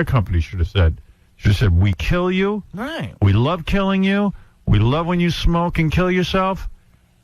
company should have said. Should have said, we kill you. Right. We love killing you. We love when you smoke and kill yourself.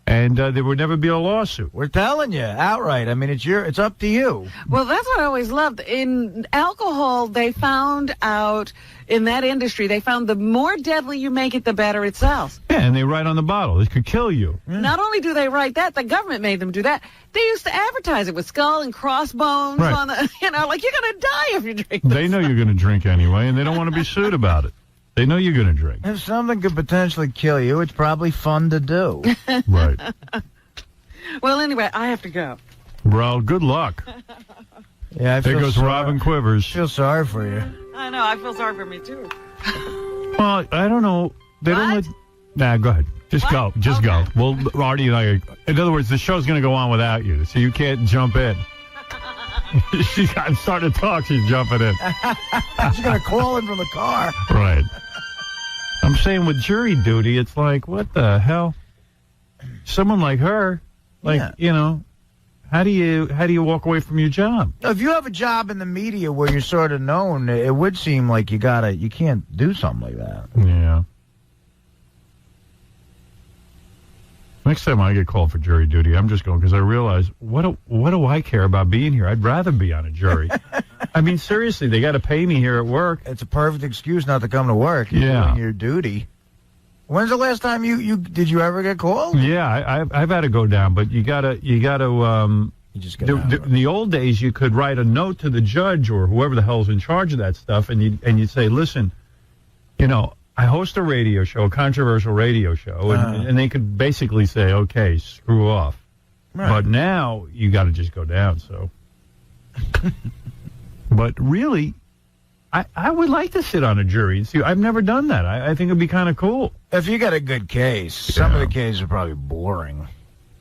And there would never be a lawsuit. We're telling you outright. I mean, it's up to you. Well, that's what I always loved. In alcohol, they found out in that industry, they found the more deadly you make it, the better it sells. Yeah, and they write on the bottle, it could kill you. Yeah. Not only do they write that, the government made them do that. They used to advertise it with skull and crossbones Right. on the, like you're going to die if you drink this. They know you're going to drink anyway, and they don't want to be sued about it. They know you're going to drink. If something could potentially kill you, it's probably fun to do. Right. Well, anyway, I have to go. Well, good luck. Yeah, There goes Robin Quivers. I feel sorry for you. I know. I feel sorry for me, too. Well, I don't know. They don't let... Nah, go ahead. Just go. Just go. Well, Artie and I... In other words, the show's going to go on without you, so you can't jump in. She got started to talk, she's jumping in. She's going to call in from the car. Right. I'm saying with jury duty, it's like, what the hell? Someone like her, like, how do you walk away from your job? If you have a job in the media where you're sort of known, it would seem like you can't do something like that. Yeah. Next time I get called for jury duty, I'm just going because I realize, what do I care about being here? I'd rather be on a jury. I mean, seriously, they got to pay me here at work. It's a perfect excuse not to come to work. You're doing your duty. When's the last time did you ever get called? Yeah, I've had to go down, but you gotta. You just get in the old days, you could write a note to the judge or whoever the hell's in charge of that stuff, and you'd say, listen, I host a radio show, a controversial radio show, and they could basically say, okay, screw off. Right. But now you got to just go down. So, but really, I would like to sit on a jury. See, I've never done that. I think it'd be kind of cool. If you got a good case, some of the cases are probably boring.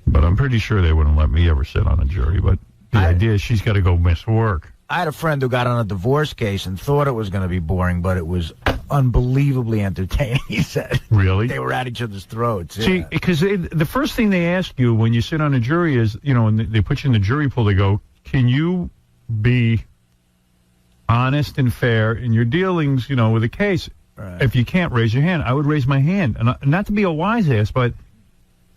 But I'm pretty sure they wouldn't let me ever sit on a jury. But the idea is she's got to go miss work. I had a friend who got on a divorce case and thought it was going to be boring, but it was unbelievably entertaining, he said. Really? They were at each other's throats. See, because the first thing they ask you when you sit on a jury is, when they put you in the jury pool, they go, can you be honest and fair in your dealings, with a case? Right. If you can't, raise your hand. I would raise my hand. And not to be a wise ass, but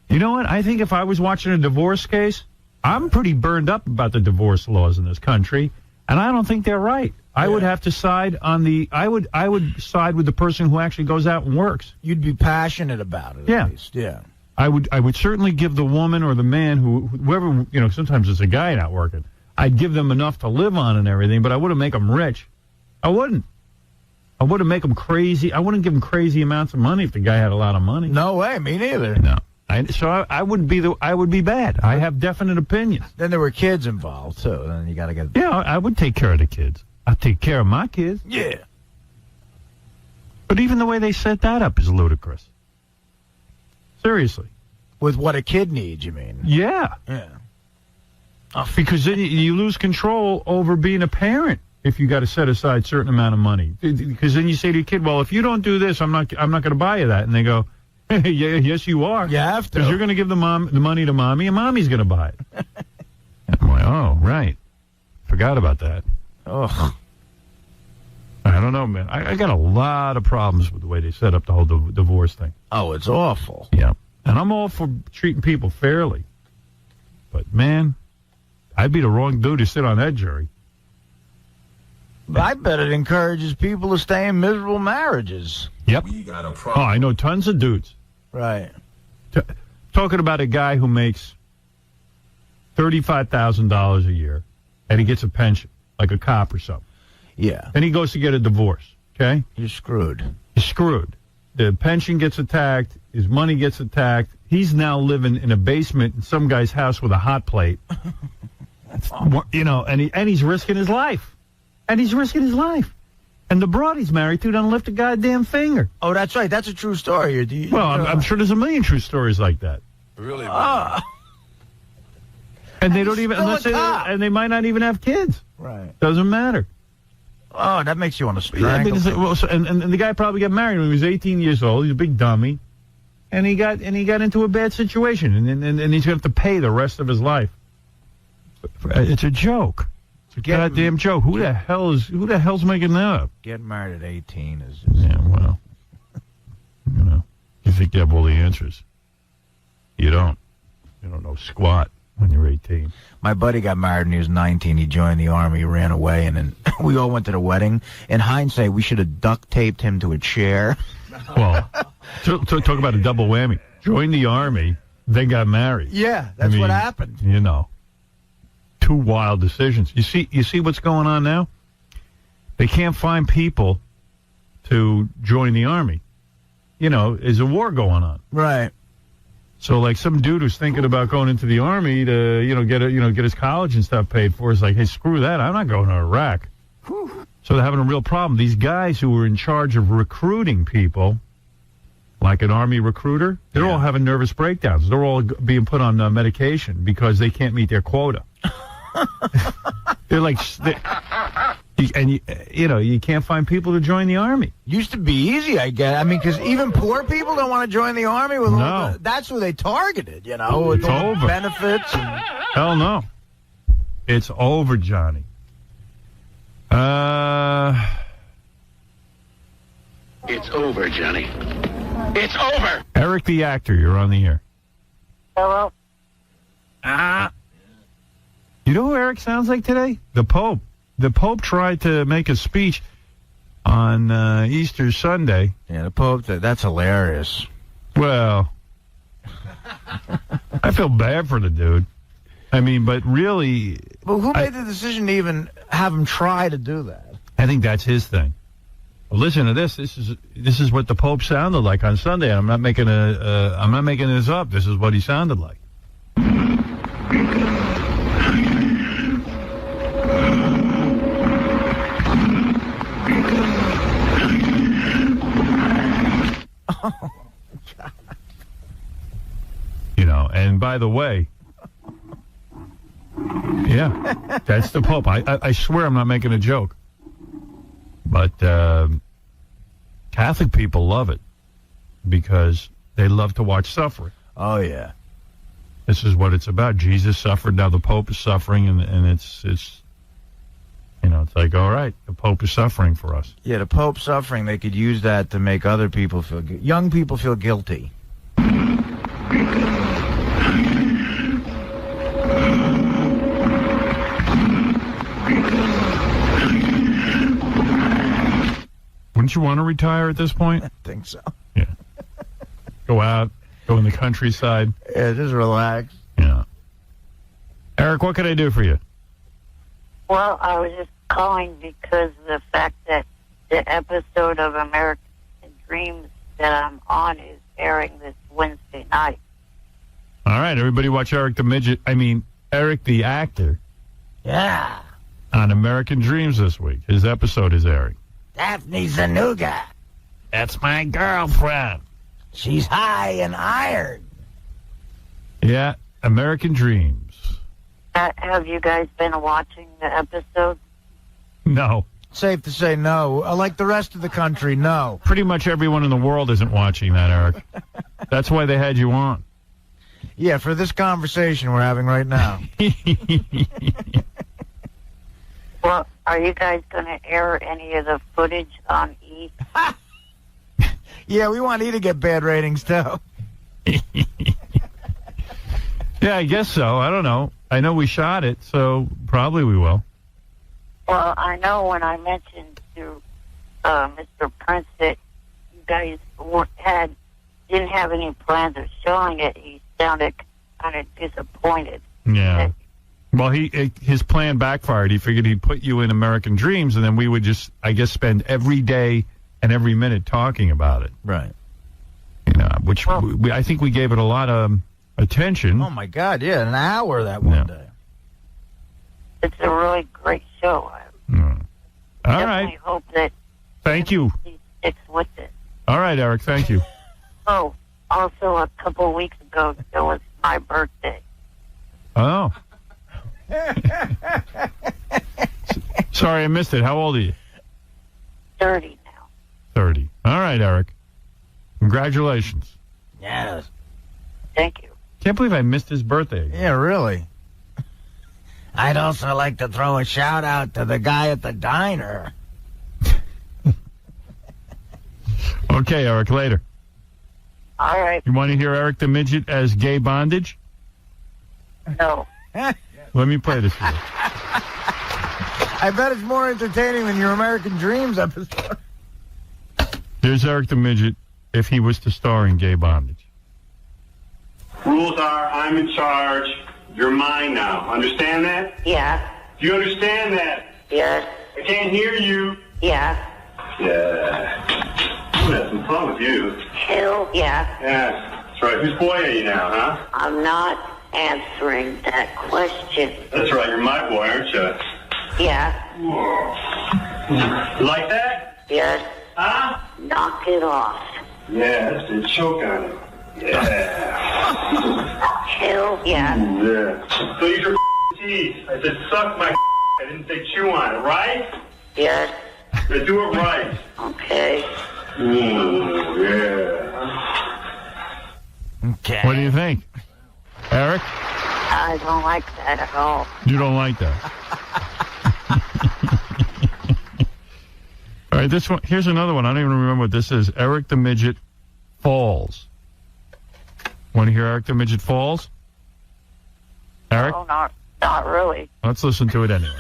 you know what? I think if I was watching a divorce case, I'm pretty burned up about the divorce laws in this country. And I don't think they're right. I would have to side on I would side with the person who actually goes out and works. You'd be passionate about it, at least. Yeah. I would certainly give the woman or the man whoever, sometimes it's a guy not working. I'd give them enough to live on and everything, but I wouldn't make them rich. I wouldn't. I wouldn't make them crazy. I wouldn't give them crazy amounts of money if the guy had a lot of money. No way, me neither. No. I would be bad. I have definite opinions. Then there were kids involved, so then you got to get... Yeah, I would take care of the kids. I'd take care of my kids. Yeah. But even the way they set that up is ludicrous. Seriously. With what a kid needs, you mean? Yeah. Yeah. Because then you lose control over being a parent if you got to set aside a certain amount of money. Because then you say to your kid, well, if you don't do this, I'm not going to buy you that. And they go... Yeah, yes, you are. You have to. Because you're going to give the money to mommy, and mommy's going to buy it. I'm like, oh, right. Forgot about that. Oh. I don't know, man. I got a lot of problems with the way they set up the whole divorce thing. Oh, it's awful. Yeah. And I'm all for treating people fairly. But, man, I'd be the wrong dude to sit on that jury. I bet it encourages people to stay in miserable marriages. Yep. We got a problem. Oh, I know tons of dudes. Right. Talking about a guy who makes $35,000 a year, and he gets a pension, like a cop or something. Yeah. Then he goes to get a divorce, okay? You're screwed. He's screwed. The pension gets attacked. His money gets attacked. He's now living in a basement in some guy's house with a hot plate. And he's risking his life. And he's risking his life. And the broad he's married to doesn't lift a goddamn finger. Oh, that's right. That's a true story. I'm sure there's a million true stories like that. Really? And they don't even, and they might not even have kids. Right. Doesn't matter. Oh, that makes you want to strangle. And the guy probably got married when he was 18 years old. He's a big dummy. And he got into a bad situation. And he's going to have to pay the rest of his life. It's a joke. It's a goddamn joke. Who the hell's making that up? Getting married at 18 is... Yeah, well, you think you have all the answers. You don't. You don't know squat when you're 18. My buddy got married when he was 19. He joined the Army, ran away, and then we all went to the wedding. In hindsight, we should have duct taped him to a chair. Well, talk about a double whammy. Joined the Army, then got married. Yeah, that's what happened. Two wild decisions. You see what's going on now? They can't find people to join the Army. There's a war going on. Right. So, like, some dude who's thinking about going into the Army to, get his college and stuff paid for is like, hey, screw that. I'm not going to Iraq. Whew. So they're having a real problem. These guys who were in charge of recruiting people, like an Army recruiter, they're all having nervous breakdowns. They're all being put on medication because they can't meet their quota. They're like... you can't find people to join the Army. Used to be easy, I guess. I mean, because even poor people don't want to join the Army. That's who they targeted, with it's all over. Benefits. Hell no. It's over, Johnny. It's over, Johnny. It's over! Eric the actor, you're on the air. Hello? You know who Eric sounds like today? The Pope. The Pope tried to make a speech on Easter Sunday. Yeah, the Pope, that's hilarious. Well, I feel bad for the dude. I mean, but really... Well, who made the decision to even have him try to do that? I think that's his thing. Well, listen to this. This is what the Pope sounded like on Sunday. I'm not making this up. This is what he sounded like. And by the way, yeah, that's the Pope. I swear I'm not making a joke. But Catholic people love it because they love to watch suffering. Oh, yeah. This is what it's about. Jesus suffered. Now the Pope is suffering, and it's like, all right, the Pope is suffering for us. Yeah, the Pope's suffering. They could use that to make other people young people feel guilty. Wouldn't you want to retire at this point? I think so. Yeah. Go out, go in the countryside. Yeah, just relax. Yeah. Eric, what can I do for you? Well, I was just calling because of the fact that the episode of American Dreams that I'm on is airing this Wednesday night. All right, everybody watch Eric the actor. Yeah. On American Dreams this week. His episode is airing. Daphne Zanuga. That's my girlfriend. She's high in iron. Yeah, American Dreams. Have you guys been watching the episode? No. Safe to say no. Like the rest of the country, no. Pretty much everyone in the world isn't watching that, Eric. That's why they had you on. Yeah, for this conversation we're having right now. Well, are you guys going to air any of the footage on E? Yeah, we want E to get bad ratings, too. Yeah, I guess so. I don't know. I know we shot it, so probably we will. Well, I know when I mentioned to Mr. Prince that you guys didn't have any plans of showing it, he sounded kind of disappointed. Yeah. Well, his plan backfired. He figured he'd put you in American Dreams, and then we would just, I guess, spend every day and every minute talking about it. Right. Which I think we gave it a lot of attention. Oh, my God, yeah, an hour that one day. It's a really great show. All right. Hope that Thank you. he sticks with it. All right, Eric, thank you. Oh, also a couple of weeks ago, it was my birthday. Oh. Sorry, I missed it. How old are you? 30 now. 30. All right, Eric. Congratulations. Yes. Thank you. Can't believe I missed his birthday. Yeah, really. I'd also like to throw a shout out to the guy at the diner. Okay, Eric, later. All right. You want to hear Eric the Midget as gay bondage? No. Let me play this for you. I bet it's more entertaining than your American Dreams episode. Here's Eric the Midget if he was to star in gay bondage. Rules are, I'm in charge. You're mine now. Understand that? Yeah. Do you understand that? Yes. I can't hear you. Yeah. Yeah. I'm gonna have some fun with you. Hell yeah. Yeah. That's right. Whose boy are you now, huh? I'm not answering that question. That's right. You're my boy, aren't you? Yeah. You like that? Yes. Huh? Knock it off. Yeah, that's the choke on him. Yeah. Hell yeah. Yeah. So use your teeth. I said suck my I didn't say chew on it, right? Yes. Yeah, do it right. Okay. Yeah. Okay. What do you think? Eric? I don't like that at all. You don't like that. All right, this one. Here's another one. I don't even remember what this is. Eric the Midget Falls. Want to hear Eric the Midget Falls? Eric? Oh, not really. Let's listen to it anyway.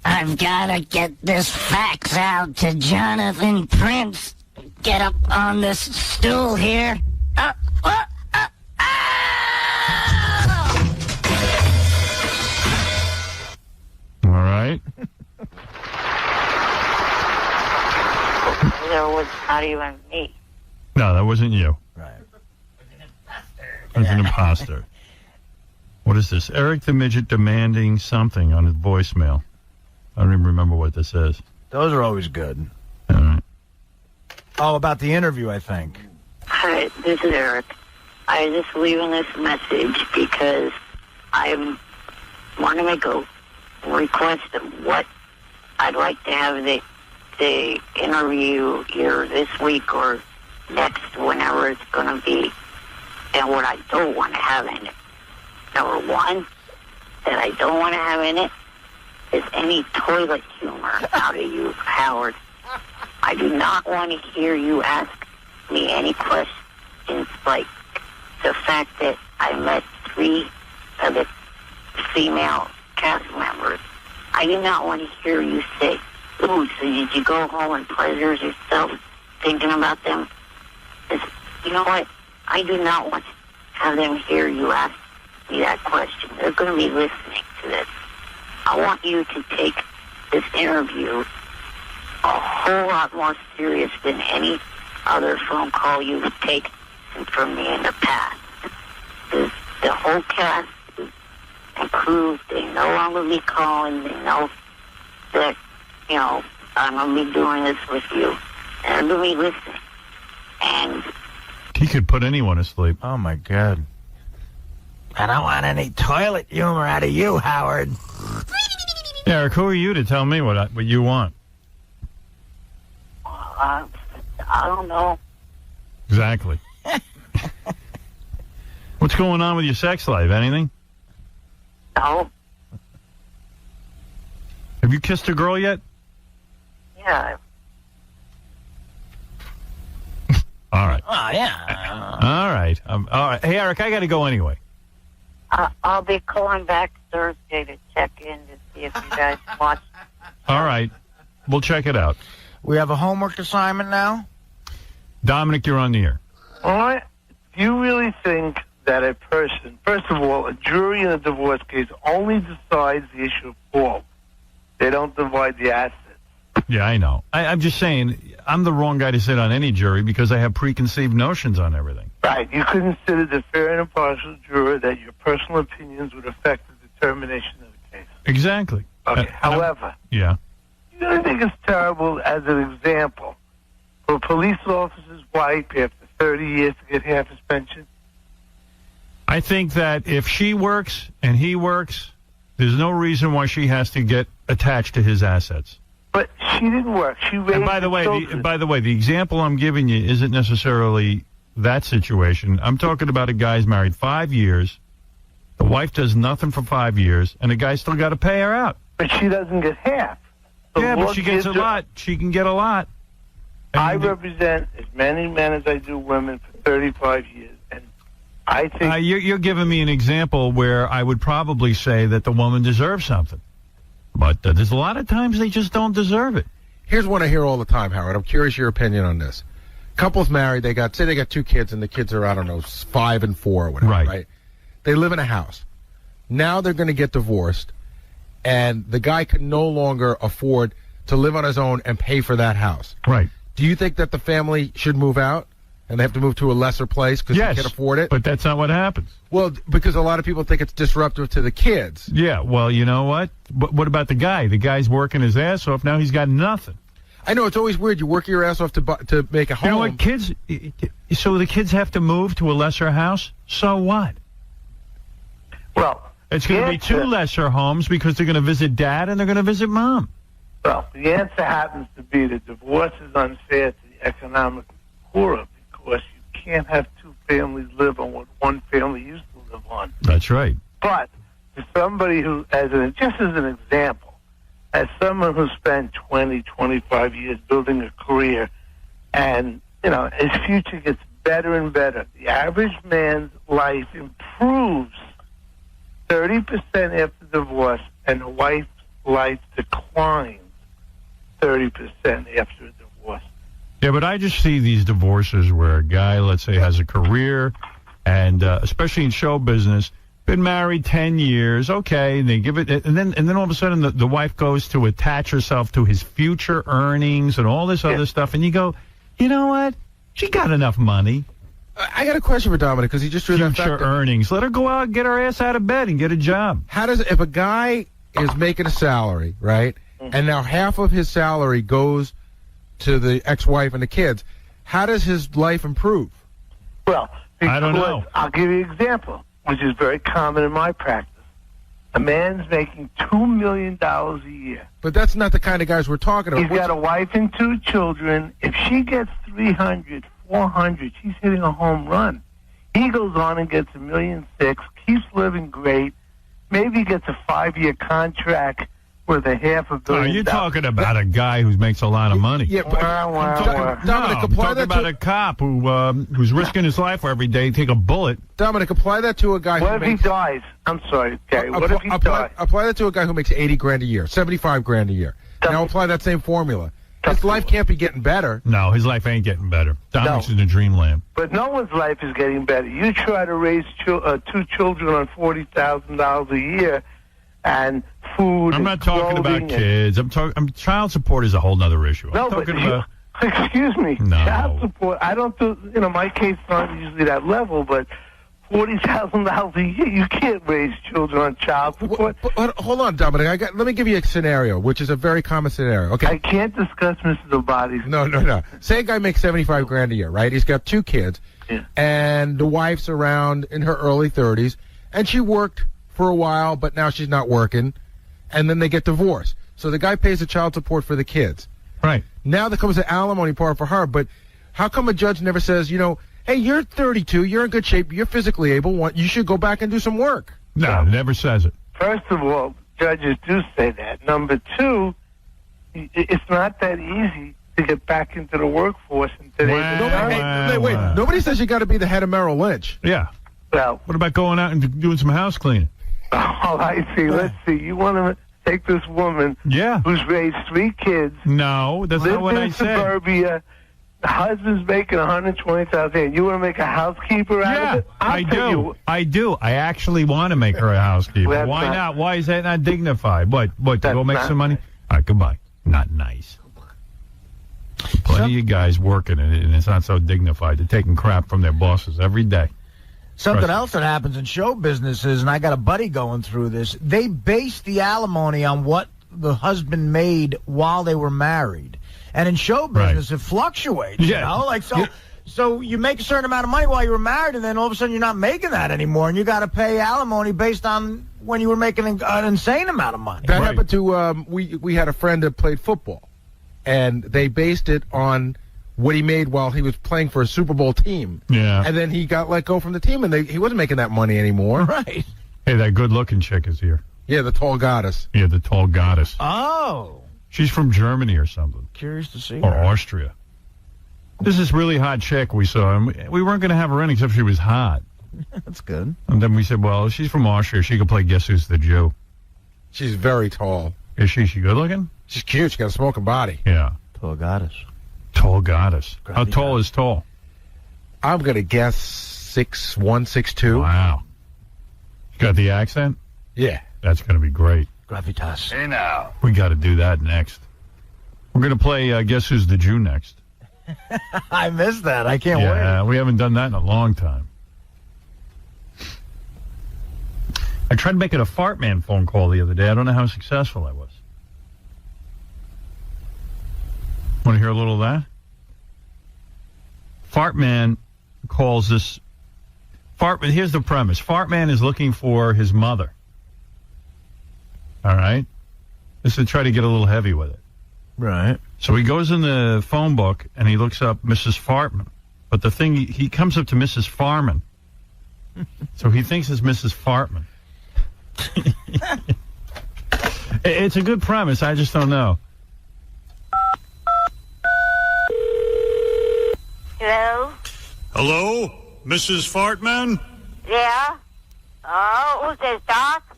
I've gotta get this fax out to Jonathan Prince. Get up on this stool here. All right. There was not even me. No, that wasn't you. Right. It was an imposter. What is this? Eric the Midget demanding something on his voicemail. I don't even remember what this is. Those are always good. All right. Oh, about the interview, I think. Hi, this is Eric. I was just leaving this message because I want to make a request of what I'd like to have the interview either this week or next, whenever it's going to be, and what I don't want to have in it. Number one, that I don't want to have in it is any toilet humor out of you, Howard. I do not want to hear you ask me any questions like the fact that I met 3 of the female cast members. I do not want to hear you say, ooh, so did you go home and pleasure yourself thinking about them? You know what? I do not want to have them hear you ask me that question. They're going to be listening to this. I want you to take this interview a whole lot more serious than any other phone call you've taken from me in the past. The whole cast and crew, they no longer be calling. They know that, you know, I'm going to be doing this with you. And they're going to be listening. And He could put anyone to sleep. Oh, my God. I don't want any toilet humor out of you, Howard. Eric, who are you to tell me what you want? I don't know. Exactly. What's going on with your sex life? Anything? No. Have you kissed a girl yet? Yeah. All right. Oh, yeah. All right. All right. Hey, Eric, I got to go anyway. I'll be calling back Thursday to check in to see if you guys watch. All right. We'll check it out. We have a homework assignment now? Dominic, you're on the air. What? Do you really think that a person, first of all, a jury in a divorce case only decides the issue of fault? They don't divide the assets. Yeah, I know. I'm just saying, I'm the wrong guy to sit on any jury because I have preconceived notions on everything. Right. You consider the fair and impartial juror that your personal opinions would affect the determination of the case. Exactly. Okay. However, yeah. you don't think it's terrible as an example for a police officer's wife after 30 years to get half his pension? I think that if she works and he works, there's no reason why she has to get attached to his assets. But she didn't work. She raised And by the way, the example I'm giving you isn't necessarily that situation. I'm talking about a guy's married 5 years, The wife does nothing for 5 years, and the guy still got to pay her out. But she doesn't get half. Yeah, but she gets a lot. She can get a lot. I represent as many men as I do women for 35 years, and I think... You're giving me an example where I would probably say that the woman deserves something. But there's a lot of times they just don't deserve it. Here's one I hear all the time, Howard. I'm curious your opinion on this. Couple's married. They got 2 kids, and the kids are, I don't know, 5 and 4 or whatever, right? They live in a house. Now they're going to get divorced, and the guy can no longer afford to live on his own and pay for that house. Right. Do you think that the family should move out and they have to move to a lesser place because they can't afford it? But that's not what happens. Well, because a lot of people think it's disruptive to the kids. Yeah, well, you know what? But what about the guy? The guy's working his ass off. Now he's got nothing. I know, it's always weird. You work your ass off to make a home. You know what, kids? So the kids have to move to a lesser house? So what? Well, it's going to be 2 lesser homes because they're going to visit dad and they're going to visit mom. Well, the answer happens to be that divorce is unfair to the economic poor because you can't have 2 families live on what one family used to live on. That's right. But for somebody who, just as an example, as someone who spent 20, 25 years building a career, and, his future gets better and better. The average man's life improves 30% after divorce, and the wife's life declines 30% after a divorce. Yeah, but I just see these divorces where a guy, let's say, has a career, and especially in show business, been married 10 years, okay, and they give it, and then all of a sudden the wife goes to attach herself to his future earnings and all this other stuff, and you go, you know what? She got enough money. I got a question for Dominic because he just drew that future earnings. Let her go out and get her ass out of bed and get a job. If a guy is making a salary, right, and now half of his salary goes to the ex-wife and the kids, how does his life improve? Well, I don't know. I'll give you an example, which is very common in my practice. A man's making $2 million a year. But that's not the kind of guys we're talking about. He's got a wife and 2 children. If she gets 300, 400, she's hitting a home run. He goes on and gets $1.6 million, keeps living great, maybe gets a 5-year contract with a $500 million. You're talking about a guy who makes a lot of money. Yeah, but Dominic, I'm talking about a cop who's risking his life every day to take a bullet. Dominic, apply that to a guy What if he dies? I'm sorry, Gary. What if he dies? Apply that to a guy who makes $80,000 a year, $75,000 a year. Now apply that same formula. His life can't be getting better. No, his life ain't getting better. Dominic's in the dreamland. But no one's life is getting better. You try to raise 2 children on $40,000 a year, and food. I'm not talking about kids. Child support is a whole other issue. No, excuse me. No. Child support. I don't do. My case is not usually that level, but $40,000 a year, you can't raise children on child support. But hold on, Dominic. Let me give you a scenario, which is a very common scenario. Okay. I can't discuss Mrs. ฎoботhy's. No. Say a guy makes $75,000 a year, right? He's got 2 kids, and the wife's around in her early 30s, and she worked for a while, but now she's not working, and then they get divorced. So the guy pays the child support for the kids. Right. Now there comes the alimony part for her, but how come a judge never says, hey, you're 32, you're in good shape, you're physically able, you should go back and do some work? No, never says it. First of all, judges do say that. Number 2, it's not that easy to get back into the workforce in today's society. Wait, nobody says you got to be the head of Merrill Lynch. Yeah. Well, what about going out and doing some house cleaning? Oh, I see. Let's see. You want to take this woman who's raised 3 kids. No, that's not what I said. Lives in suburbia. The husband's making $120,000. You want to make a housekeeper out of it? I do. I actually want to make her a housekeeper. Why not? Why is that not dignified? What, to go make some money? All right, goodbye. Not nice. Plenty of you guys working in it, and it's not so dignified. They're taking crap from their bosses every day. Something else that happens in show businesses, and I got a buddy going through this, they base the alimony on what the husband made while they were married. And in show business, it fluctuates, So you make a certain amount of money while you were married, and then all of a sudden you're not making that anymore, and you got to pay alimony based on when you were making an insane amount of money. That happened to, we had a friend that played football, and they based it on what he made while he was playing for a Super Bowl team. Yeah. And then he got let go from the team, and he wasn't making that money anymore. Right. Hey, that good-looking chick is here. Yeah, the tall goddess. Yeah, the tall goddess. Oh. She's from Germany or something. Curious to see Or her. Austria. This is really hot chick we saw. And we weren't going to have her in except she was hot. That's good. And then we said, well, she's from Austria. She could play Guess Who's the Jew. She's very tall. Is she good-looking? She's cute. She got a smoking body. Yeah. Tall goddess. Tall goddess. How tall is tall? I'm going to guess 6'1", 6'2". Wow. You got the accent? Yeah. That's going to be great. Gravitas. Hey now. We got to do that next. We're going to play Guess Who's the Jew next. I missed that. I can't wait. Yeah, we haven't done that in a long time. I tried making a fart man phone call the other day. I don't know how successful I was. Want to hear a little of that? Fart man calls this... Here's the premise. Fart man is looking for his mother. All right? This is to try to get a little heavy with it. Right. So he goes in the phone book and he looks up Mrs. Fartman. But the thing, he comes up to Mrs. Farman. So he thinks it's Mrs. Fartman. It's a good premise. I just don't know. Hello? Hello? Mrs. Fartman? Yeah? Oh, who's this, Doc?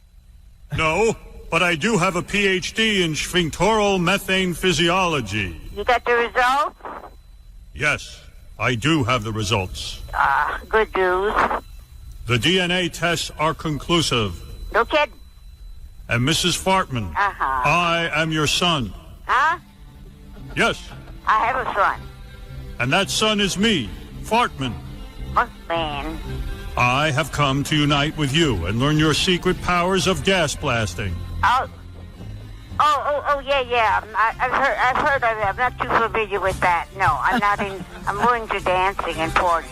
No, but I do have a PhD in sphinctoral methane physiology. You got the results? Yes, I do have the results. Good news. The DNA tests are conclusive. No kidding. And Mrs. Fartman, I am your son. Huh? Yes, I have a son. and that son is me, Fartman. What man? I have come to unite with you and learn your secret powers of gas blasting. Yeah. I've heard of it. I'm not too familiar with that. No, I'm not in. I'm more into dancing and parties.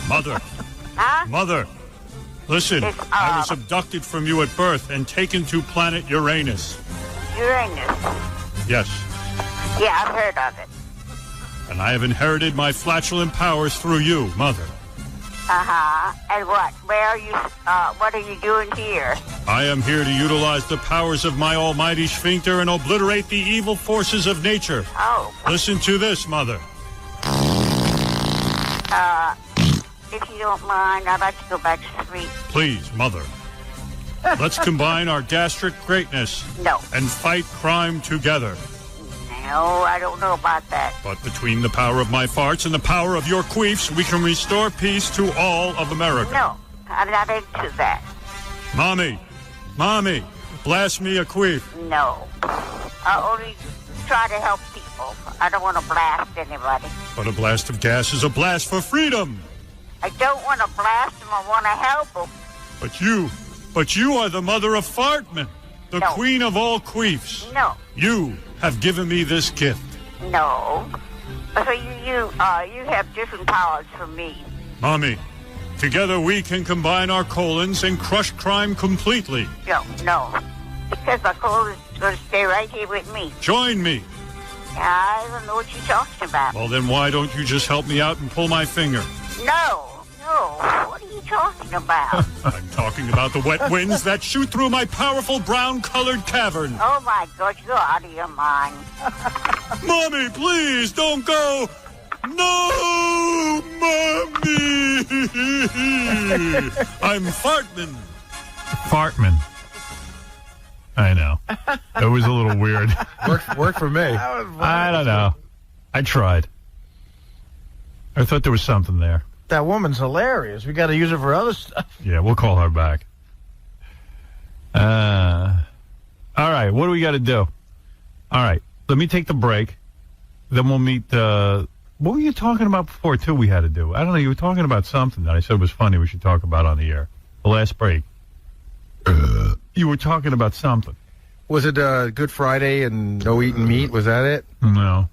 Mother. Huh? Mother. Listen, I was abducted from you at birth and taken to planet Uranus. Uranus. Yes. Yeah, I've heard of it. And I have inherited my flatulent powers through you, Mother. And what? Where are you? What are you doing here? I am here to utilize the powers of my almighty sphincter and obliterate the evil forces of nature. Oh. Listen to this, Mother. If you don't mind, I'd like to go back to sleep. Please, Mother. Let's combine our gastric greatness. No. And fight crime together. No, I don't know about that. But between the power of my farts and the power of your queefs, we can restore peace to all of America. No, I'm not into that. Mommy, blast me a queef. No. I only try to help people. I don't want to blast anybody. But a blast of gas is a blast for freedom. I don't want to blast them. I want to help them. But you are the mother of Fartman, the queen of all queefs. No. You have given me this gift. No. So you have different powers from me. Mommy, together we can combine our colons and crush crime completely. No. Because my cold is going to stay right here with me. Join me. I don't know what you're talking about. Well, then why don't you just help me out and pull my finger? No. What are you talking about? I'm talking about the wet winds that shoot through my powerful brown-colored cavern. Oh, my God, you're out of your mind. Mommy, please, don't go. No, Mommy. I'm Fartman. Fartman. I know. It was a little weird. Worked for me. I don't know. I tried. I thought there was something there. That woman's hilarious. We got to use her for other stuff. Yeah, we'll call her back. All right, what do we got to do? All right, let me take the break. Then we'll meet. What were you talking about before, too, we had to do? I don't know. You were talking about something that I said was funny we should talk about on the air. The last break. You were talking about something. Was it Good Friday and no eating meat? Was that it? No.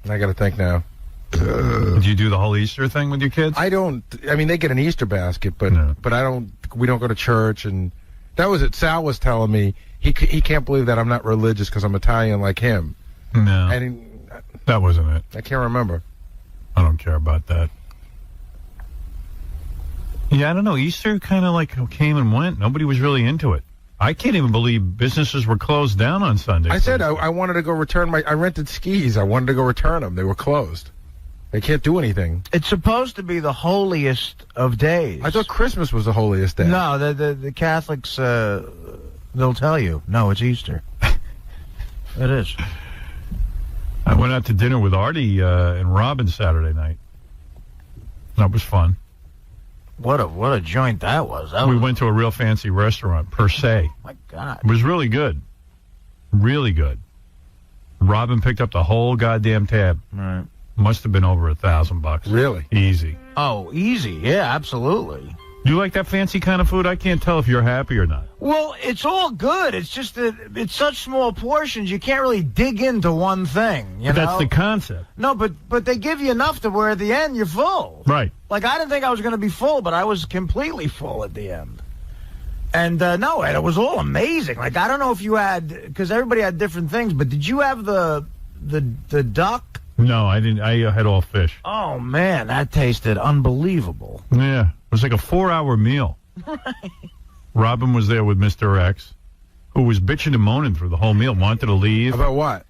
I got to think now. Did you do the whole Easter thing with your kids? I don't. I mean, they get an Easter basket, but I don't. We don't go to church, and that was it. Sal was telling me he can't believe that I'm not religious because I'm Italian like him. No, that wasn't it. I can't remember. I don't care about that. Yeah, I don't know. Easter kind of like came and went. Nobody was really into it. I can't even believe businesses were closed down on Sunday. I said I wanted to go return I rented skis. I wanted to go return them. They were closed. They can't do anything. It's supposed to be the holiest of days. I thought Christmas was the holiest day. No, the Catholics, they'll tell you. No, it's Easter. It is. I went out to dinner with Artie and Robin Saturday night. That was fun. What a joint that was. We went to a real fancy restaurant, 𝗛𝗄𝗄. My God. It was really good. Really good. Robin picked up the whole goddamn tab. Right. Must have been over $1,000. Really? Easy. Oh, easy. Yeah, absolutely. You like that fancy kind of food? I can't tell if you're happy or not. Well, it's all good. It's just that it's such small portions, you can't really dig into one thing. But that's the concept. No, but they give you enough to where at the end you're full. Right. Like, I didn't think I was going to be full, but I was completely full at the end. And, no, and it was all amazing. Like, I don't know if you had, because everybody had different things, but did you have the duck? No, I didn't. I had all fish. Oh, man, that tasted unbelievable. Yeah. It was like a 4-hour meal. Robin was there with Mr. X, who was bitching and moaning through the whole meal, wanted to leave. About what?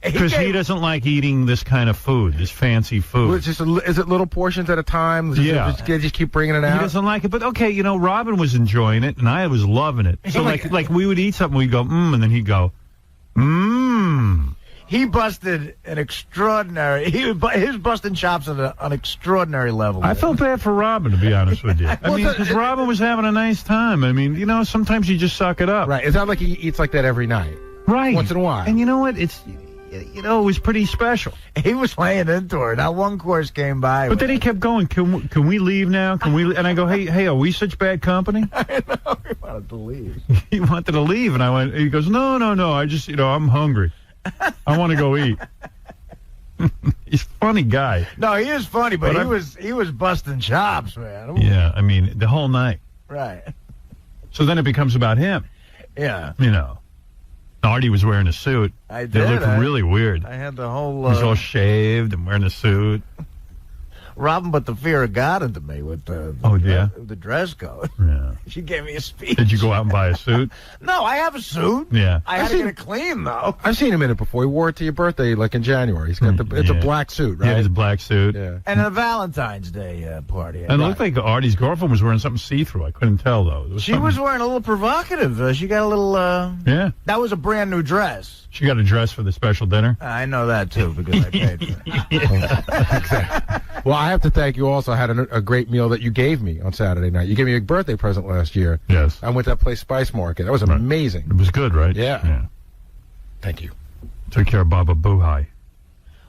Because he doesn't like eating this kind of food, this fancy food. Well, is it little portions at a time? Yeah. Just keep bringing it out? He doesn't like it. But, okay, you know, Robin was enjoying it, and I was loving it. So, like we would eat something, we'd go, and then he'd go, He busted an extraordinary. His busting chops at an extraordinary level. I felt bad for Robin, to be honest with you. I mean, because Robin was having a nice time. I mean, you know, sometimes you just suck it up. Right. It's not like he eats like that every night. Right. Once in a while. And you know what? It's, you know, it was pretty special. He was laying into her. Now one course came by. But then he kept going. Can we leave now? Can we? And I go, hey, are we such bad company? I know. He wanted to leave. He wanted to leave, and I went. He goes, no. I just, I'm hungry. I want to go eat. He's a funny guy. No, he is funny, but he was busting chops, man. Ooh. Yeah, I mean, the whole night. Right. So then it becomes about him. Yeah. You know. Artie was wearing a suit. I did. It looked really weird. I had the whole... He was all shaved and wearing a suit. Robin put the fear of God into me with the dress code. Yeah. She gave me a speech. Did you go out and buy a suit? No, I have a suit. Yeah. I had to get it clean, though. I've seen him in it before. He wore it to your birthday, like in January. He's got it's a black suit, right? Yeah, it's a black suit. Yeah. And a Valentine's Day party. And it looked like Artie's girlfriend was wearing something see-through. I couldn't tell, though. She was wearing a little provocative. She got a little... Yeah. That was a brand new dress. She got a dress for the special dinner? I know that, too, because I paid for it. Well, I have to thank you also. I had a great meal that you gave me on Saturday night. You gave me a birthday present last year. Yes. I went to that place, Spice Market. That was amazing. It was good, right? Yeah. Thank you. Took care of 𝗵𝗵𝗶𝗍.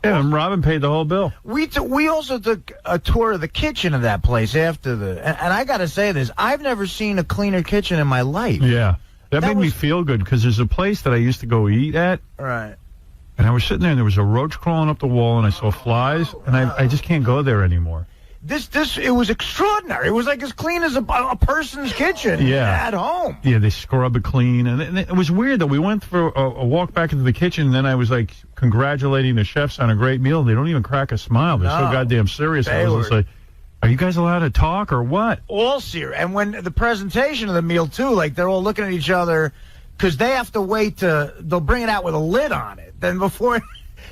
Yeah, and Robin paid the whole bill. We also took a tour of the kitchen of that place after and I got to say this, I've never seen a cleaner kitchen in my life. Yeah. That made me feel good because there's a place that I used to go eat at. Right. And I was sitting there and there was a roach crawling up the wall and I saw flies and I just can't go there anymore. It was extraordinary. It was like as clean as a person's kitchen at home. Yeah, they scrub it clean. And it was weird that we went for a walk back into the kitchen and then I was like congratulating the chefs on a great meal. They don't even crack a smile. They're so goddamn serious. I was just like, are you guys allowed to talk or what? All serious. And when the presentation of the meal, too, like they're all looking at each other because they have to wait they'll bring it out with a lid on it. Then before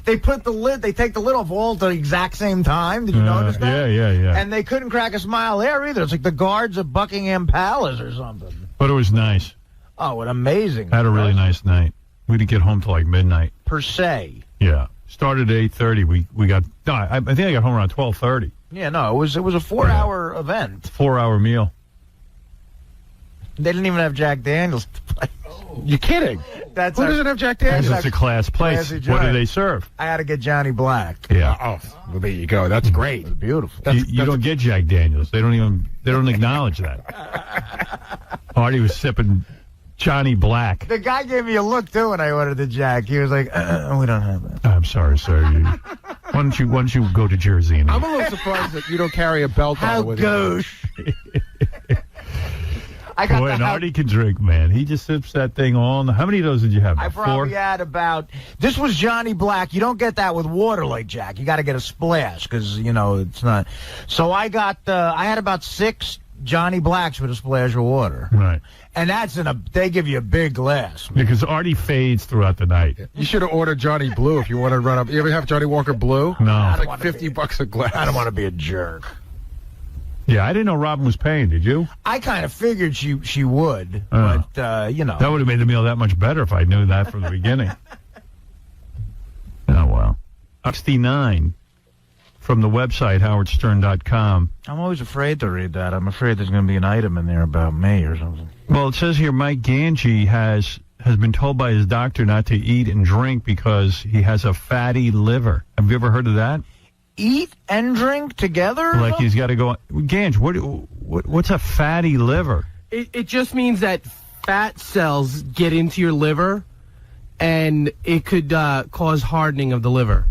they put the lid, they take the lid off all at the exact same time. Did you notice that? Yeah. And they couldn't crack a smile there either. It's like the guards of Buckingham Palace or something. But it was nice. Oh, an amazing. I had a really nice night. We didn't get home till like midnight. 𝗛𝗄𝗍. Yeah. Started at 8:30. We got. No, I think I got home around 12:30. Yeah, no, it was a 4-hour event. 4-hour meal. They didn't even have Jack Daniels to play. You're kidding. Who doesn't have Jack Daniels? It's a class place. What do they serve? I had to get Johnny Black. Yeah. Oh, well, there you go. That's great. It's beautiful. You don't get Jack Daniels. They don't acknowledge that. Artie was sipping Johnny Black. The guy gave me a look too when I ordered the Jack. He was like, "We don't have that." I'm sorry, sir. Why don't you go to Jersey? I'm a little surprised that you don't carry a belt bottle with gauche. Boy, and Artie can drink, man. He just sips that thing all. How many of those did you have? I probably had about. This was Johnny Black. You don't get that with water like Jack. You got to get a splash because it's not. So I got. I had about 6 Johnny Black's with a splash of water. Right. And that's they give you a big glass. Because Artie fades throughout the night. You should have ordered Johnny Blue if you want to run up. You ever have Johnny Walker Blue? No. It's like $50 a glass. I don't want to be a jerk. Yeah, I didn't know Robin was paying, did you? I kind of figured she would, but, you know. That would have made the meal that much better if I knew that from the beginning. Oh, well. 69 from the website, howardstern.com. I'm always afraid to read that. I'm afraid there's going to be an item in there about me or something. Well, it says here Mike Ganji has been told by his doctor not to eat and drink because he has a fatty liver. Have you ever heard of that? Eat and drink together? Like he's got to go. Ganj, what's a fatty liver? It just means that fat cells get into your liver, and it could cause hardening of the liver.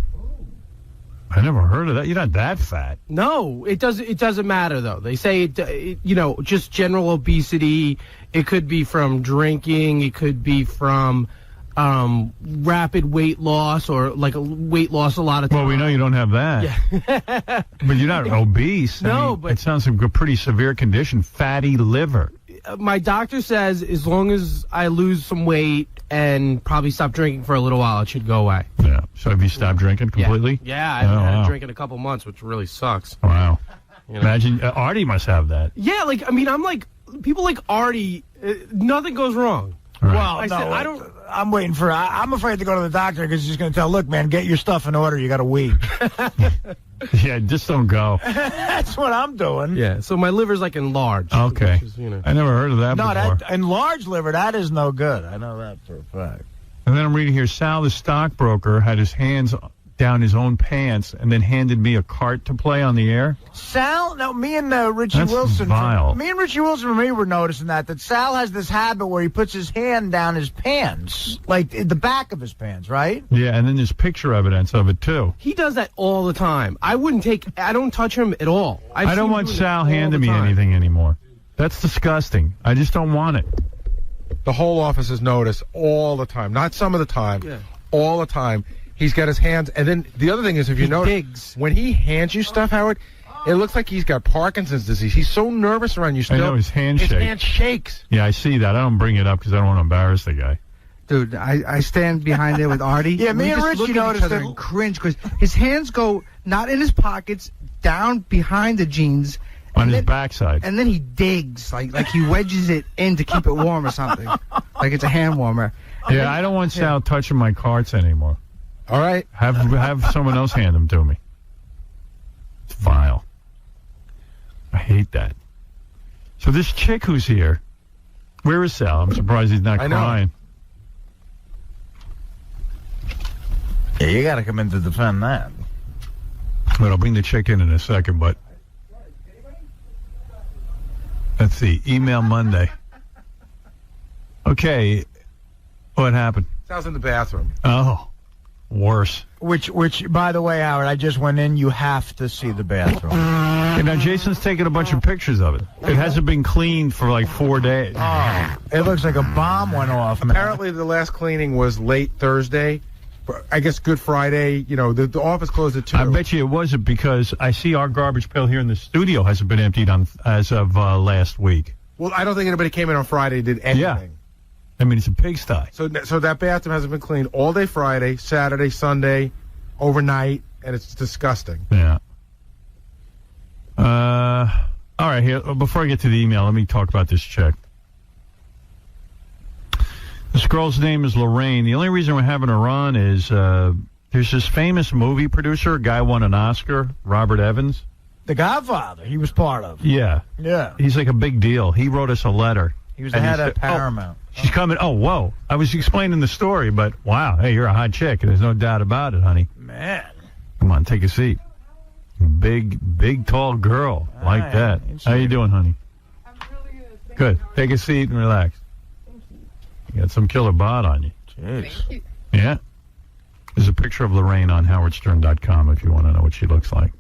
I never heard of that. You're not that fat. No, it doesn't matter though. They say just general obesity. It could be from drinking. It could be from rapid weight loss or like a weight loss a lot of time. Well, we know you don't have that. Yeah. But you're not obese. No, but it sounds like a pretty severe condition. Fatty liver. My doctor says as long as I lose some weight and probably stop drinking for a little while, it should go away. Yeah. So have you stopped drinking completely? Yeah, I haven't had a drink in a couple months, which really sucks. Wow. You know? Imagine Artie must have that. Yeah, I'm like people like Artie. Nothing goes wrong. Right. Well, I'm waiting for. I'm afraid to go to the doctor because he's going to tell. Look, man, get your stuff in order. You got a week. Yeah, just don't go. That's what I'm doing. Yeah. So my liver's like enlarged. Okay. Is, I never heard of that before. That enlarged liver. That is no good. I know that for a fact. And then I'm reading here. Sal, the stockbroker, had his hands down his own pants and then handed me a cart to play on the air. Sal, no, me and Richie That's Wilson. vile. Me and Richie Wilson from me were noticing that Sal has this habit where he puts his hand down his pants, like in the back of his pants, right? Yeah, and then there's picture evidence of it too. He does that all the time. I don't touch him at all. I don't want Sal handing me anything anymore. That's disgusting. I just don't want it. The whole office is noticed all the time. Not some of the time. Yeah. All the time. He's got his hands, and then the other thing is, if you notice, when he hands you stuff, Howard, it looks like he's got Parkinson's disease. He's so nervous around you still. I know, his hand shakes. His hand shakes. Yeah, I see that. I don't bring it up because I don't want to embarrass the guy. Dude, I stand behind there with Artie. Yeah, me and Richie noticed and cringe because his hands go not in his pockets, down behind the jeans. On his backside. And then he digs, like he wedges it in to keep it warm or something. Like it's a hand warmer. Yeah, I don't want Sal touching my carts anymore. All right. Have someone else hand them to me. It's vile. I hate that. So this chick who's here, where is Sal? I'm surprised he's not crying. Yeah, you got to come in to defend that. But I'll bring the chick in a second, but let's see. Email Monday. Okay. What happened? Sal's in the bathroom. Oh. Worse. Which, by the way, Howard, I just went in. You have to see the bathroom. And now Jason's taking a bunch of pictures of it. It hasn't been cleaned for like 4 days. Oh, it looks like a bomb went off. Man. Apparently, the last cleaning was late Thursday. I guess Good Friday. You know, the office closed at 2. I bet you it wasn't because I see our garbage pail here in the studio hasn't been emptied as of last week. Well, I don't think anybody came in on Friday and did anything. Yeah. I mean, it's a pigsty. So that bathroom hasn't been cleaned all day Friday, Saturday, Sunday, overnight, and it's disgusting. Yeah. All right, here, before I get to the email, let me talk about this chick. This girl's name is Lorraine. The only reason we're having her on is there's this famous movie producer, a guy won an Oscar, Robert Evans. The Godfather, he was part of. Yeah. Yeah. He's like a big deal. He wrote us a letter. He was the head of Paramount. She's coming. Oh, whoa. I was explaining the story, but wow. Hey, you're a hot chick. There's no doubt about it, honey. Man. Come on, take a seat. Big, tall girl like that. How you doing, honey? I'm really good. Good. Take a seat and relax. You got some killer bod on you. Jeez. Thank you. Yeah. There's a picture of Lorraine on howardstern.com if you want to know what she looks like.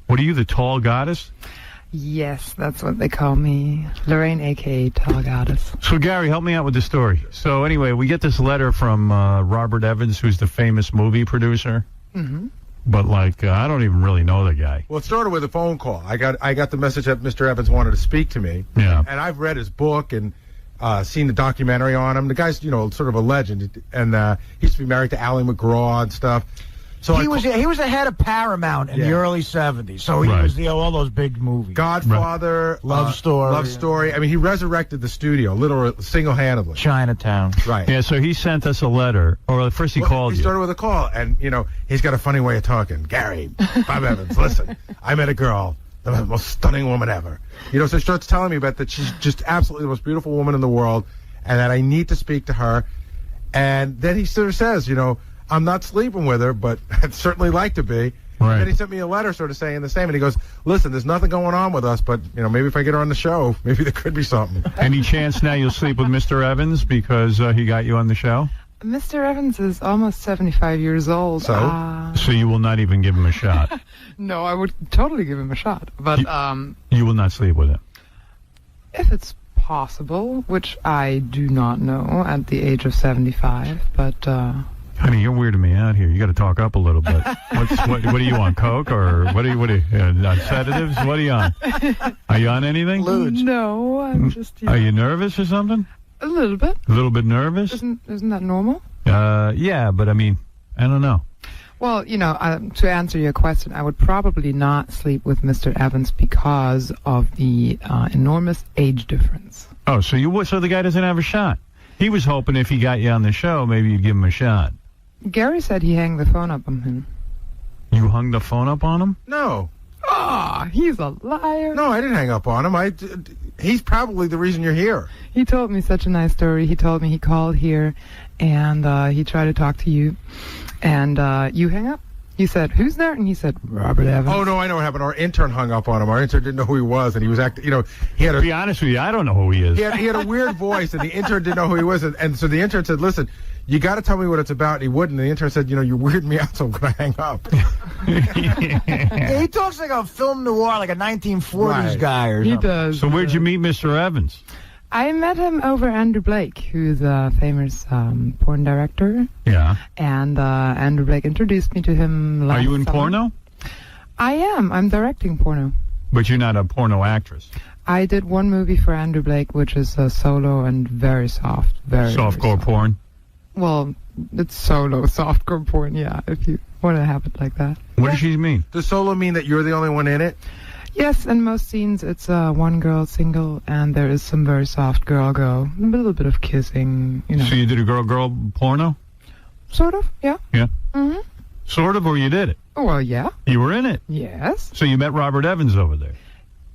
What are you, the tall goddess? Yes, that's what they call me. Lorraine, a.k.a. Tall Goddess. So, Gary, help me out with the story. So, anyway, we get this letter from Robert Evans, who's the famous movie producer. Mm-hmm. But I don't even really know the guy. Well, it started with a phone call. I got the message that Mr. Evans wanted to speak to me. Yeah. And I've read his book and seen the documentary on him. The guy's, sort of a legend. And he used to be married to Ally McGraw and stuff. So he was the head of Paramount in the early 70s. So he was all those big movies. Godfather, Love Story. Love Story. I mean, he resurrected the studio, literally, single-handedly. Chinatown. Right. Yeah, so he sent us a letter, or first he called you. He started with a call, and, he's got a funny way of talking. Gary, Bob Evans, listen, I met a girl, the most stunning woman ever. So he starts telling me about that she's just absolutely the most beautiful woman in the world, and that I need to speak to her. And then he sort of says, I'm not sleeping with her, but I'd certainly like to be. Right. And then he sent me a letter sort of saying the same. And he goes, listen, there's nothing going on with us, but, maybe if I get her on the show, maybe there could be something. Any chance now you'll sleep with Mr. Evans because he got you on the show? Mr. Evans is almost 75 years old. So you will not even give him a shot? No, I would totally give him a shot. But you will not sleep with him? If it's possible, which I do not know at the age of 75, but... Honey, you're weirding me out here. You got to talk up a little bit. What are you on, coke or what are you on sedatives? What are you on? Are you on anything? No, I'm just. Are you nervous or something? A little bit. A little bit nervous? Isn't that normal? Yeah, but I mean, I don't know. Well, to answer your question, I would probably not sleep with Mr. Evans because of the enormous age difference. Oh, so the guy doesn't have a shot. He was hoping if he got you on the show, maybe you'd give him a shot. Gary said he hung the phone up on him. You hung the phone up on him? No. Oh, he's a liar. No, I didn't hang up on him. He's probably the reason you're here. He told me such a nice story. He told me he called here, and he tried to talk to you, and you hang up. You said, who's there? And he said, Robert Evans. Oh, no, I know what happened. Our intern hung up on him. Our intern didn't know who he was, and he was acting, he had to be honest with you, I don't know who he is. He had a weird voice, and the intern didn't know who he was, and so the intern said, listen, you got to tell me what it's about, and he wouldn't. And the intern said, you're weirding me out, so I'm going to hang up. Yeah, he talks like a film noir, like a 1940s guy or something. He does. So where'd you meet Mr. Evans? I met him over Andrew Blake, who's a famous porn director. Yeah. And Andrew Blake introduced me to him last Are you in summer. porno? I am. I'm directing porno. But you're not a porno actress. I did one movie for Andrew Blake, which is solo and very soft. Softcore porn? Well, it's solo, softcore porn, yeah, if you want to have it like that. What does she mean? Does solo mean that you're the only one in it? Yes, in most scenes it's one girl single, and there is some very soft girl-girl, a little bit of kissing, So you did a girl-girl porno? Sort of, yeah. Yeah? Mm-hmm. Sort of, or you did it? Oh, well, yeah. You were in it? Yes. So you met Robert Evans over there?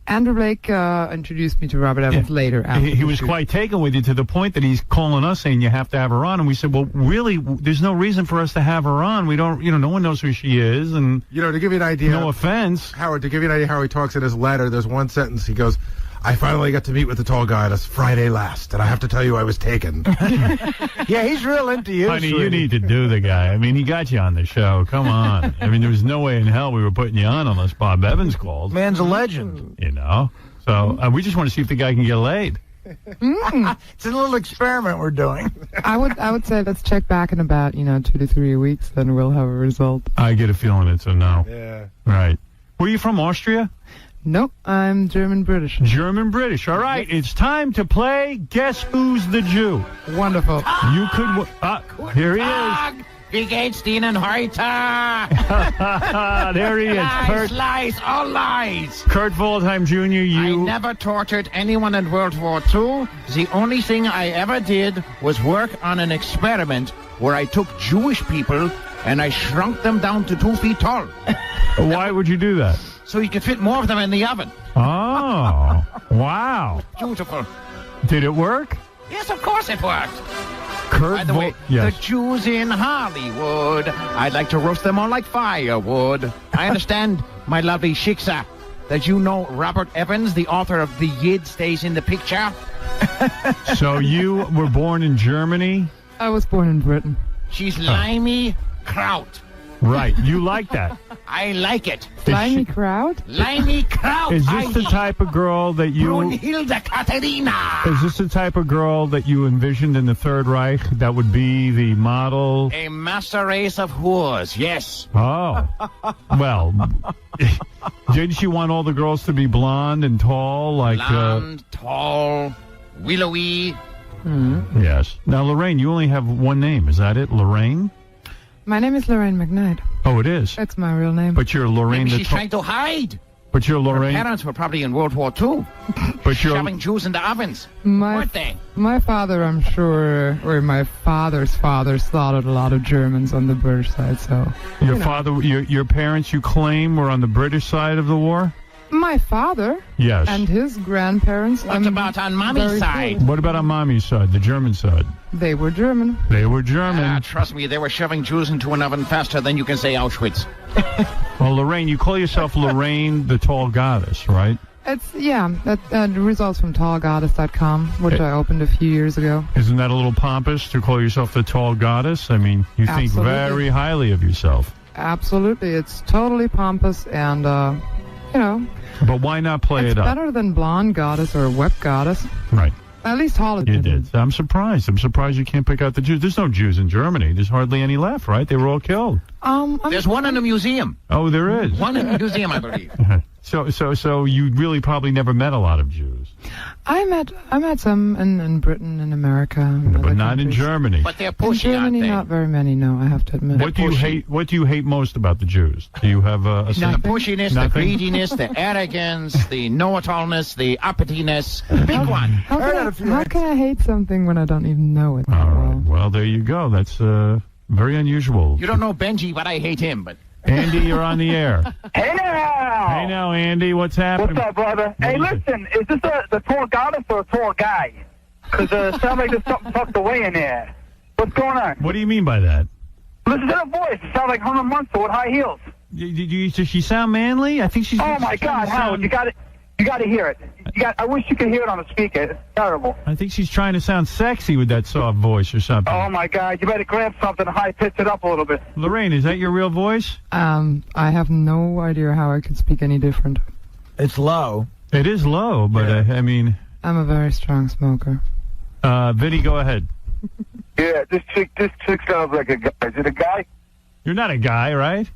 Andrew Blake introduced me to Robert Evans later. He was quite taken with you to the point that he's calling us saying you have to have her on, and we said, well, really, there's no reason for us to have her on. We don't, no one knows who she is, and to give you an idea, no offense, Howard, to give you an idea how he talks in his letter, there's one sentence he goes, I finally got to meet with the tall guy this Friday last, and I have to tell you I was taken. Yeah, he's real into you, honey, sweetie. you need to do the guy. I mean, he got you on the show. Come on. I mean, there was no way in hell we were putting you on unless Bob Evans called. Man's a legend. So we just want to see if the guy can get laid. It's a little experiment we're doing. I would say let's check back in about 2 to 3 weeks, then we'll have a result. I get a feeling it's a no. Yeah. Right. Were you from Austria? Nope, I'm German-British. German-British. All right, it's time to play Guess Who's the Jew. Wonderful. You could... here he is. Wie geht's Ihnen heute? There he is. Lies, lies, all lies. 𝗏𝗏𝗏𝗏 Jr., I never tortured anyone in World War II. The only thing I ever did was work on an experiment where I took Jewish people and I shrunk them down to 2 feet tall. Why would you do that? So you could fit more of them in the oven. Oh, wow. Beautiful. Did it work? Yes, of course it worked. By the way, the Jews in Hollywood, I'd like to roast them all like firewood. I understand, my lovely Shiksa, that you know Robert Evans, the author of The Yid Stays in the Picture. So you were born in Germany? I was born in Britain. She's limey kraut. Right. You like that. I like it. 𝗦𝗵cie𝘄𝗿𝗱. Is this the type of girl that you... Brunhilde Katharina. Is this the type of girl that you envisioned in the Third Reich that would be the model? A master race of whores, yes. Oh. Well, didn't she want all the girls to be blonde and tall? Blonde, tall, willowy. Yes. Now, Lorraine, you only have one name. Is that it? Lorraine? My name is Lorraine McKnight. Oh, it is? That's my real name. But you're Lorraine... Maybe she's trying to hide. But you're Lorraine... Her parents were probably in World War II. But you're... Shoving Jews into ovens. My father, I'm sure, or my father's father slaughtered a lot of Germans on the British side, so... Your parents, you claim, were on the British side of the war? My father. Yes. And his grandparents. What about on Mommy's side? What about on Mommy's side, the German side? They were German. They were German. Trust me, they were shoving Jews into an oven faster than you can say Auschwitz. Well, Lorraine, you call yourself Lorraine the Tall Goddess, right? That results from tallgoddess.com, which I opened a few years ago. Isn't that a little pompous to call yourself the Tall Goddess? I mean, you think very highly of yourself. Absolutely. It's totally pompous and, But why not play it up? It's better than blonde goddess or web goddess. Right. At least Hollywood. You did. I'm surprised. I'm surprised you can't pick out the Jews. There's no Jews in Germany. There's hardly any left, right? They were all killed. There's one in the museum. Oh, there is? One in the museum, I believe. So you really probably never met a lot of Jews. I met some in Britain and America. But not in Germany. But they're pushing, in Germany, aren't they? not very many, no, I have to admit. What do you hate most about the Jews? Do you have a The pushiness, the greediness, the arrogance, the know-it-allness, the uppityness. Big one. How can I hate something when I don't even know it? All right. Well, there you go. That's very unusual. You don't know Benji, but I hate him. But Andy, you're on the air. Hey now! Hey now, Andy. What's happening? What's up, brother? Hey, listen, is this the tall goddess or a tall guy? Because it sounds like there's something tucked away in there. What's going on? What do you mean by that? Listen to her voice. It sounds like Herman Munster with high heels. Does she sound manly? I think she's... Oh, my God, Howard, you got to hear it. I wish you could hear it on the speaker. It's terrible. I think she's trying to sound sexy with that soft voice or something. Oh, my God. You better grab something and high-pitch it up a little bit. Lorraine, is that your real voice? I have no idea how I could speak any different. It's low. It is low, but I mean... I'm a very strong smoker. Vinny, go ahead. Yeah, this chick sounds like a guy. Is it a guy? You're not a guy, right?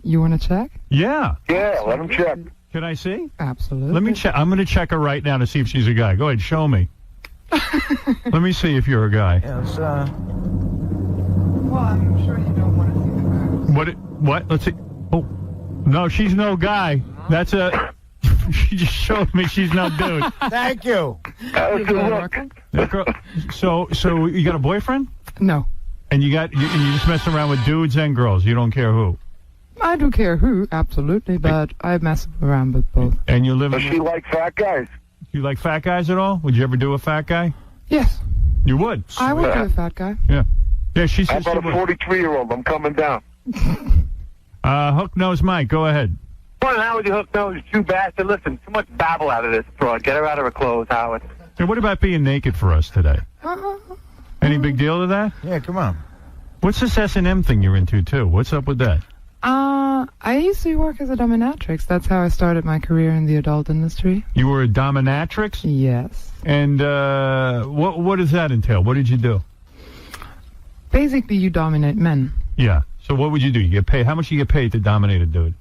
You want to check? Yeah. Yeah, let him check. Can I see? Absolutely. Let me check. I'm going to check her right now to see if she's a guy. Go ahead, show me. Let me see if you're a guy. Yes, Well, I'm sure you don't want to see the girls. What? Let's see. Oh, no, she's no guy. That's a... She just showed me she's no dude. Thank you. So you got a boyfriend? No. And you just mess around with dudes and girls. You don't care who. I do care who, absolutely, but I mess around with both. And you live. Does she like fat guys? You like fat guys at all? Would you ever do a fat guy? Yes. You would. I would do a fat guy. Yeah. Yeah. She says. How about a 43-year-old? I'm coming down. Hook Nose Mike, go ahead. Well, Howard, you hook nose, you bastard. Listen, too much babble out of this broad. Get her out of her clothes, Howard. Hey, what about being naked for us today? Any big deal to that? Yeah, come on. What's this S&M thing you're into, too? What's up with that? I used to work as a dominatrix. That's how I started my career in the adult industry. You were a dominatrix? Yes. And what does that entail? What did you do? Basically, you dominate men. Yeah. So what would you do? You get paid. How much do you get paid to dominate a dude?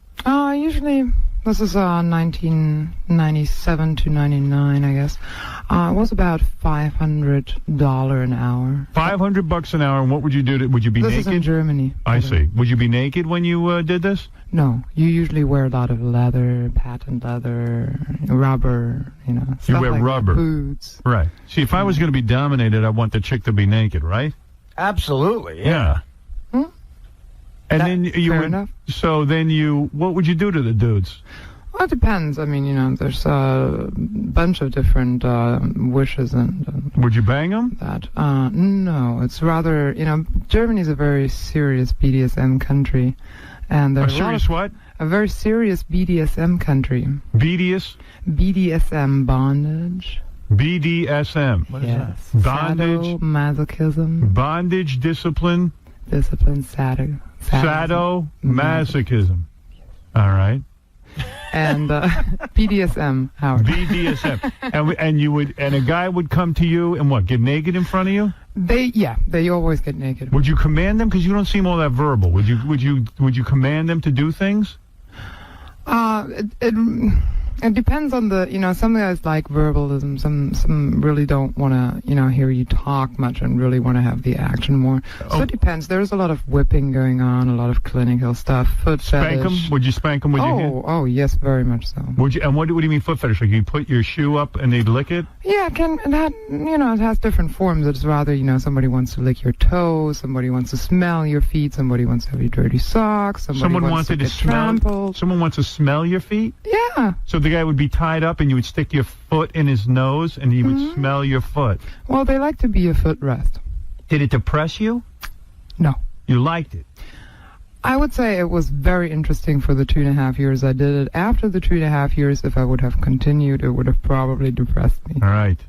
Usually, this is 1997 to 99, I guess. It was about $500 an hour. $500 an hour, and what would you do? Would you be naked? This is in Germany. I see. Would you be naked when you did this? No. You usually wear a lot of leather, patent leather, rubber, stuff You wear like rubber. That, boots. Right. See, if I was going to be dominated, I want the chick to be naked, right? Absolutely, yeah. And then you fair would, enough. so then what would you do to the dudes? Well, it depends. I mean, there's a bunch of different wishes and... would you bang them? That. No, it's rather, Germany's a very serious BDSM country. And there's what? A very serious BDSM country. BDSM, bondage. BDSM. What is that? Bondage. Masochism. Bondage, discipline. Discipline, Sadomasochism. All right. And BDSM, Howard. BDSM. And a guy would come to you and what? Get naked in front of you? They always get naked. Would you command them? Because you don't seem all that verbal. Would you command them to do things? It depends on some guys like verbalism. Some really don't want to, hear you talk much and really want to have the action more. So it depends. There's a lot of whipping going on, a lot of clinical stuff. Foot spank fetish. them? Would you spank them with your hand? Oh, yes, very much so. Would you? And what do you mean foot fetish? Like you put your shoe up and they'd lick it? Yeah, it has different forms. It's rather, somebody wants to lick your toes, somebody wants to smell your feet, somebody wants to have your dirty socks, someone wants to get trampled. Someone wants to smell your feet? Yeah. So the guy would be tied up and you would stick your foot in his nose and he would smell your foot. Well, they like to be a footrest. Did it depress you? No. You liked it? I would say it was very interesting for the 2.5 years I did it. After the 2.5 years, if I would have continued, it would have probably depressed me. All right.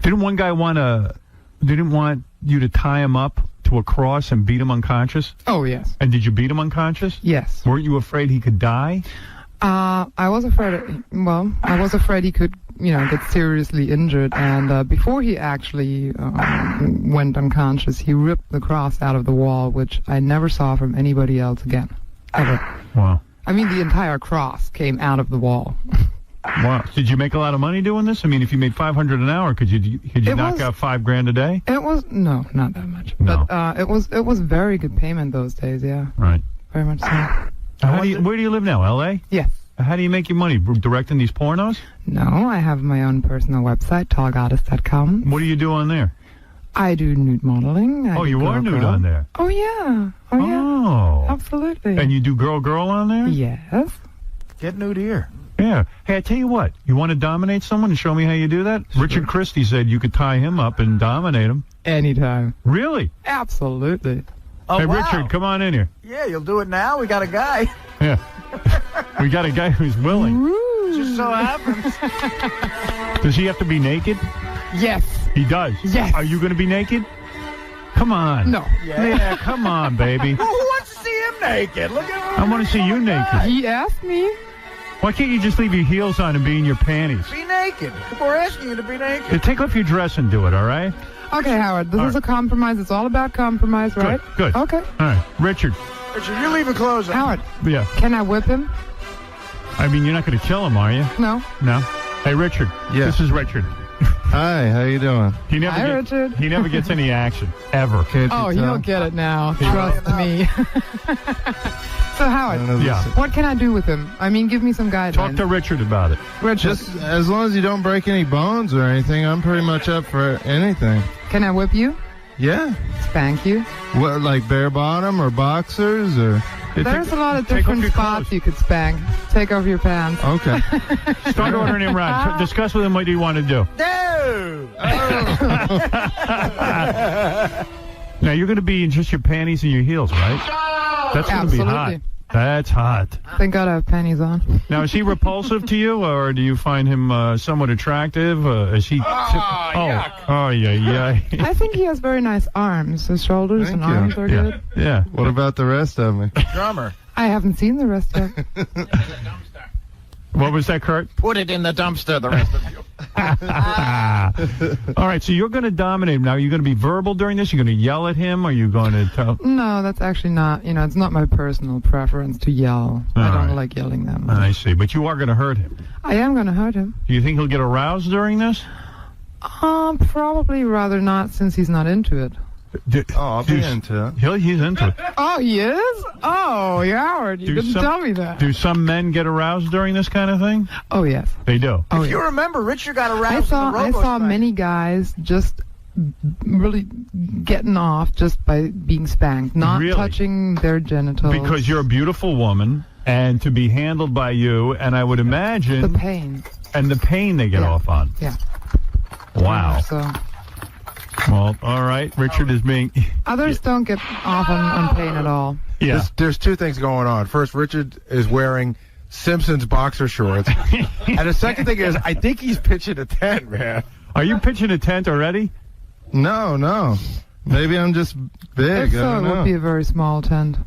Didn't one guy didn't want you to tie him up to a cross and beat him unconscious? Oh, yes. And did you beat him unconscious? Yes. Weren't you afraid he could die? I was afraid he could, get seriously injured. And before he actually went unconscious, he ripped the cross out of the wall, which I never saw from anybody else again. Ever. Wow. I mean, the entire cross came out of the wall. Wow. Did you make a lot of money doing this? I mean, if you made $500 an hour, could you knock out $5,000 a day? It was not that much. No. But it was very good payment those days. Yeah. Right. Very much so. Where do you live now? L.A. Yes. How do you make your money? Directing these pornos? No, I have my own personal website, 𝗏𝗏𝗏𝗏. What do you do on there? I do nude modeling. You are nude on there? Oh yeah. Oh. Absolutely. And you do girl on there? Yes. Get nude here. Yeah. Hey, I tell you what. You want to dominate someone and show me how you do that? Sure. Richard Christie said you could tie him up and dominate him. Anytime. Really? Absolutely. Oh, hey, wow. Richard, come on in here. Yeah, you'll do it now. We got a guy. Yeah. We got a guy who's willing. Just so happens. Does he have to be naked? Yes. He does? Yes. Are you going to be naked? Come on. No. Yeah, come on, baby. Well, who wants to see him naked? Look at him. I want to see you naked. He asked me. Why can't you just leave your heels on and be in your panties? Be naked. We're asking you to be naked. Yeah, take off your dress and do it, all right? Okay, Howard, this is a compromise. It's all about compromise, right? Good. Okay. All right. Richard, you leave your clothes on. Howard. Yeah. Can I whip him? I mean, you're not going to kill him, are you? No. No? Hey, Richard. Yeah. This is Richard. Hi, how you doing? Hi, Richard. He never gets any action, ever. He'll get it now. Trust me. So, Howard, what can I do with him? I mean, give me some guidelines. Talk to Richard about it. Richard. Just as long as you don't break any bones or anything, I'm pretty much up for anything. Can I whip you? Yeah. Spank you? What, like bare bottom or boxers or? There's a lot of different spots you could spank. Take off your pants. Okay. Start ordering him around. Discuss with him what you want to do. No! Now, you're going to be in just your panties and your heels, right? That's going to be hot. That's hot. Thank God I have panties on. Now, is he repulsive to you, or do you find him somewhat attractive? Is he? Yeah. I think he has very nice arms. His shoulders and arms are good. Yeah. What about the rest of me? Drummer. I haven't seen the rest yet. What was that, Kurt? Put it in the dumpster, the rest of you. All right, so you're going to dominate him. Now, are you going to be verbal during this? You're going to yell at him? Or are you going to tell? No, that's actually not, it's not my personal preference to yell. I don't like yelling that much. I see, but you are going to hurt him. I am going to hurt him. Do you think he'll get aroused during this? Probably rather not, since he's not into it. I'll be into it. He's into it. Oh, he is? Oh, Howard, you didn't tell me that. Do some men get aroused during this kind of thing? Oh, yes. They do? Oh, if you remember, Richard got aroused I saw many guys just really getting off just by being spanked, not touching their genitals. Because you're a beautiful woman, and to be handled by you, and I would imagine... The pain. And the pain they get off on. Yeah. Wow. So... Well, all right. Richard is being... Others don't get off on pain at all. Yeah. There's two things going on. First, Richard is wearing Simpsons boxer shorts. And the second thing is, I think he's pitching a tent, man. Are you pitching a tent already? No. Maybe I'm just big. If so, I don't it would know. be a very small tent.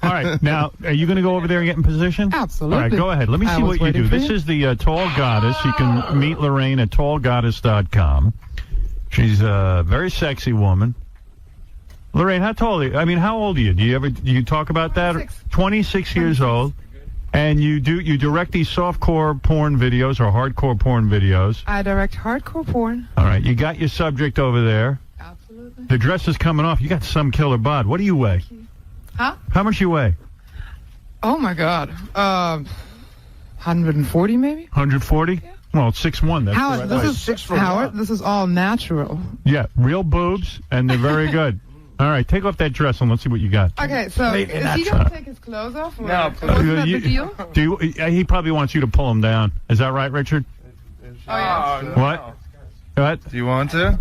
All right, now, are you going to go over there and get in position? Absolutely. All right, go ahead. Let me I see was what you waiting do. for This you. is the Tall Goddess. You can meet Lorraine at tallgoddess.com. She's a very sexy woman. Lorraine, how tall are you? I mean, how old are you? Do you talk about that? 26 years old. And you direct these softcore porn videos or hardcore porn videos. I direct hardcore porn. All right, you got your subject over there. Absolutely. The dress is coming off. You got some killer bod. What do you weigh? Huh? How much you weigh? Oh my God. 140 maybe? 140? Yeah. Well, it's 6'1". That's Howard, the right this height. is Howard. This is all natural. Yeah, real boobs, and they're very good. All right, take off that dress and let's see what you got. Okay, so is he going to take his clothes off? Or wasn't that the deal? He probably wants you to pull him down. Is that right, Richard? Oh, yeah. What? What? Do you want to?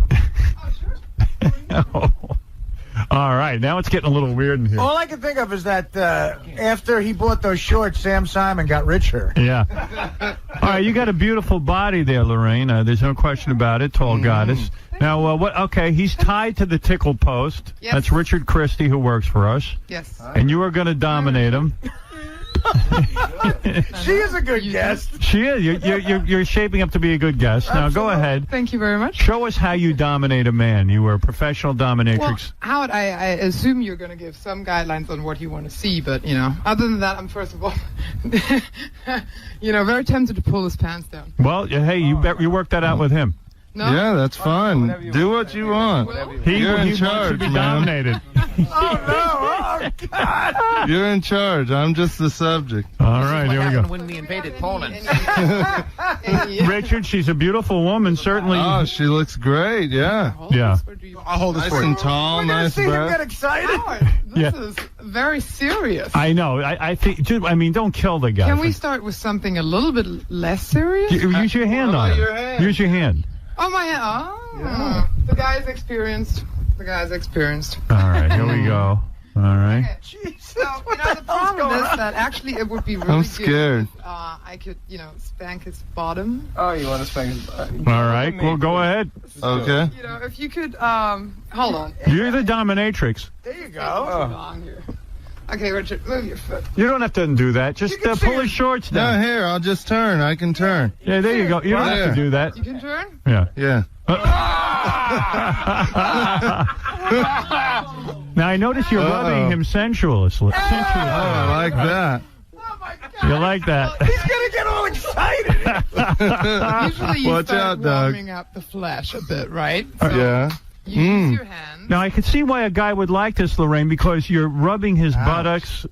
All right, now it's getting a little weird in here. All I can think of is that after he bought those shorts, Sam Simon got richer. Yeah. All right, you got a beautiful body there, Lorraine. There's no question about it. Tall goddess. Now, what? Okay, he's tied to the tickle post. Yes. That's Richard Christie, who works for us. Yes. And you are going to dominate him. She is a good guest. She is. You're shaping up to be a good guest. Now, go ahead. Thank you very much. Show us how you dominate a man. You were a professional dominatrix. Well, Howard, I assume you're going to give some guidelines on what you want to see, but, other than that, I'm first of all, very tempted to pull his pants down. Well, hey, you work that out with him. No? Yeah, that's fine. Do what you want. You're in charge, wants to be man. dominated. Oh, God. You're in charge. I'm just the subject. All right, here we go. When we invaded Poland. Richard, she's a beautiful woman, certainly. Oh, she looks great, yeah. Yeah. I'll hold this Nice for you. and tall, nice See him get breath. excited. Howard, this Yeah. is very serious. I know. I think. Don't kill the guy. Can we start with something a little bit less serious? Use your hand on your it. hand. Use your hand. Oh, my hand. Oh. The guy's experienced. All right, here we go. All right. Okay. So, the problem is that actually it would be really I'm scared. good if I could, spank his bottom. Oh, you want to spank his butt? All right. Well, go ahead. Okay. If you could, hold on. You're the dominatrix. There you go. Long here. Okay, Richard, move your foot. You don't have to do that. Just pull his shorts No, down. here, I'll just turn. I can turn. Yeah, there you go. You don't have to do that. You can turn? Yeah. Yeah. Now, I notice you're rubbing him sensuously. I like that. You like that? He's going to get all excited. Usually you Watch start out, Doug. warming up the flesh a bit, right? Yeah. You use your hand. Now, I can see why a guy would like this, Lorraine, because you're rubbing his buttocks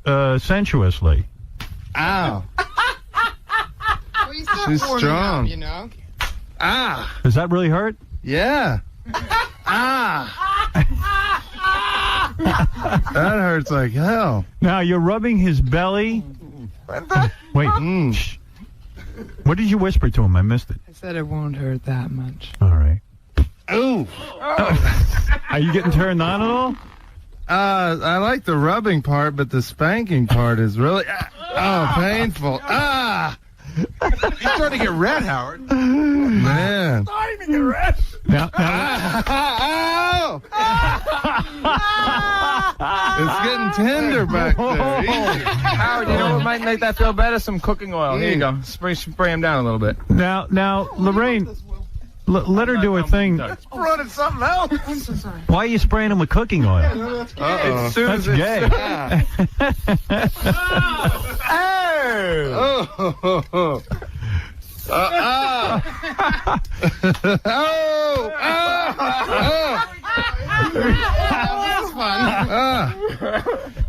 sensuously. Ow. Well, you start She's warming strong. up, Ah. Does that really hurt? Yeah. That hurts like hell. Now, you're rubbing his belly. Wait. Shh. What did you whisper to him? I missed it. I said it won't hurt that much. All right. Ooh. Are you getting turned on at all? I like the rubbing part, but the spanking part is really painful. You're starting to get red, Howard. Man. Not even the rest. Now, Ow! It's getting tender back there. Howard, you know what might make that feel better? Some cooking oil. Here you go. Spray him down a little bit. now, Lorraine, let her do her thing. Running something else. I'm so sorry. Why are you spraying him with cooking oil? Uh-oh. That's gay. Oh. This is fun.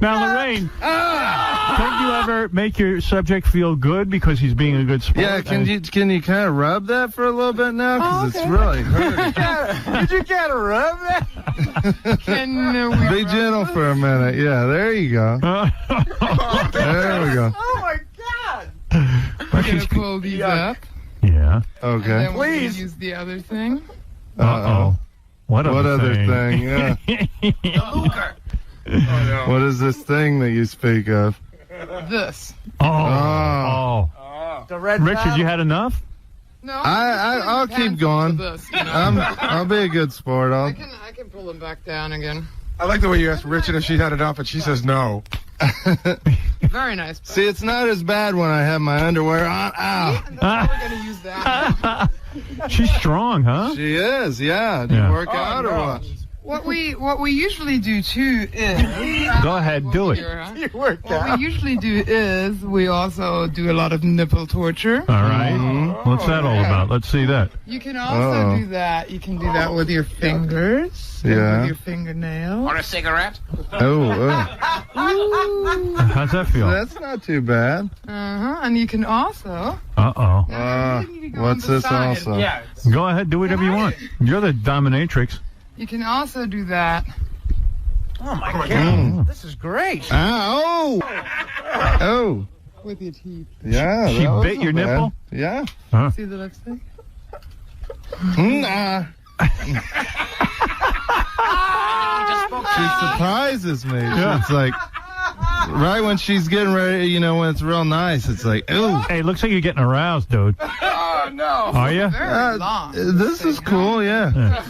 Now, Lorraine, can't you ever make your subject feel good because he's being a good sport? Yeah, can you kind of rub that for a little bit now? Because it's really hurting. Did you get a rub that? Be gentle for a minute. Yeah, there you go. There we go. Oh, my God. We're going to pull these up. Yeah. And Okay. then we're going to use the other thing. Uh-oh. What other thing? Yeah. Oh, What is this thing that you speak of? This. Oh. The red Richard, towel? you had enough? No, I'll keep going. I'll be a good sport. I can pull him back down again. I like the way you asked Richard if she had it up, and she says no. Very nice. See, it's not as bad when I have my underwear on. Ow. We're gonna use that. She's strong, huh? She is, yeah. Do you work out or what? What we usually do too is Go ahead, do it. what we usually do is we also do a lot of nipple torture. All right. What's that all about? Let's see that. You can also do that. You can do that with your fingers. Yeah. With your fingernails. Want a cigarette? How's that feel? That's not too bad. And you can also. What's this also? Yeah. Go ahead, do whatever you want. You're the dominatrix. You can also do that. Oh my God! This is great. Ow! Oh. With your teeth. Yeah. She that bit your wasn't bad. nipple? Yeah. Huh? See the lipstick? Nah. She surprises me. Yeah. It's like right when she's getting ready, when it's real nice, it's like, ooh. Hey, looks like you're getting aroused, dude. Oh no! Are you? Very long. This is cool, yeah.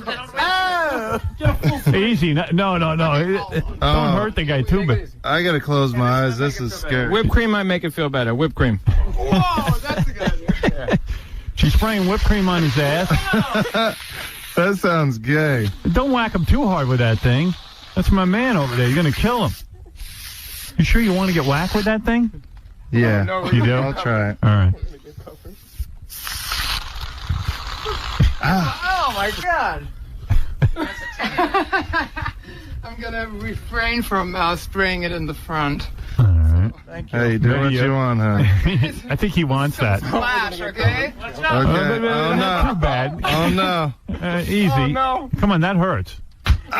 Easy. No. Don't hurt the guy too bad. I gotta close my eyes. This is scary. Whipped cream might make it feel better. Whipped cream. Whoa, that's a good idea. She's spraying whipped cream on his ass. That sounds gay. Don't whack him too hard with that thing. That's my man over there. You're gonna kill him. You sure you want to get whacked with that thing? Yeah. You do? I'll try it. All right. Oh my God! I'm gonna refrain from spraying it in the front. All right. Thank you. Hey, do what you want, huh? I think he wants that. Flash, okay? Okay. Oh, Not no. too bad. Oh, no. Easy. Oh, no. Come on, that hurts. Whoa.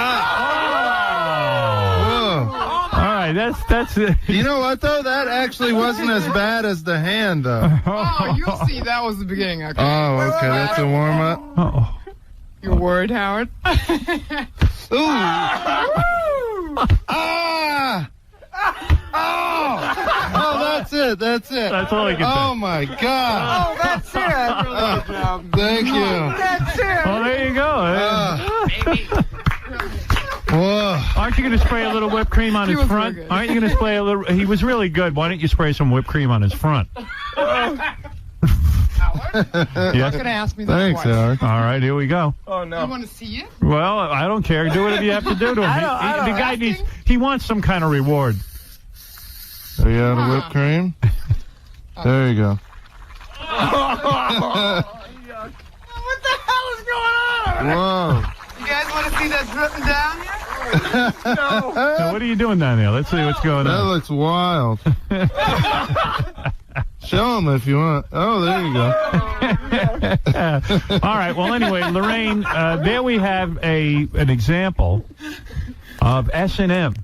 All right, that's it. You know what, though? That actually wasn't as bad as the hand, though. Oh, you'll see. That was the beginning. Okay. Oh, okay. That's a warm-up. Oh. You're worried, Howard? Ooh. Ah! Oh, that's it. That's it. That's all I can Oh, say. my God. Oh, that's it. Really good job. Thank you. That's it. Well, there you go. Whoa. Aren't you going to spray a little whipped cream on He his was front? really good. Aren't you going to spray a little? He was really good. Why don't you spray some whipped cream on his front? You're going to ask me that Thanks, twice. Howard. All right, here we go. Oh, no. You want to see it? Well, I don't care. Do whatever you have to do to him. The guy he wants some kind of reward. Are you out of whipped cream? There you go. What the hell is going on? Whoa. You guys want to see that dripping down here? No. Now, what are you doing down there? Let's see what's going That on. looks wild. Show them if you want. Oh, there you go. All right. Well, anyway, Lorraine, there we have an example of S&M.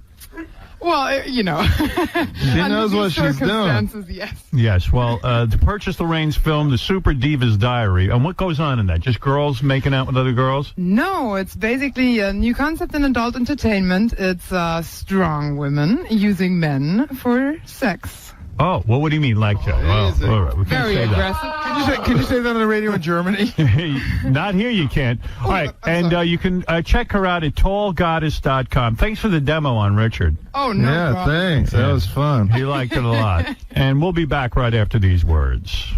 Well, She knows what she's doing. Yes. Yes. Well, to purchase Lorraine's film, The Super Diva's Diary, and what goes on in that? Just girls making out with other girls? No, it's basically a new concept in adult entertainment. It's strong women using men for sex. Oh, well, what do you mean, like that? Oh, all right. We can't Very say aggressive. Can you say that on the radio in Germany? that. Not here, you can't. All right. And you can check her out at tallgoddess.com. Thanks for the demo on Richard. Oh, no Yeah, problem. thanks. That was fun. He liked it a lot. And we'll be back right after these words.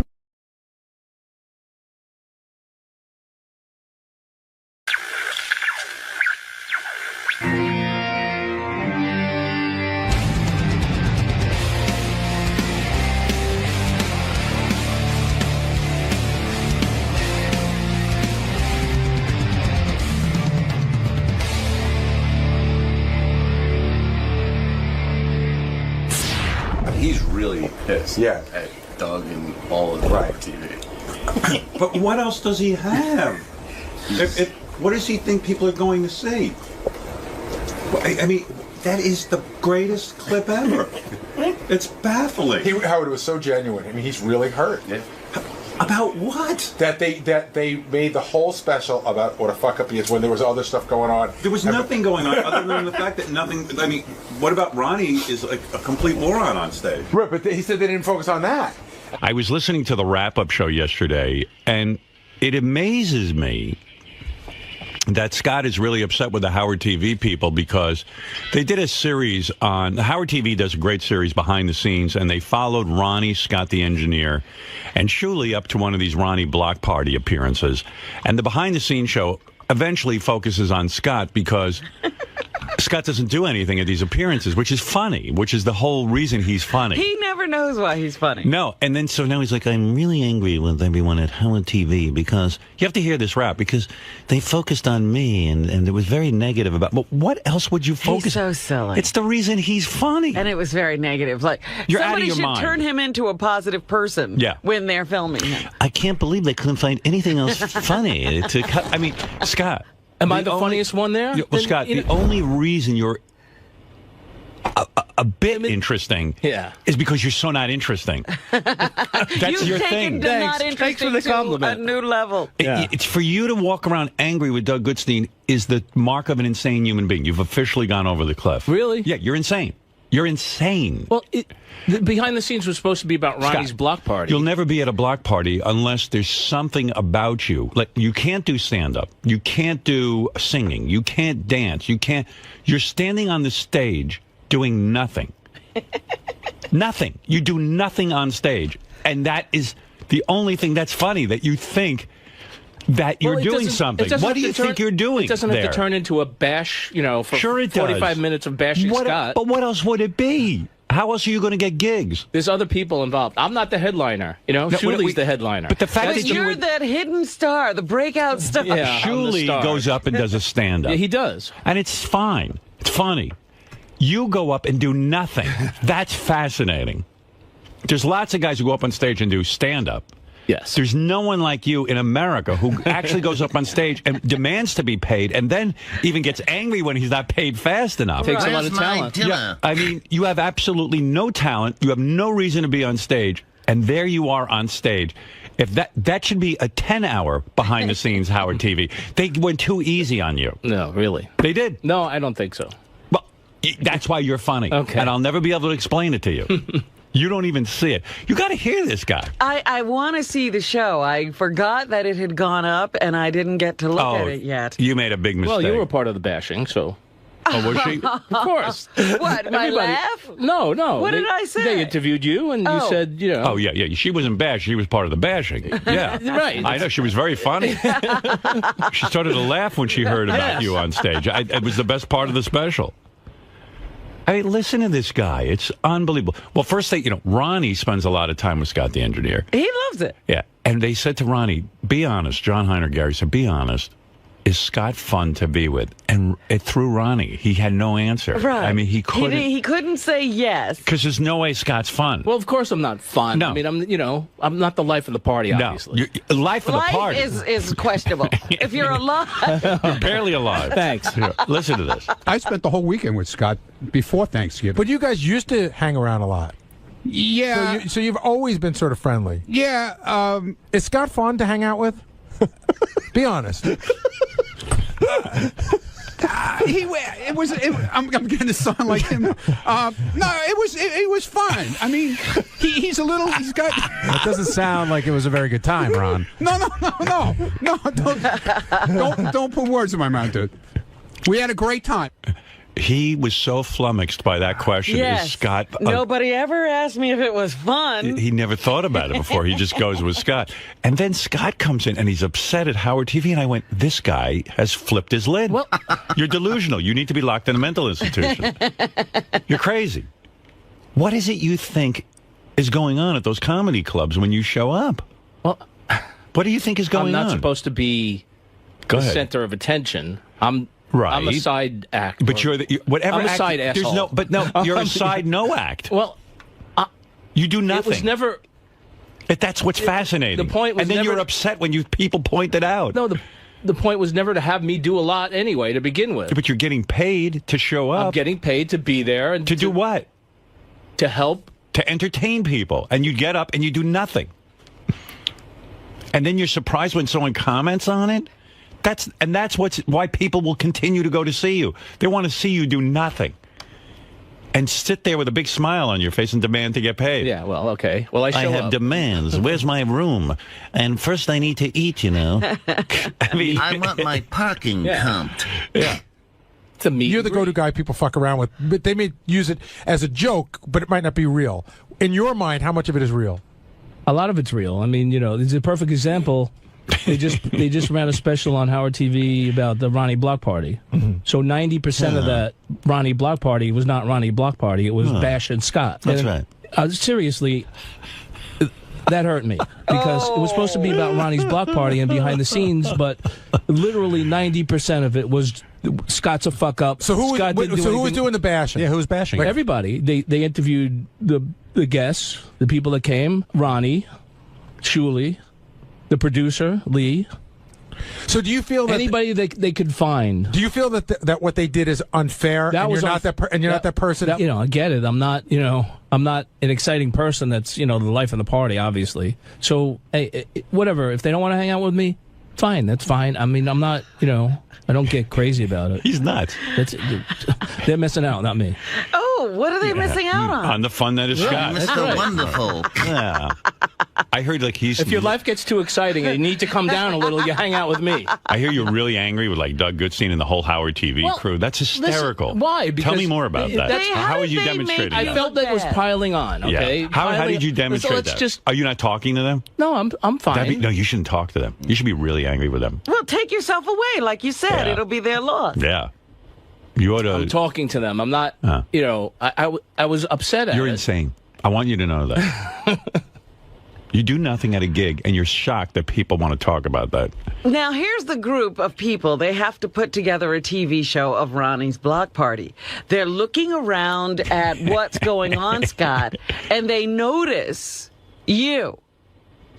He's really pissed at Doug and all of the TV. But what else does he have? What does he think people are going to see? I mean, that is the greatest clip ever. It's baffling. Howard, it was so genuine. I mean, he's really hurt. About what? That they made the whole special about what a fuck up he is when there was other stuff going on. There was nothing going on other than the fact that nothing. I mean, what about Ronnie is like a complete moron on stage? Right, but he said they didn't focus on that. I was listening to the wrap-up show yesterday, and it amazes me that Scott is really upset with the Howard TV people because they did a series on... Howard TV does a great series behind the scenes, and they followed Ronnie, Scott the engineer, and Shuli up to one of these Ronnie block party appearances. And the behind-the-scenes show eventually focuses on Scott because Scott doesn't do anything at these appearances, which is funny, which is the whole reason he's funny. He never knows why he's funny. No, and then so now he's like, I'm really angry with everyone at Howard TV because you have to hear this rap because they focused on me and it was very negative about. But what else would you focus? He's so silly. It's the reason he's funny, and it was very negative. Like You're out of somebody your should mind. turn him into a positive person. Yeah. When they're filming him. I can't believe they couldn't find anything else funny to cut. I mean, Scott. Am I the funniest one there? Well, Scott, the only reason you're a bit interesting is because you're so not interesting. That's your thing. Thanks for the compliment. A new level. It's for you to walk around angry with Doug Goodstein is the mark of an insane human being. You've officially gone over the cliff. Really? Yeah, you're insane. You're insane. Well, the behind the scenes was supposed to be about Ronnie's block party. You'll never be at a block party unless there's something about you. Like, you can't do stand-up. You can't do singing. You can't dance. You can't. You're standing on the stage doing nothing. Nothing. You do nothing on stage. And that is the only thing that's funny, that you think that you're doing something. What do you think you're doing? It doesn't have to turn into a bash, for Sure it 45 does. minutes of bashing Scott. But what else would it be? How else are you going to get gigs? There's other people involved. I'm not the headliner. Shuli's the headliner. But the fact But you're that hidden star, the breakout star. Yeah, Shuli goes up and does a stand-up. Yeah, he does. And it's fine. It's funny. You go up and do nothing. That's fascinating. There's lots of guys who go up on stage and do stand-up. Yes. There's no one like you in America who actually goes up on stage and demands to be paid and then even gets angry when he's not paid fast enough. Takes a lot of talent. Yeah. I mean, you have absolutely no talent. You have no reason to be on stage. And there you are on stage. If that should be a 10-hour behind-the-scenes Howard TV. They went too easy on you. No, really. They did. No, I don't think so. Well, that's why you're funny. Okay. And I'll never be able to explain it to you. You don't even see it. You got to hear this guy. I want to see the show. I forgot that it had gone up, and I didn't get to look at it yet. You made a big mistake. Well, you were part of the bashing, so... Oh, was she? Of course. What, my laugh? No. What did I say? They interviewed you, and you said, Oh, yeah. She wasn't bashed. She was part of the bashing. Yeah. Right. I know. She was very funny. She started to laugh when she heard about you on stage. It was the best part of the special. I mean, listen to this guy. It's unbelievable. Well, first, Ronnie spends a lot of time with Scott the engineer. He loves it. Yeah. And they said to Ronnie, be honest. John Heiner Gary said, be honest. Is Scott fun to be with? And it threw Ronnie. He had no answer. Right. I mean, he couldn't. He couldn't say yes. Because there's no way Scott's fun. Well, of course I'm not fun. No. I mean, I'm not the life of the party, obviously. No. Life of the party. is questionable. If you're alive. You're barely alive. Thanks. Here, listen to this. I spent the whole weekend with Scott before Thanksgiving. But you guys used to hang around a lot. Yeah. So you've always been sort of friendly. Yeah. Is Scott fun to hang out with? Be honest. I'm going to sound like him. No, it was fine. I mean, he's got. It doesn't sound like it was a very good time, Ron. No. Don't put words in my mouth, dude. We had a great time. He was so flummoxed by that question. Yes. Is Scott... Nobody ever asked me if it was fun. He never thought about it before. He just goes with Scott. And then Scott comes in, and he's upset at Howard TV, and I went, this guy has flipped his lid. Well, you're delusional. You need to be locked in a mental institution. You're crazy. What is it you think is going on at those comedy clubs when you show up? Well, what do you think is going on? I'm not supposed to be the center of attention. I'm a side act. But you're whatever. I'm a side there's asshole. You're a side no act. Well, you do nothing. It was never. That's what's fascinating. The point was and then never, you're upset when people point it out. No, the point was never to have me do a lot anyway to begin with. But you're getting paid to show up. I'm getting paid to be there and to do what? To help. To entertain people, and you get up and you do nothing. And then you're surprised when someone comments on it. That's why people will continue to go to see you. They want to see you do nothing. and sit there with a big smile on your face and demand to get paid. Yeah, well, okay. Well, I have up. demands. Where's my room? And first I need to eat, you know. I mean, I want my parking comped. Yeah. You're the go-to guy people fuck around with, but they may use it as a joke, but it might not be real. In your mind, how much of it is real? A lot of it's real. I mean, you know, this is a perfect example. They just ran a special on Howard TV about the Ronnie Block Party. So 90% of that Ronnie Block Party was not Ronnie Block Party. It was Bash and Scott. That's right. Seriously, that hurt me because it was supposed to be about Ronnie's block party and behind the scenes, but literally 90% of it was Scott's a fuck up. So who was doing the bashing? Yeah, who was bashing? Everybody. They interviewed the guests, the people that came, Ronnie, Shuli, the producer, Lee. So do you feel that anybody they could find? Do you feel that that what they did is unfair? That and was you're not that person. You know, I get it. I'm not an exciting person. That's the life of the party, obviously. So hey, whatever. If they don't want to hang out with me, fine. That's fine. I mean, I'm not. I don't get crazy about it. He's nuts. They're missing out, not me. Oh, what are they missing out on? On the fun that is Scott. Mr. Wonderful. Yeah. I heard he's... If your life gets too exciting and you need to come down a little, you hang out with me. I hear you're really angry with Doug Goodstein and the whole Howard TV crew. That's hysterical. Listen, why? Tell me more about that. How are you demonstrating that? I felt that was piling on, okay? Yeah. How did you demonstrate that? Are you not talking to them? No, I'm fine. No, you shouldn't talk to them. You should be really angry with them. Well, take yourself away. Like you said, it'll be their loss. Yeah. You ought to... I'm talking to them. I'm not, I was upset at it. You're insane. I want you to know that. You do nothing at a gig, and you're shocked that people want to talk about that. Now, here's the group of people. They have to put together a TV show of Ronnie's Block Party. They're looking around at what's going on, Scott, and they notice you.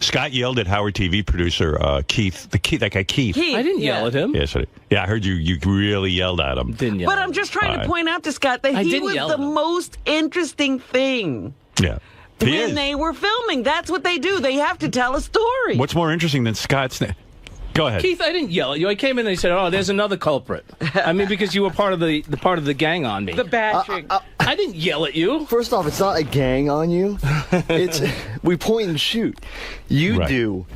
Scott yelled at Howard TV producer Keith, that guy Keith. I didn't yell at him. Yes, I heard you really yelled at him. Didn't yell. But I'm just trying to point out to Scott that he was the most interesting thing. Yeah. When they were filming. That's what they do. They have to tell a story. What's more interesting than Scott's... Go ahead. Keith, I didn't yell at you. I came in and they said, "Oh, there's another culprit." I mean, because you were part of the gang on me. The bashing. I didn't yell at you. First off, it's not a gang on you. We point and shoot. You do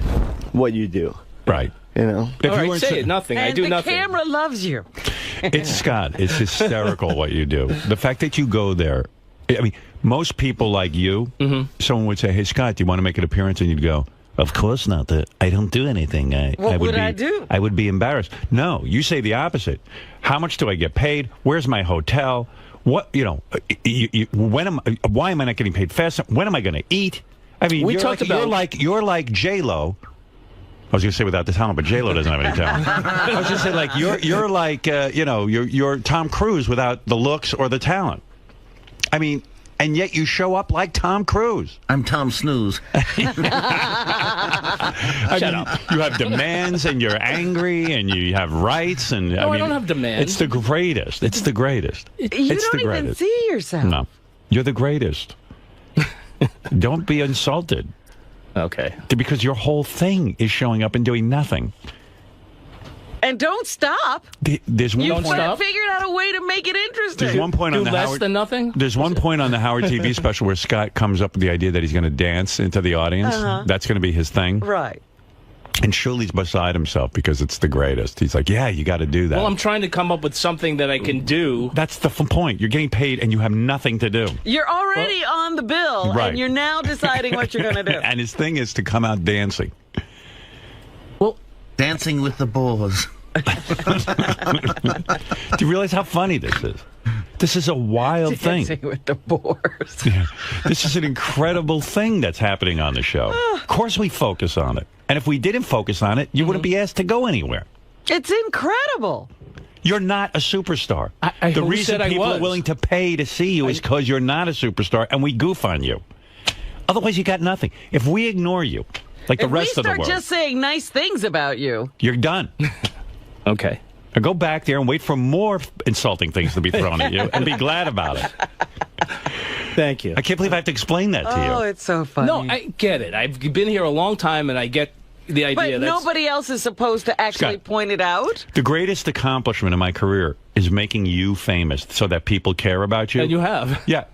what you do. Right. You know. All right, say it. Nothing. And I do nothing. The camera loves you. It's Scott. It's hysterical what you do. The fact that you go there. I mean, most people like you, someone would say, "Hey, Scott, do you want to make an appearance?" And you'd go, "Of course not. I don't do anything. What would I do? I would be embarrassed." No, you say the opposite. How much do I get paid? Where's my hotel? What why am I not getting paid fast? When am I going to eat? I mean, you're like J-Lo. I was going to say without the talent, but J-Lo doesn't have any talent. I was going to say you're like you're Tom Cruise without the looks or the talent. I mean, and yet you show up like Tom Cruise. I'm Tom Snooze. Shut up. You have demands, and you're angry, and you have rights, and I don't have demands. It's the greatest. It's the greatest. You don't even see yourself. No, you're the greatest. Don't be insulted. Okay. Because your whole thing is showing up and doing nothing. And don't stop. There's one You've point. figured out a way to make it interesting. There's one point on the less Howard, than nothing? There's one point on the Howard TV special where Scott comes up with the idea that he's going to dance into the audience. That's going to be his thing. Right. And Shuli's beside himself because it's the greatest. He's like, yeah, you got to do that. Well, I'm trying to come up with something that I can do. That's the point. You're getting paid and you have nothing to do. You're already on the bill, right. And you're now deciding what you're going to do. And his thing is to come out dancing. Well, dancing with the boars. Do you realize how funny this is? This is a wild thing. Dancing with the boars. Yeah. This is an incredible thing that's happening on the show. Of course we focus on it. And if we didn't focus on it, you wouldn't be asked to go anywhere. It's incredible. You're not a superstar. The reason people are willing to pay to see you is because you're not a superstar, and we goof on you. Otherwise, you got nothing. If we ignore you, like the rest of the world, we start just saying nice things about you, you're done. Okay. Now go back there and wait for more insulting things to be thrown at you and be glad about it. Thank you. I can't believe I have to explain that to you. Oh, it's so funny. No, I get it. I've been here a long time, and I get the idea. But nobody else is supposed to actually point it out. The greatest accomplishment in my career is making you famous so that people care about you. And you have. Yeah.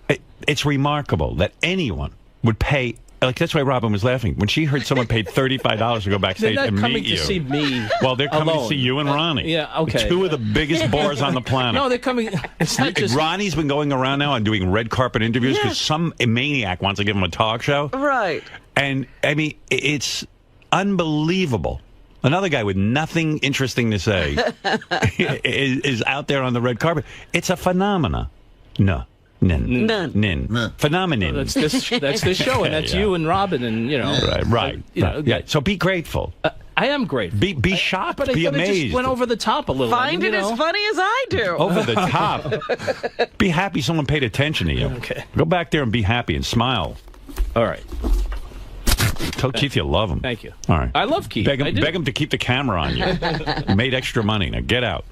It's remarkable that anyone would pay. Like, that's why Robin was laughing. When she heard someone paid $35 to go backstage and meet you. They're not coming to see me. Well, they're coming alone. to see you and Ronnie. Yeah, okay. Two of the biggest bores on the planet. No, they're coming. It's not just... Ronnie's been going around now and doing red carpet interviews because some maniac wants to give him a talk show. Right. And, I mean, it's unbelievable. Another guy with nothing interesting to say is out there on the red carpet. It's a phenomena. No. Nin. Phenomenon. That's this show, and that's you and Robin, and Right. Yeah. So be grateful. I am grateful. Be shocked. But be I thought amazed. It just went over the top a little. Find it as funny as I do. Over the top. Be happy someone paid attention to you. Okay. Go back there and be happy and smile. All right. Tell Keith you love him. Thank you. All right. I love Keith. Beg him to keep the camera on you. You made extra money. Now get out.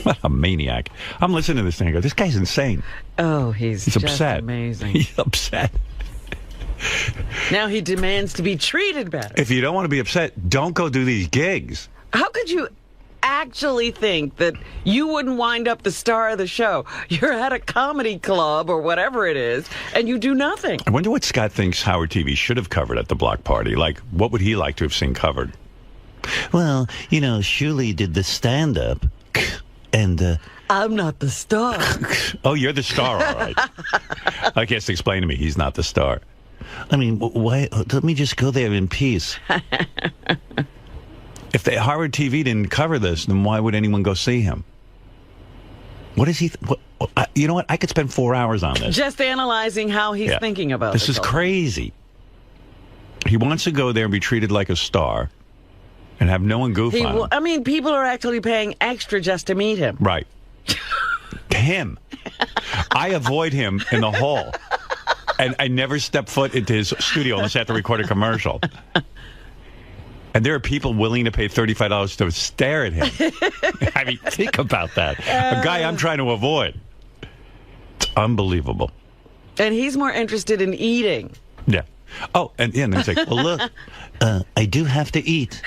What a maniac. I'm listening to this thing. I go, this guy's insane. Oh, he's just upset. Amazing. He's upset. Now he demands to be treated better. If you don't want to be upset, don't go do these gigs. How could you actually think that you wouldn't wind up the star of the show? You're at a comedy club or whatever it is, and you do nothing. I wonder what Scott thinks Howard TV should have covered at the block party. Like, what would he like to have seen covered? Well, Shuli did the stand-up, and... I'm not the star. Oh, you're the star, all right. I guess explain to me, he's not the star. I mean, why? Let me just go there in peace. If Howard TV didn't cover this, then why would anyone go see him? What is he... you know what? I could spend 4 hours on this. Just analyzing how he's thinking about this. This is crazy. He wants to go there and be treated like a star and have no one goof on him. I mean, people are actually paying extra just to meet him. Right. Him. I avoid him in the hall. And I never step foot into his studio unless I have to record a commercial. And there are people willing to pay $35 to stare at him. I mean, think about that. A guy I'm trying to avoid. It's unbelievable. And he's more interested in eating. Yeah. Oh, and then he's like, well, look, I do have to eat.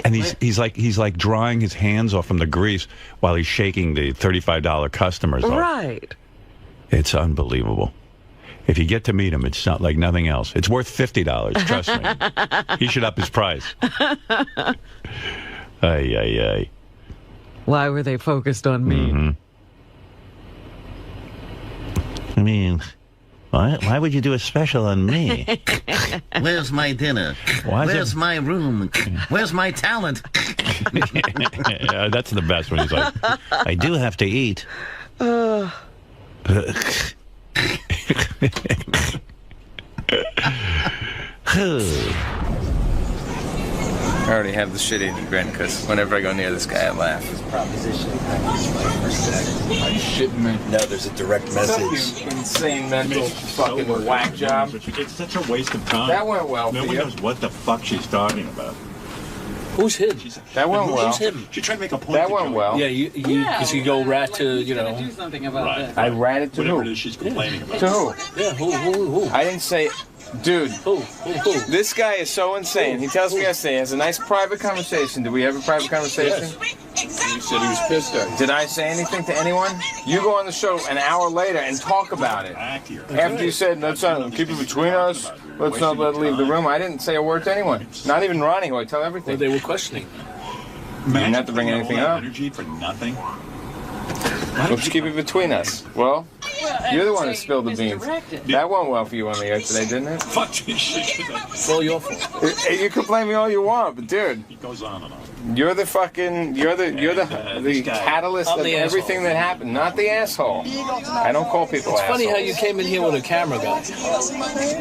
And he's like drying his hands off from the grease while he's shaking the $35 customers off. Right. It's unbelievable. If you get to meet him, it's not like nothing else. It's worth $50, trust me. He should up his price. Ay. Why were they focused on me? Mm-hmm. I mean, why would you do a special on me? Where's my dinner? Where's my room? Where's my talent? Yeah, that's the best when he's like, I do have to eat. I already have the shit-eating grin because whenever I go near this guy, I laugh. Proposition Are you shitting me? No, there's a direct message. You insane mental fucking whack job. It's such a waste of time. That went well for you. Nobody knows what the fuck she's talking about. Who's him? That went well. Who's him? She tried to make a point. That went well. Yeah, you go rat to, Do something about that. I ratted to Whatever who? it is she's complaining about. To who? Yeah, who? I didn't say... Dude, this guy is so insane. He tells me yesterday he has a nice private conversation. Did we have a private conversation? Yes. You said he was pissed at you. Did I say anything to anyone? You go on the show an hour later and talk about it. After you said, let's not keep it between us, let's not let it leave the room. I didn't say a word to anyone. Not even Ronnie, who I tell everything. Well, they were questioning. You didn't have to bring anything up. Energy for nothing. Let's keep it between us. Well, you're the one who spilled the beans. That went well for you on the air today, didn't it? Fuck this shit. It's all your fault. You can blame me all you want, but dude, It goes on and on. you're the fucking, you're the catalyst of everything that happened, not the asshole. I don't call people It's assholes. funny how you came in here with a camera guy.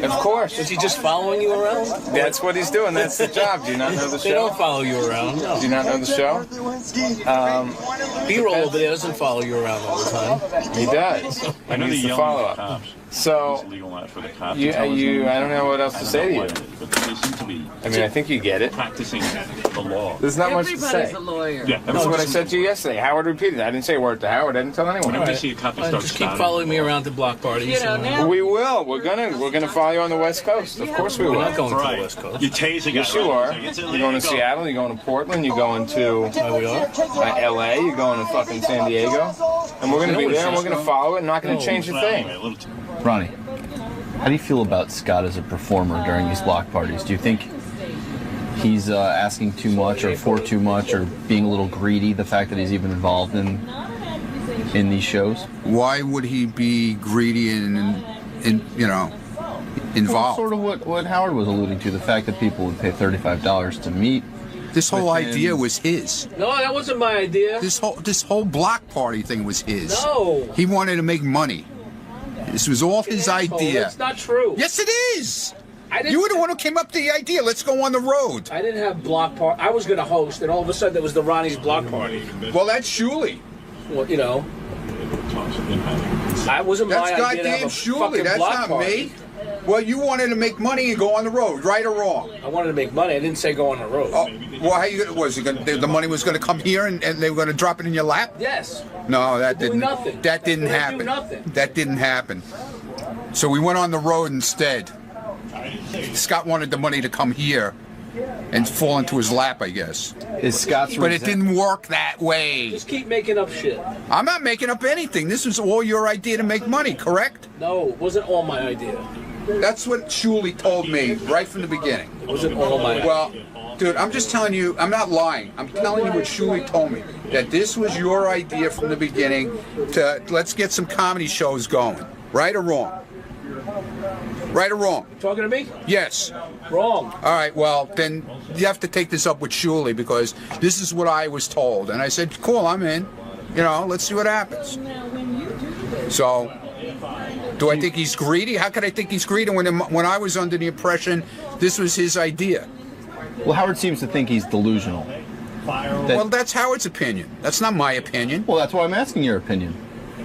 Of course. Is he just following you around? That's what he's doing. That's the job. Do you not know the show? They don't follow you around. No. Do you not know the show? B-roll over there doesn't follow you around all the time. He does. I know And he's the the follow-up. So, for the cops. I don't know what else to say to you. But they seem to be I mean, I think you get it. practicing the law. There's not much to say. Everybody's a lawyer. Yeah, that's what I said to you yesterday. Howard repeated it. I didn't say a word to Howard. I didn't tell anyone. All right. Just keep following me around the block parties. We will. We're gonna follow you on the West Coast. Of course we will. We're not going to the West Coast. You're tasing Yes, us. you are. You're going to Seattle. You're going to Portland. You're going to L.A. You're going to fucking San Diego. And we're gonna be there. And we're gonna follow it. And not gonna change a thing. Ronnie, how do you feel about Scott as a performer during these block parties? Do you think he's asking too much or for too much or being a little greedy, the fact that he's even involved in these shows? Why would he be greedy and involved? Well, sort of what Howard was alluding to, the fact that people would pay $35 to meet. This whole idea was his. No, that wasn't my idea. This whole block party thing was his. No. He wanted to make money. This was all his idea. That's not true. Yes, it is. You were the one who came up with the idea. Let's go on the road. I didn't have block party. I was going to host, and all of a sudden it was the Ronnie's block party. Well, that's Shuley. Well, you know, I wasn't That's my idea to have goddamn a Shuley. fucking That's block not party. me. Well, you wanted to make money and go on the road, right or wrong? I wanted to make money. I didn't say go on the road. Oh, well, how you was it gonna, the money was going to come here and they were going to drop it in your lap? Yes. No, that Doing didn't. nothing. That didn't They do happen. nothing. That didn't happen. So we went on the road instead. Scott wanted the money to come here and fall into his lap, I guess. Is Scott's But it didn't work that way. Just keep making up shit. I'm not making up anything. This was all your idea to make money, correct? No, it wasn't all my idea. That's what Shuley told me right from the beginning. It wasn't all my idea. Well, dude, I'm just telling you, I'm not lying. I'm telling you what Shuley told me. That this was your idea from the beginning to let's get some comedy shows going. Right or wrong? Right or wrong? You talking to me? Yes. Wrong. All right, well, then you have to take this up with Shuley because this is what I was told. And I said, cool, I'm in. You know, let's see what happens. So, do I think he's greedy? How could I think he's greedy when I was under the impression this was his idea? Well, Howard seems to think he's delusional. Well, that's Howard's opinion. That's not my opinion. Well, that's why I'm asking your opinion.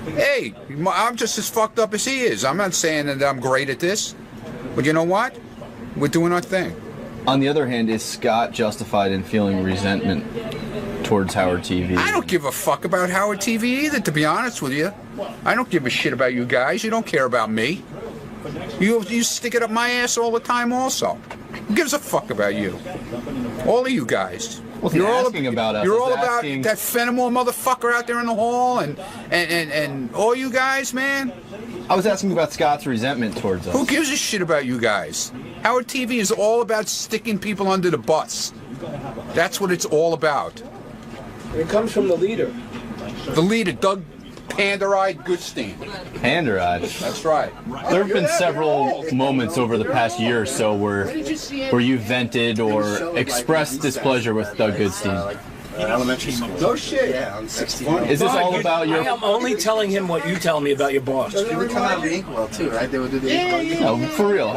Hey, I'm just as fucked up as he is. I'm not saying that I'm great at this. But you know what? We're doing our thing. On the other hand, is Scott justified in feeling resentment towards Howard TV? I don't give a fuck about Howard TV either, to be honest with you. I don't give a shit about you guys. You don't care about me. You stick it up my ass all the time also. Who gives a fuck about you? All of you guys. You're all about us. You're all about that Fenimore motherfucker out there in the hall and all you guys, man. I was asking about Scott's resentment towards us. Who gives a shit about you guys? Howard TV is all about sticking people under the bus. That's what it's all about. It comes from the leader. The leader, Doug Pander-eyed Goodstein. Pander-eyed? That's right. There have been several moments over the past year or so where you vented or expressed displeasure with Doug Goodstein. Elementary school. No shit. Yeah, I'm 16. Is this all about your... I am only telling him what you tell me about your boss. They would come out of the inkwell too, right? They would do the No, for real.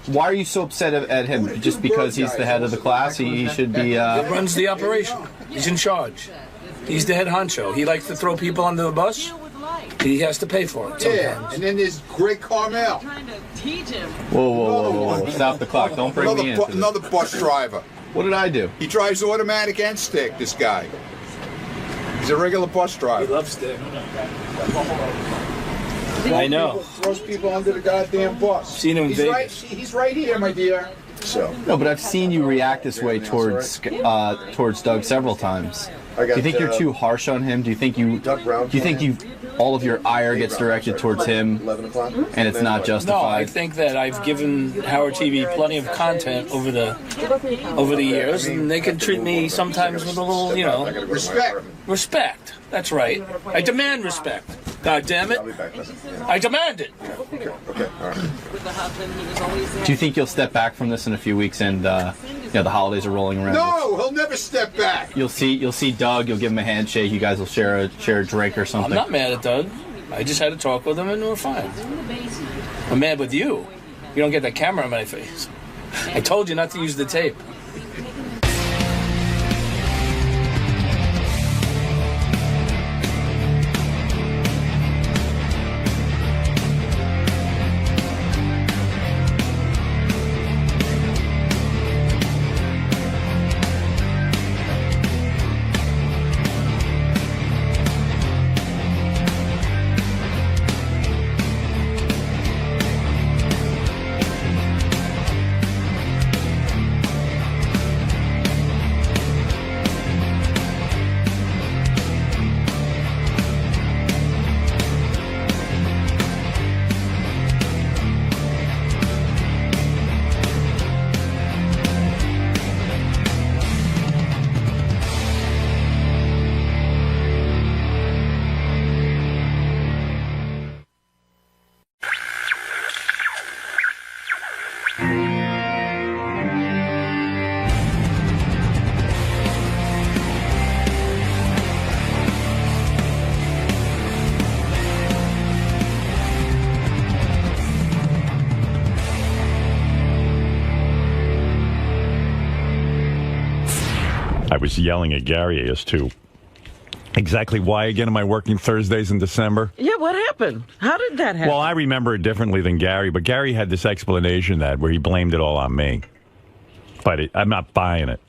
Why are you so upset at him? Just because he's the head of the class? He should be... He runs the operation. He's in charge. He's the head honcho. He likes to throw people under the bus. He has to pay for it sometimes. Yeah, and then there's Greg Carmel. Whoa. Stop the clock. Don't bring me in. Another bus driver. What did I do? He drives automatic and stick, this guy. He's a regular bus driver. He loves stick. I know. Throws people under the goddamn bus. Seen him in Vegas. He's right here, my dear. So. No, but I've seen you react this way towards Doug several times. Do you think you're too harsh on him? Do you think all of your ire gets directed towards him and it's not justified? No, I think that I've given Howard TV plenty of content over the years, and they can treat me sometimes with a little, respect. Respect. That's right. I demand respect. God damn it. I demand it. Okay, all right. Do you think you'll step back from this in a few weeks and the holidays are rolling around? No, he'll never step back. You'll see Doug, you'll give him a handshake, you guys will share a drink or something. I'm not mad at Doug. I just had to talk with him and we're fine. I'm mad with you. You don't get that camera on my face. I told you not to use the tape. was yelling at Gary as to exactly why again am I working Thursdays in December? Yeah, what happened? How did that happen? Well, I remember it differently than Gary, but Gary had this explanation where he blamed it all on me. But I'm not buying it.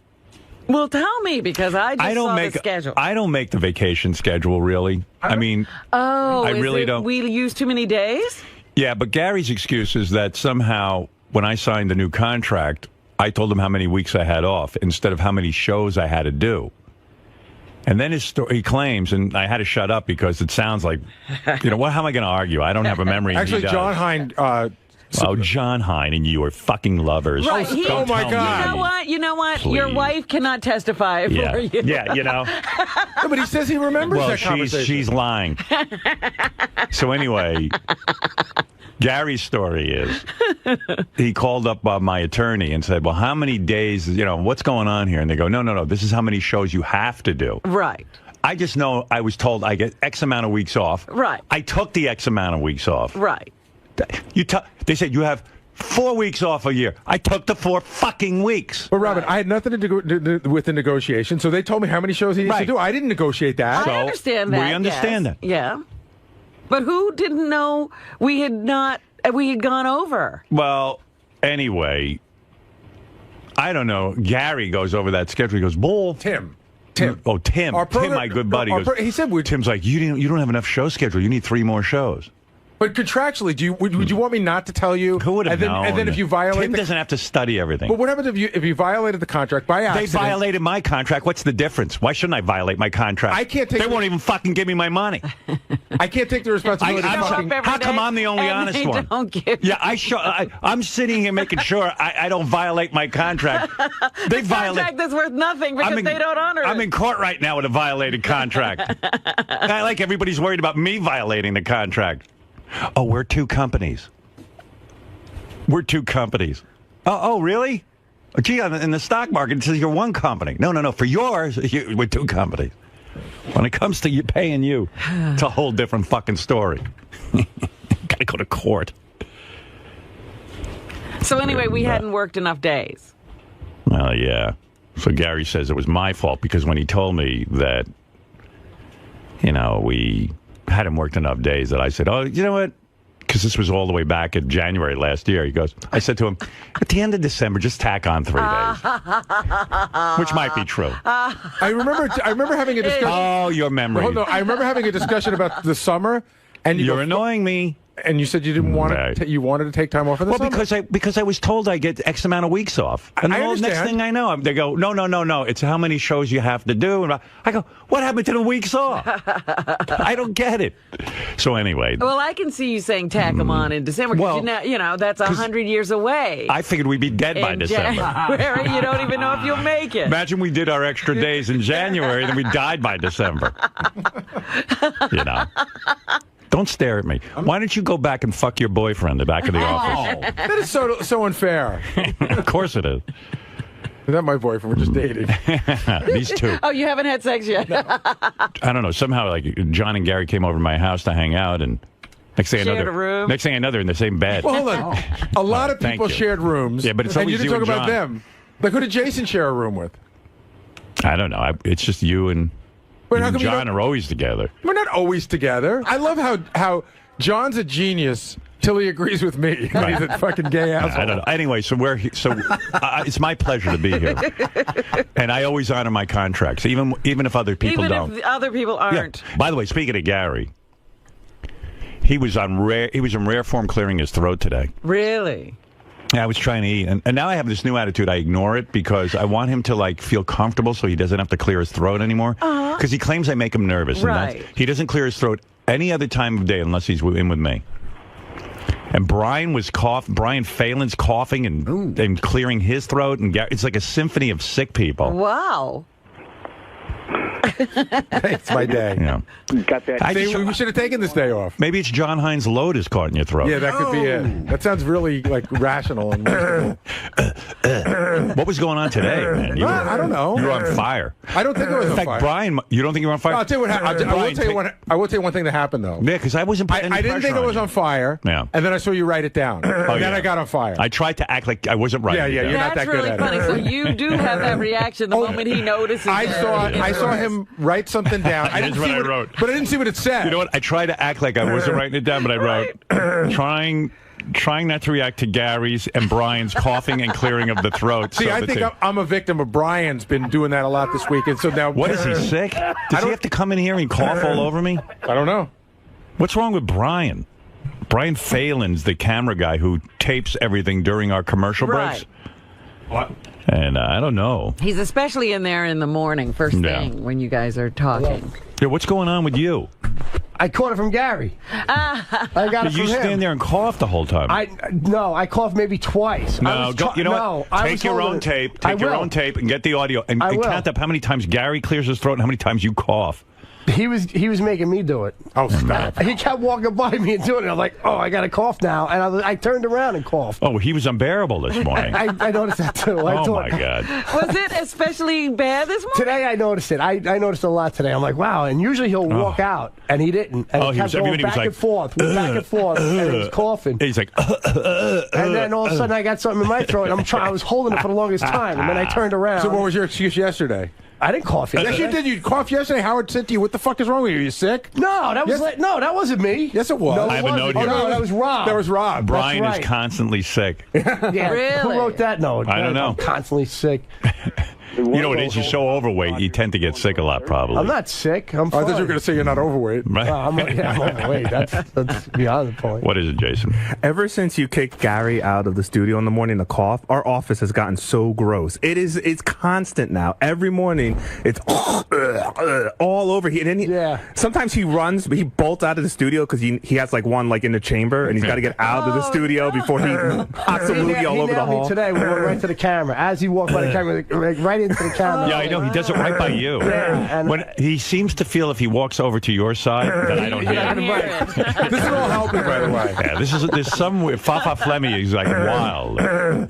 Well, tell me, because I saw the schedule. I don't make the vacation schedule, really. I mean, I really don't. We use too many days? Yeah, but Gary's excuse is that somehow when I signed the new contract, I told him how many weeks I had off instead of how many shows I had to do. And then he claims, and I had to shut up because it sounds like, how am I going to argue? I don't have a memory. Actually, John Hein... John Hein and you are fucking lovers. Right. Oh, my God. You know what? Please. Your wife cannot testify for you. Yeah, No, but he says he remembers that conversation. She's lying. So anyway, Gary's story is he called up my attorney and said, well, how many days, what's going on here? And they go, no, this is how many shows you have to do. Right. I just know I was told I get X amount of weeks off. Right. I took the X amount of weeks off. Right. They said you have 4 weeks off a year. I took the 4 fucking weeks. But Robin, I had nothing to do with the negotiation, so they told me how many shows he needs to do. I didn't negotiate that. I understand that. We understand that. Yeah. But who didn't know we had gone over? Well, anyway, I don't know. Gary goes over that schedule. He goes, Bull. Tim. Oh, Tim. Tim, my good buddy. He said, Tim's like, you don't have enough show schedule. You need 3 more shows. But contractually, would you want me not to tell you? Who would have known? And then if you violate, Tim doesn't have to study everything. But what happens if you violated the contract by accident? They violated my contract. What's the difference? Why shouldn't I violate my contract? I can't take. They won't even fucking give me my money. I can't take the responsibility. How come I'm the only honest one? I'm sitting here making sure I don't violate my contract. They violate. Contract that's worth nothing because they don't honor it. I'm in court right now with a violated contract. I like everybody's worried about me violating the contract. Oh, we're 2 companies. We're 2 companies. Oh, really? Gee, in the stock market, it says you're 1 company. No. For yours, we're 2 companies. When it comes to you paying you, it's a whole different fucking story. Gotta go to court. So anyway, we hadn't worked enough days. Well, yeah. So Gary says it was my fault because when he told me that, we hadn't worked enough days, that I said, oh, you know what? Because this was all the way back in January last year. I said to him, at the end of December, just tack on 3 days. Which might be true. I remember having a discussion. Oh, your memory. Hold on. I remember having a discussion about the summer. And you're annoying me. And you said you didn't want to. You wanted to take time off in the summer. Well, because I was told I get X amount of weeks off. And the next thing I know, they go, no. It's how many shows you have to do. And I go, what happened to the weeks off? I don't get it. So anyway. Well, I can see you saying tack them on in December. Well, that's 100 years away. I figured we'd be dead by December. January, you don't even know if you'll make it. Imagine we did our extra days in January, then we died by December. Don't stare at me. Why don't you go back and fuck your boyfriend back in the office? That is so unfair. Of course it is. Is that my boyfriend? We're just dating. These 2. Oh, you haven't had sex yet? I don't know. Somehow, John and Gary came over to my house to hang out, and next thing I know, they're in the same bed. Well, hold on. A lot of people shared rooms. Yeah, but it's always you didn't talk about them. Like, who did Jason share a room with? I don't know. It's just you and... John are always together. We're not always together. I love how John's a genius till he agrees with me. Right. He's a fucking gay asshole. I don't know. Anyway, so it's my pleasure to be here, and I always honor my contracts, even if other people don't. Even if other people aren't. Yeah. By the way, speaking of Gary, he was in rare form clearing his throat today. Really? I was trying to eat, and now I have this new attitude. I ignore it because I want him to feel comfortable, so he doesn't have to clear his throat anymore. Because he claims I make him nervous. Right. And he doesn't clear his throat any other time of day unless he's in with me. And Brian Phelan's coughing and clearing his throat, and it's like a symphony of sick people. Wow. It's my day. Yeah. Got that. We should have taken this day off. Maybe it's John Hines' load is caught in your throat. Yeah, that could be it. That sounds really rational and reasonable. What was going on today, man? I don't know. You were on fire. I don't think I was on fire. In fact, Brian, you don't think you were on fire? No, I'll tell you what happened. I will tell you one thing that happened, though. Yeah, because I wasn't putting any I didn't think I was on fire. Yeah. And then I saw you write it down. And then I got on fire. I tried to act like I wasn't right. Yeah, you're not that good at it. That's really funny. So you do have that reaction the moment he notices. I saw him write something down. I didn't see what I wrote. But I didn't see what it said. You know what? I tried to act like I wasn't writing it down, but I wrote, trying not to react to Gary's and Brian's coughing and clearing of the throat. See, I think I'm a victim of Brian's been doing that a lot this week. And so now, what is he, sick? Does he have to come in here and cough all over me? I don't know. What's wrong with Brian? Brian Phelan's the camera guy who tapes everything during our commercial breaks. What? And I don't know. He's especially in there in the morning, first thing, when you guys are talking. Yeah, what's going on with you? I caught it from Gary. I got it from him. You stand there and cough the whole time. I coughed maybe twice. No, you know what? Take your own tape. Take your own tape and get the audio and count up how many times Gary clears his throat and how many times you cough. He was making me do it. Oh, stop. He kept walking by me and doing it. I'm like, oh, I got to cough now. And I turned around and coughed. Oh, he was unbearable this morning. I noticed that, too. My God. Was it especially bad this morning? Today I noticed it. I noticed it a lot today. I'm like, wow. And usually he'll walk out, and he didn't. And he kept going back and forth, and he was coughing. He's like, and then all of a sudden I got something in my throat, and I was holding it for the longest time. And then I turned around. So what was your excuse yesterday? I didn't cough yesterday. Yes, you did. You coughed yesterday. Howard said to you, "What the fuck is wrong with you? Are you sick?" No, that was that wasn't me. Yes, it was. No, I have a note here. No, that was Rob. That was Rob. Brian is constantly sick. Yeah, really? Who wrote that note? I don't know. I'm constantly sick. You know what it is? You're so overweight, you tend to get sick a lot, probably. I'm not sick. I'm fine. I thought you were going to say you're not overweight. Right. I'm overweight. That's beyond the point. What is it, Jason? Ever since you kicked Gary out of the studio in the morning to cough, our office has gotten so gross. It's constant now. Every morning, it's all over here. And then sometimes he runs, but he bolts out of the studio because he has like one like in the chamber, and he's got to get out of the studio before he pops a loogie all over the hall. Today, we went right to the camera. As he walked by the camera, right into the camera. Yeah, I know. He does it right by you. Yeah, when he seems to feel if he walks over to your side, that I don't hear it. This is all helping, by the way. Yeah, there's some Fafa Flemmy is like wild.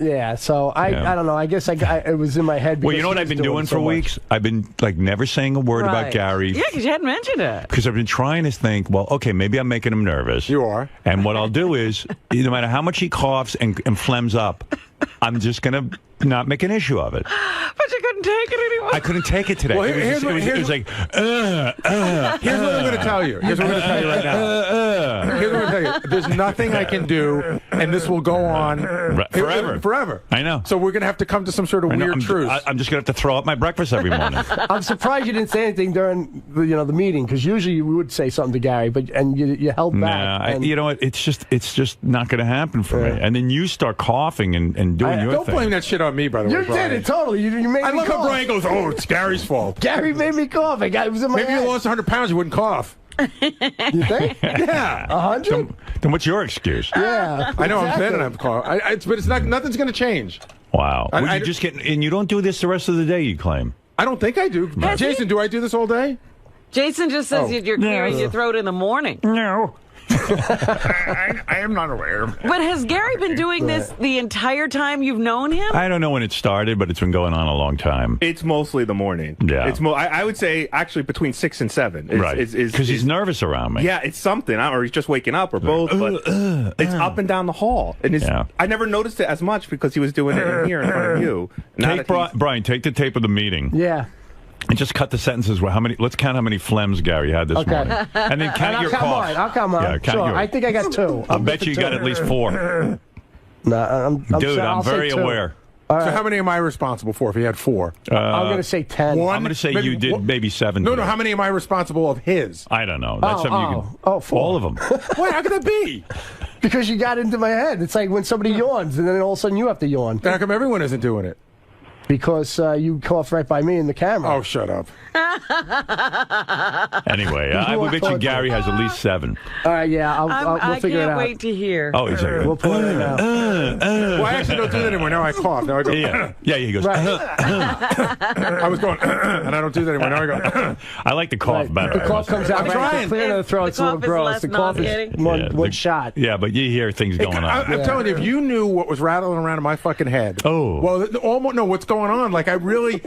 Yeah, so I don't know. I guess it was in my head. Well, you know what I've been doing for weeks? I've been like never saying a word about Gary. Yeah, because you hadn't mentioned it. Because I've been trying to think, well, okay, maybe I'm making him nervous. You are. And what I'll do is, no matter how much he coughs and phlegms up, I'm just going to not make an issue of it. But you couldn't take it anymore. I couldn't take it today. Well, it was like, here's what I'm going to tell you. Here's what I'm going to tell you right now. Here's what I'm going to tell you. There's nothing I can do, and this will go on forever. Forever. I know. So we're going to have to come to some sort of weird truce. I'm just going to have to throw up my breakfast every morning. I'm surprised you didn't say anything during the meeting, because usually you would say something to Gary, but you held back. You know what? It's just not going to happen for me. And then you start coughing and doing your thing. Don't blame that shit on me, by the way. You did it totally. You made me cough. I love how Brian goes, "Oh, it's Gary's fault." Gary made me cough. It was in my Maybe head. you lost 100 pounds, you wouldn't cough. You think? Yeah. 100? Then what's your excuse? Yeah. I know. Exactly. I'm saying I'm coughing. But it's not. Nothing's going to change. Wow. You just get, and you don't do this the rest of the day, you claim. I don't think I do. No. Jason, do I do this all day? Jason just says you're clearing your throat in the morning. No. I am not aware. But has Gary been doing this the entire time you've known him? I don't know when it started, but it's been going on a long time. It's mostly the morning. Yeah. It's I would say actually between 6 and 7. Right. Because he's nervous around me. Yeah, it's something. Or he's just waking up or both. But it's up and down the hall. And I never noticed it as much because he was doing it in here in front of you. Brian, take the tape of the meeting. Yeah. And just cut the sentences. Let's count how many phlegms Gary had this morning. And then count your coughs. I'll count mine. Yeah, count sure. yours. I think I got 2. I bet you got at least 4. No, I'm very aware. Right. So how many am I responsible for if he had 4? I'm going to say 10. I'm going to say you did maybe 7. No, how many am I responsible of his? I don't know. That's something you can... 4. All of them. Why? How could that be? Because you got into my head. It's like when somebody yawns and then all of a sudden you have to yawn. How come everyone isn't doing it? because you coughed right by me in the camera. Oh, shut up. Anyway, I would bet you Gary has at least 7. All right, yeah, we'll figure it out. I can't wait to hear. Oh, he's like, we'll put it out. Well, I actually don't do that anymore. Now I cough. Now I go. Yeah, he goes. I was going, and I don't do that anymore. Now I go. I like the cough better. The cough comes out right. The clear of the throat's a little gross. The cough is one shot. Yeah, but you hear things going on. I'm telling you, if you knew what was rattling around in my fucking head. Oh. Well, almost know what's going on. Like I really,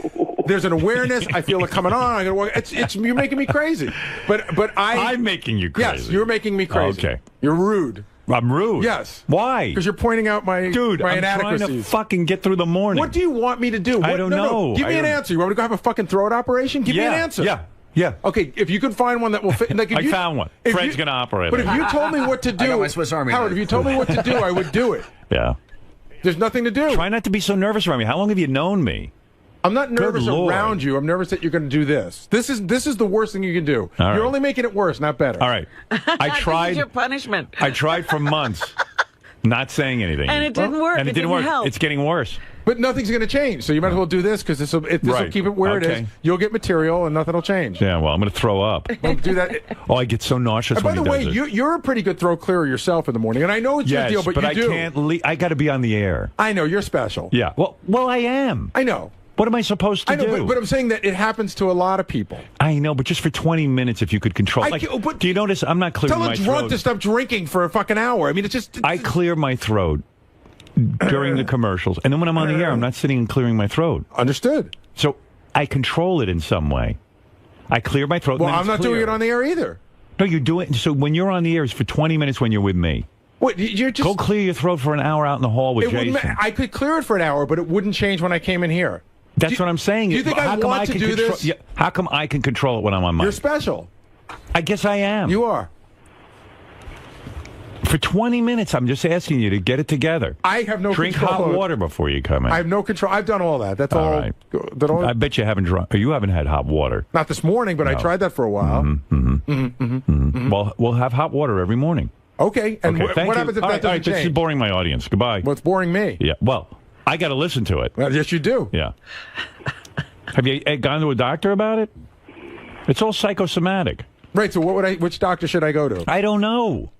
there's an awareness. I feel it coming on. You're making me crazy. But I'm making you crazy. Yes, you're making me crazy. Okay. You're rude. I'm rude. Yes. Why? Because you're pointing out my inadequacies. Trying to fucking get through the morning. What do you want me to do? I don't know. Give me an answer. You want me to go have a fucking throat operation? Give me an answer. Yeah. Okay, if you could find one that will fit. Like I found one. Fred's going to operate it. But if you told me what to do. I got my Swiss Army Howard, knife. if you told me what to do, I would do it. Yeah. There's nothing to do. Try not to be so nervous around me. How long have you known me? I'm not nervous around you. I'm nervous that you're going to do this. This is the worst thing you can do. You're only making it worse, not better. All right. I tried. This is your punishment. I tried for months, not saying anything. And it didn't work. And it didn't work. Help. It's getting worse. But nothing's going to change, so you might as well do this because this will keep it where it is. You'll get material and nothing will change. Yeah, well, I'm going to throw up. Well, do that. Oh, I get so nauseous. And by the way, you're a pretty good throat clearer yourself in the morning, and I know it's your deal, but you do. I can't. I got to be on the air. I know you're special. Yeah. Well, I am. I know. What am I supposed to do? But I'm saying that it happens to a lot of people. I know, but just for 20 minutes, if you could control. Do you notice I'm not clearing my throat? Tell a drunk to stop drinking for a fucking hour. I mean, it's just. I clear my throat during the commercials, and then when I'm on the air, I'm not sitting and clearing my throat. Understood. So I control it in some way. I clear my throat. Well, and then I'm not doing it on the air either. No, you do it. So when you're on the air, it's for 20 minutes when you're with me. What, you're just go clear your throat for an hour out in the hall with Jason. I could clear it for an hour, but it wouldn't change when I came in here. That's what I'm saying. Do you think I want to do this? Yeah, how come I can control it when I'm on my? You're special. I guess I am. You are. For 20 minutes, I'm just asking you to get it together. I have no Drink control. hot water before you come in. I have no control. I've done all that. That's all. Right. I bet you haven't drunk. You haven't had hot water. Not this morning, but I tried that for a while. Well, we'll have hot water every morning. Okay. And what happens if that doesn't change? This is boring my audience. Goodbye. Well, it's boring me. Yeah. Well, I got to listen to it. Well, yes, you do. Yeah. Have you gone to a doctor about it? It's all psychosomatic. Right. So which doctor should I go to? I don't know.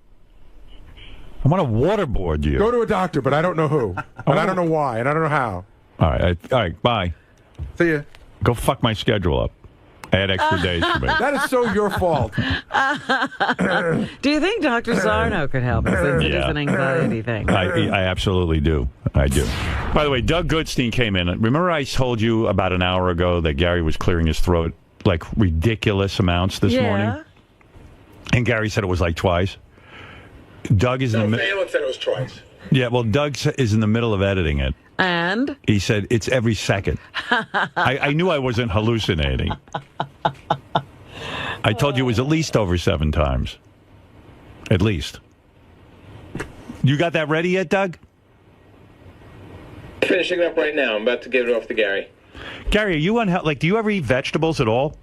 I want to waterboard you. Go to a doctor, but I don't know who. And I don't know why, and I don't know how. All right, bye. See ya. Go fuck my schedule up. Add extra days for me. That is so your fault. Do you think Dr. Sarno could help us since it is an anxiety thing? I absolutely do. I do. By the way, Doug Goodstein came in. Remember I told you about an hour ago that Gary was clearing his throat like ridiculous amounts this morning? And Gary said it was like twice. Doug is in the middle. Phelan said it was twice. Yeah, well, Doug is in the middle of editing it. And? He said it's every second. I knew I wasn't hallucinating. I told you it was at least over 7 times. At least. You got that ready yet, Doug? Finishing it up right now. I'm about to give it off to Gary. Gary, are you unhealthy? Like, do you ever eat vegetables at all?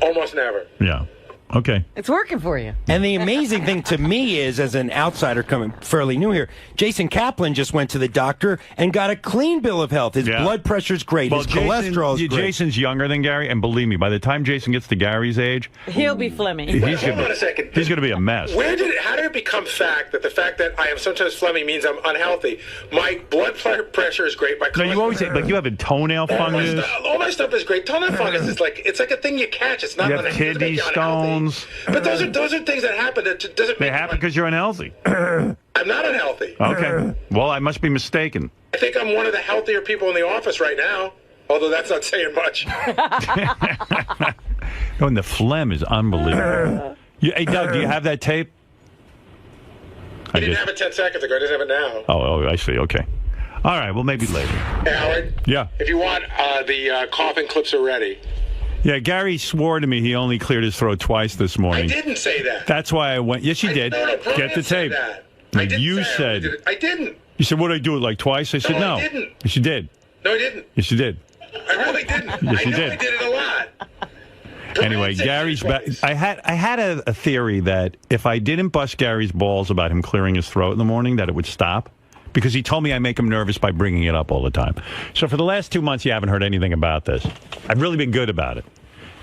Almost never. Yeah. Okay. It's working for you. And the amazing thing to me is, as an outsider coming fairly new here, Jason Kaplan just went to the doctor and got a clean bill of health. His blood pressure's great. His cholesterol is great. Jason's younger than Gary, and believe me, by the time Jason gets to Gary's age, he'll be Fleming. He's going to be a mess. How did it become fact that the fact that I am sometimes Fleming means I'm unhealthy? My blood pressure is great. My no, you always say, like, you have a toenail fungus. All my stuff is great. Toenail fungus is like it's like a thing you catch. It's not. You have kidney stones. But those are things that happen. That doesn't. They happen because you're unhealthy. I'm not unhealthy. Okay. Well, I must be mistaken. I think I'm one of the healthier people in the office right now. Although that's not saying much. No, and the phlegm is unbelievable. Hey, Doug, do you have that tape? I didn't have it 10 seconds ago. I just have it now. Oh, I see. Okay. All right. Well, maybe later. Hey, Howard. Yeah. If you want, the coughing clips are ready. Yeah, Gary swore to me he only cleared his throat twice this morning. I didn't say that. That's why I went. Yes, you did. Get the tape. I didn't. You said, what did I do it like twice? I said, no. I didn't. Yes, you did. No, I didn't. Yes, you did. I really didn't. Yes, you did. I did it a lot. Anyway, Gary's back. I had a theory that if I didn't bust Gary's balls about him clearing his throat in the morning, that it would stop. because he told me I make him nervous by bringing it up all the time. So for the last 2 months, you haven't heard anything about this. I've really been good about it.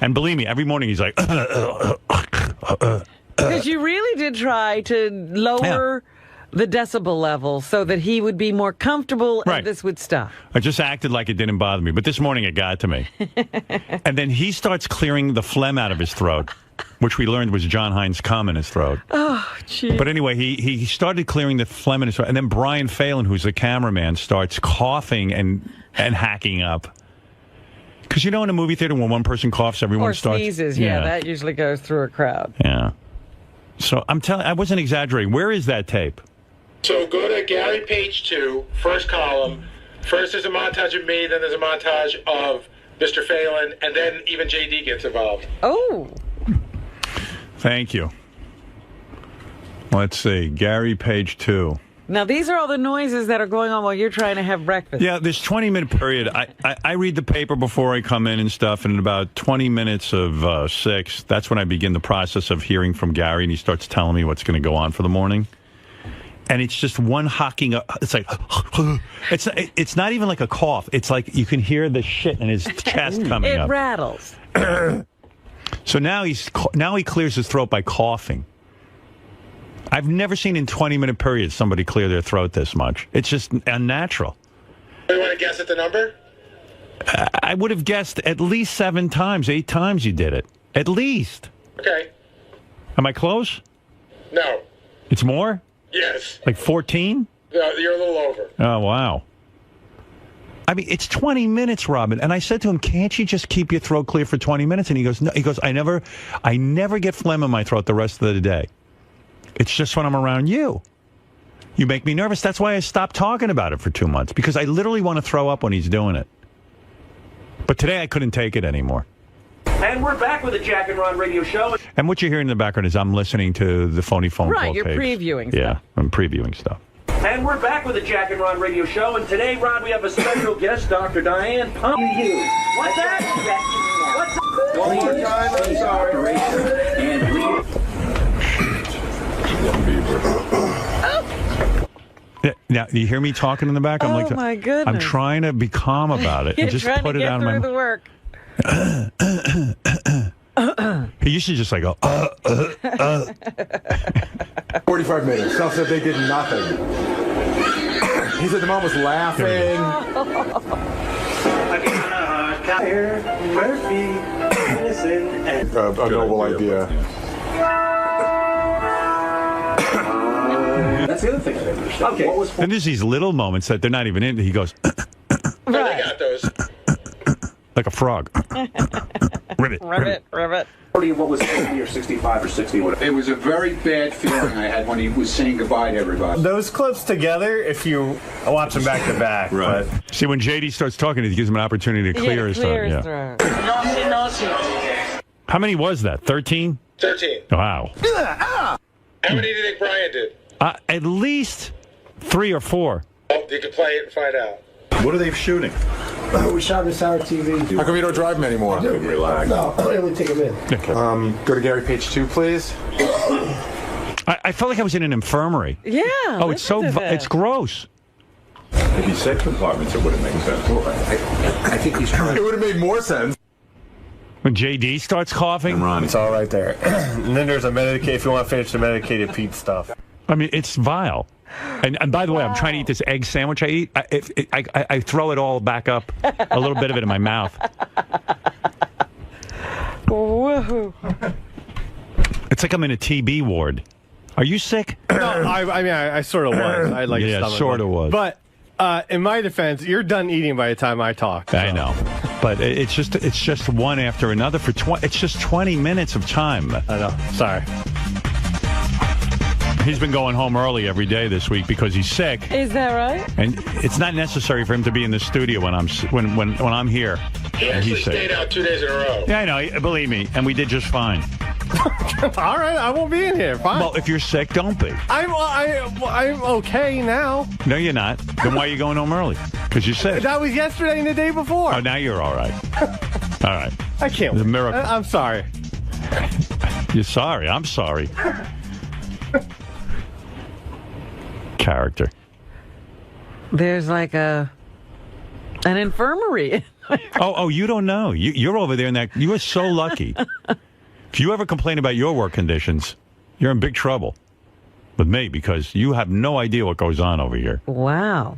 And believe me, every morning he's like... Because you really did try to lower the decibel level so that he would be more comfortable and this would stop. I just acted like it didn't bother me, but this morning it got to me. And then he starts clearing the phlegm out of his throat, which we learned was John Hines' cum in his throat. Oh, gee. But anyway, he started clearing the phlegm in his throat, and then Brian Phelan, who's the cameraman, starts coughing and hacking up. Because you know in a movie theater when one person coughs, everyone starts... Or sneezes, that usually goes through a crowd. Yeah. So I'm telling, I wasn't exaggerating. Where is that tape? So go to Gary page 2, first column. First there's a montage of me, then there's a montage of Mr. Phelan, and then even JD gets involved. Oh. Thank you. Let's see. Gary page 2. Now, these are all the noises that are going on while you're trying to have breakfast. Yeah, this 20-minute period, I read the paper before I come in and stuff, and in about 20 minutes of 6, that's when I begin the process of hearing from Gary, and he starts telling me what's going to go on for the morning. And it's just one hocking up. It's like, it's not even like a cough. It's like you can hear the shit in his chest coming up. It rattles. So now he clears his throat by coughing. I've never seen in 20-minute periods somebody clear their throat this much. It's just unnatural. You want to guess at the number? I would have guessed at least 7 times, 8 times you did it. At least. Okay. Am I close? No. It's more? Yes. Like 14? No, you're a little over. Oh, wow. I mean, it's 20 minutes, Robin. And I said to him, can't you just keep your throat clear for 20 minutes? And he goes, no. He goes, I never get phlegm in my throat the rest of the day. It's just when I'm around you. You make me nervous. That's why I stopped talking about it for 2 months, because I literally want to throw up when he's doing it. But today I couldn't take it anymore. And we're back with the Jack and Ron radio show. And what you're hearing in the background is I'm listening to the phony phone call Right, you're tapes. previewing Yeah, stuff. I'm previewing stuff. And we're back with the Jack and Ron radio show. And today, Ron, we have a special guest, Dr. Diane Pump. What's that? What's that? One more time, I'm sorry. Now, you hear me talking in the back? I'm Oh, my goodness. I'm trying to be calm about it. You're and just trying put to it get out through of my the work. He used to just like go, 45 minutes. Sal said they did nothing. He said the mom was laughing. A noble idea. That's the other thing I didn't understand. Okay. What was Then there's these little moments that they're not even in. He goes, They got those. like a frog. Ribbit. Ribbit. 40 and what was 60 or 65 or 60? Whatever. It was a very bad feeling I had when he was saying goodbye to everybody. Those clips together, if you watch them back to back. Right. See, when JD starts talking, it gives him an opportunity to clear his throat. Yeah. How many was that? 13? 13. Wow. How many do you think Brian did? At least 3 or 4. Oh, you can play it and find out. What are they shooting? We shot this hour TV. How come you don't drive him anymore? Relax. No, I only take him in. Okay. Go to Gary page 2, please. I felt like I was in an infirmary. Yeah. Oh, it's so it's gross. Maybe 6 compartments, it would have made sense. I think he's trying. It would have made more sense. When JD starts coughing. It's all right there. And then there's a medicated, if you want to finish the medicated Pete stuff. I mean, it's vile. And by the way, I'm trying to eat this egg sandwich I eat. I throw it all back up, a little bit of it in my mouth. Woohoo. It's like I'm in a TB ward. Are you sick? No, I mean, I sort of was. I had like a stomach sort of bug. was. But in my defense, you're done eating by the time I talk. I know. But it's just one after another for it's just 20 minutes of time. I know. Sorry. He's been going home early every day this week because he's sick. Is that right? And it's not necessary for him to be in the studio when I'm here. He and actually he's sick. stayed out 2 days in a row. Yeah, I know. Believe me, and we did just fine. All right, I won't be in here. Fine. Well, if you're sick, don't be. I'm okay now. No, you're not. Then why are you going home early? Because you're sick. That was yesterday and the day before. Oh, now you're all right. All right. I can't. It's a miracle. I'm sorry. You're sorry. I'm sorry. Character. There's like an infirmary. Oh, you don't know. You're over there in that. You are so lucky. If you ever complain about your work conditions, you're in big trouble with me because you have no idea what goes on over here. Wow.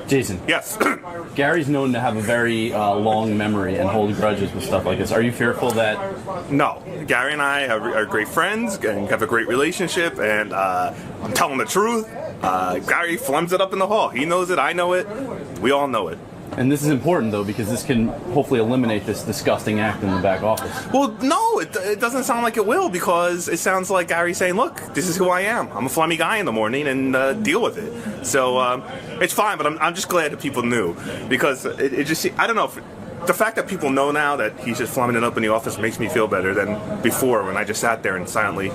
Jason. Yes. Gary's known to have a very long memory and hold grudges with stuff like this. Are you fearful that... No. Gary and I are great friends and have a great relationship, and I'm telling the truth. Gary flums it up in the hall. He knows it. I know it. We all know it. And this is important, though, because this can hopefully eliminate this disgusting act in the back office. Well, no, it doesn't sound like it will, because it sounds like Gary saying, look, this is who I am. I'm a flummy guy in the morning, and deal with it. So it's fine, but I'm just glad that people knew, because it just, I don't know, the fact that people know now that he's just flumming it up in the office makes me feel better than before when I just sat there and silently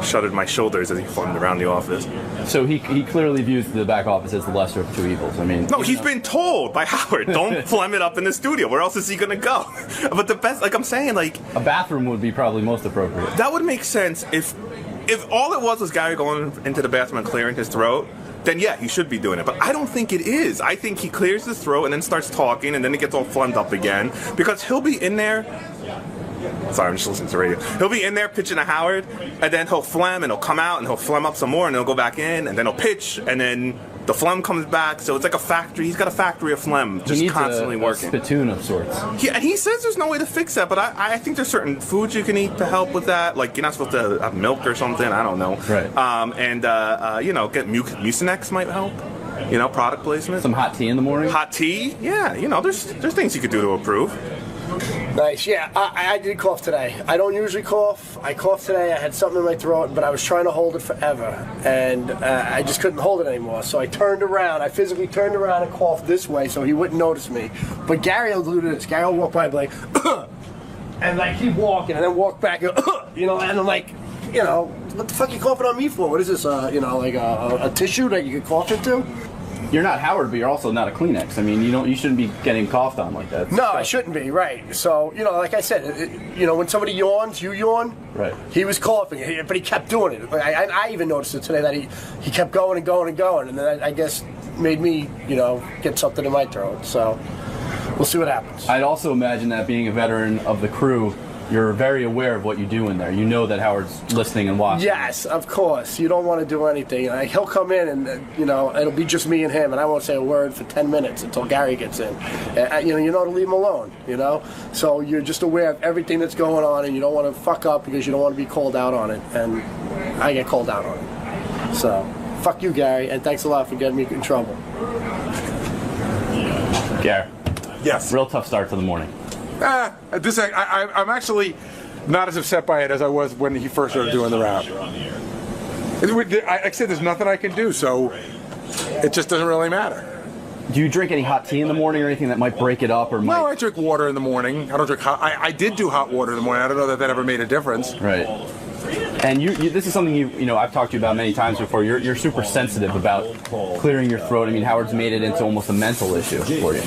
shuddered my shoulders as he flummed around the office. So he clearly views the back office as the lesser of two evils. I mean, no, he's been told by Howard, don't phlegm it up in the studio. Where else is he going to go? But the best, like I'm saying, like a bathroom would be probably most appropriate. That would make sense if all it was Gary going into the bathroom and clearing his throat. Then yeah, he should be doing it. But I don't think it is. I think he clears his throat and then starts talking, and then it gets all phlegmed up again, because he'll be in there. Sorry, I'm just listening to radio. He'll be in there pitching to Howard, and then he'll phlegm, and he'll come out, and he'll phlegm up some more, and he'll go back in, and then he'll pitch, and then the phlegm comes back. So it's like a factory. He's got a factory of phlegm, just constantly working. He needs a spittoon of sorts. Yeah, and he says there's no way to fix that, but I think there's certain foods you can eat to help with that. Like, you're not supposed to have milk or something. I don't know. Right. Get Mucinex might help. Product placement. Some hot tea in the morning. Hot tea. Yeah. There's things you could do to improve. Nice, yeah. I did cough today. I don't usually cough. I coughed today. I had something in my throat, but I was trying to hold it forever, and I just couldn't hold it anymore. So I turned around. I physically turned around and coughed this way so he wouldn't notice me. But Gary will do this. Gary will walk by and be like, and like keep walking, and then walk back, and I'm like, what the fuck are you coughing on me for? What is this, like a tissue that you could cough into? You're not Howard, but you're also not a Kleenex. I mean, you shouldn't be getting coughed on like that. No, I shouldn't be, right. So, like I said, when somebody yawns, you yawn. Right. He was coughing, but he kept doing it. I even noticed it today that he kept going and going and going, and then I guess made me, get something in my throat. So, we'll see what happens. I'd also imagine that being a veteran of the crew, you're very aware of what you do in there. You know that Howard's listening and watching. Yes, of course. You don't want to do anything. He'll come in and, it'll be just me and him, and I won't say a word for 10 minutes until Gary gets in. And, you know to leave him alone, So you're just aware of everything that's going on, and you don't want to fuck up because you don't want to be called out on it. And I get called out on it. So, fuck you, Gary, and thanks a lot for getting me in trouble. Gary. Yes. Real tough start to the morning. I'm actually not as upset by it as I was when he first started doing the round. Like I said, there's nothing I can do, so it just doesn't really matter. Do you drink any hot tea in the morning or anything that might break it up? No, I drink water in the morning. I don't drink hot. I did do hot water in the morning. I don't know that ever made a difference. Right. And this is something I've talked to you about many times before. You're super sensitive about clearing your throat. I mean, Howard's made it into almost a mental issue for you.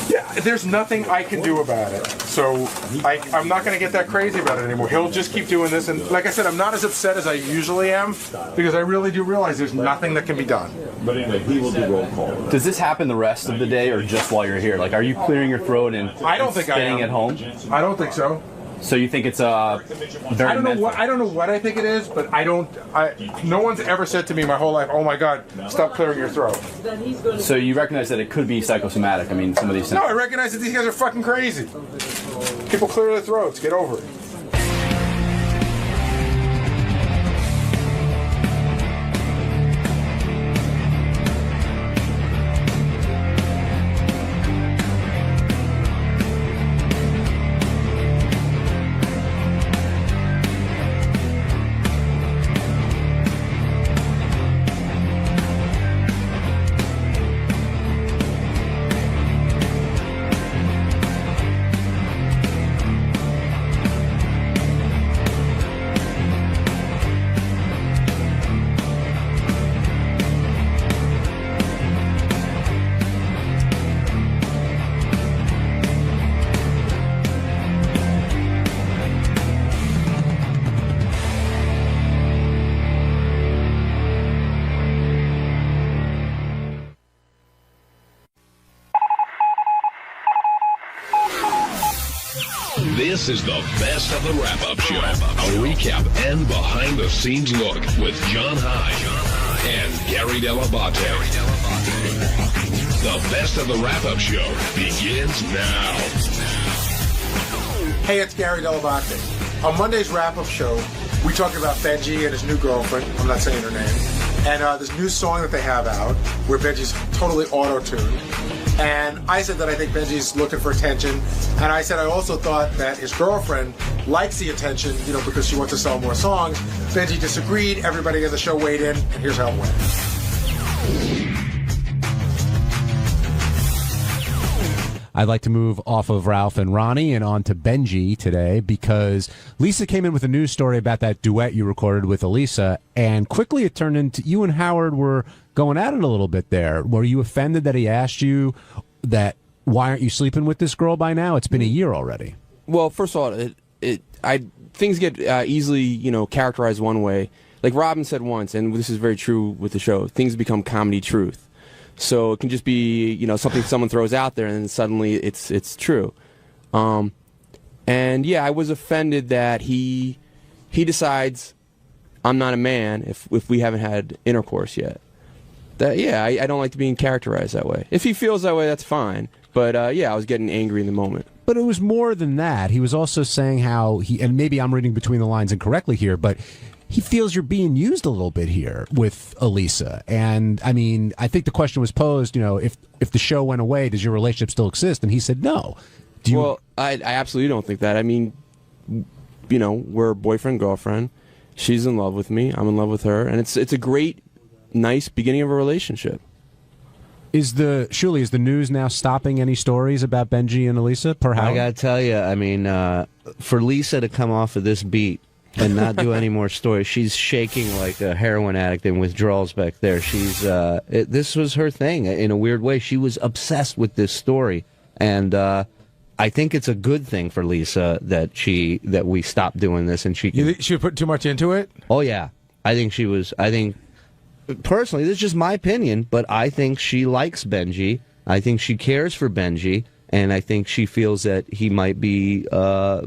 Yeah, there's nothing I can do about it. So I'm not going to get that crazy about it anymore. He'll just keep doing this. And like I said, I'm not as upset as I usually am because I really do realize there's nothing that can be done. But anyway, he will do roll call. Does this happen the rest of the day or just while you're here? Like, are you clearing your throat and staying at home? I don't think so. So you think it's very I don't know what I think it is, but no one's ever said to me my whole life, "Oh my God, stop clearing your throat." So you recognize that it could be psychosomatic. I mean, some of these things. No, I recognize that these guys are fucking crazy. People clear their throats. Get over it. This is the best of the wrap-up show. A recap and behind-the-scenes look with John High and Gary 𝗏𝗏𝗏𝗏. The best of the wrap-up show begins now. Hey, it's Gary 𝗏𝗏𝗏𝗏. On Monday's wrap-up show, we talked about Benji and his new girlfriend. I'm not saying her name. And this new song that they have out, where Benji's totally auto-tuned. And I said that I think Benji's looking for attention. And I said I also thought that his girlfriend likes the attention, because she wants to sell more songs. Benji disagreed. Everybody in the show weighed in. And here's how it went. I'd like to move off of Ralph and Ronnie and on to Benji today because Lisa came in with a news story about that duet you recorded with Elisa, and quickly it turned into you and Howard were going at it a little bit there. Were you offended that he asked you that why aren't you sleeping with this girl by now? It's been a year already. Well, first of all, things get easily characterized one way. Like Robin said once, and this is very true with the show, things become comedy truth. So it can just be, something someone throws out there and then suddenly it's true. And yeah, I was offended that he decides I'm not a man if we haven't had intercourse yet. I don't like to being characterized that way. If he feels that way, that's fine. But I was getting angry in the moment. But it was more than that. He was also saying how and maybe I'm reading between the lines incorrectly here, but he feels you're being used a little bit here with Elisa. And, I mean, I think the question was posed, if the show went away, does your relationship still exist? And he said no. Well, I absolutely don't think that. I mean, we're boyfriend, girlfriend. She's in love with me. I'm in love with her. And it's a great, nice beginning of a relationship. Is the news now stopping any stories about Benji and Elisa per Howard? I got to tell you, I mean, for Lisa to come off of this beat and not do any more stories. She's shaking like a heroin addict in withdrawals back there. She's this was her thing in a weird way. She was obsessed with this story, and I think it's a good thing for Lisa that we stopped doing this and she put too much into it. Oh yeah, I think she was. I think personally, this is just my opinion, but I think she likes Benji. I think she cares for Benji. And I think she feels that he might be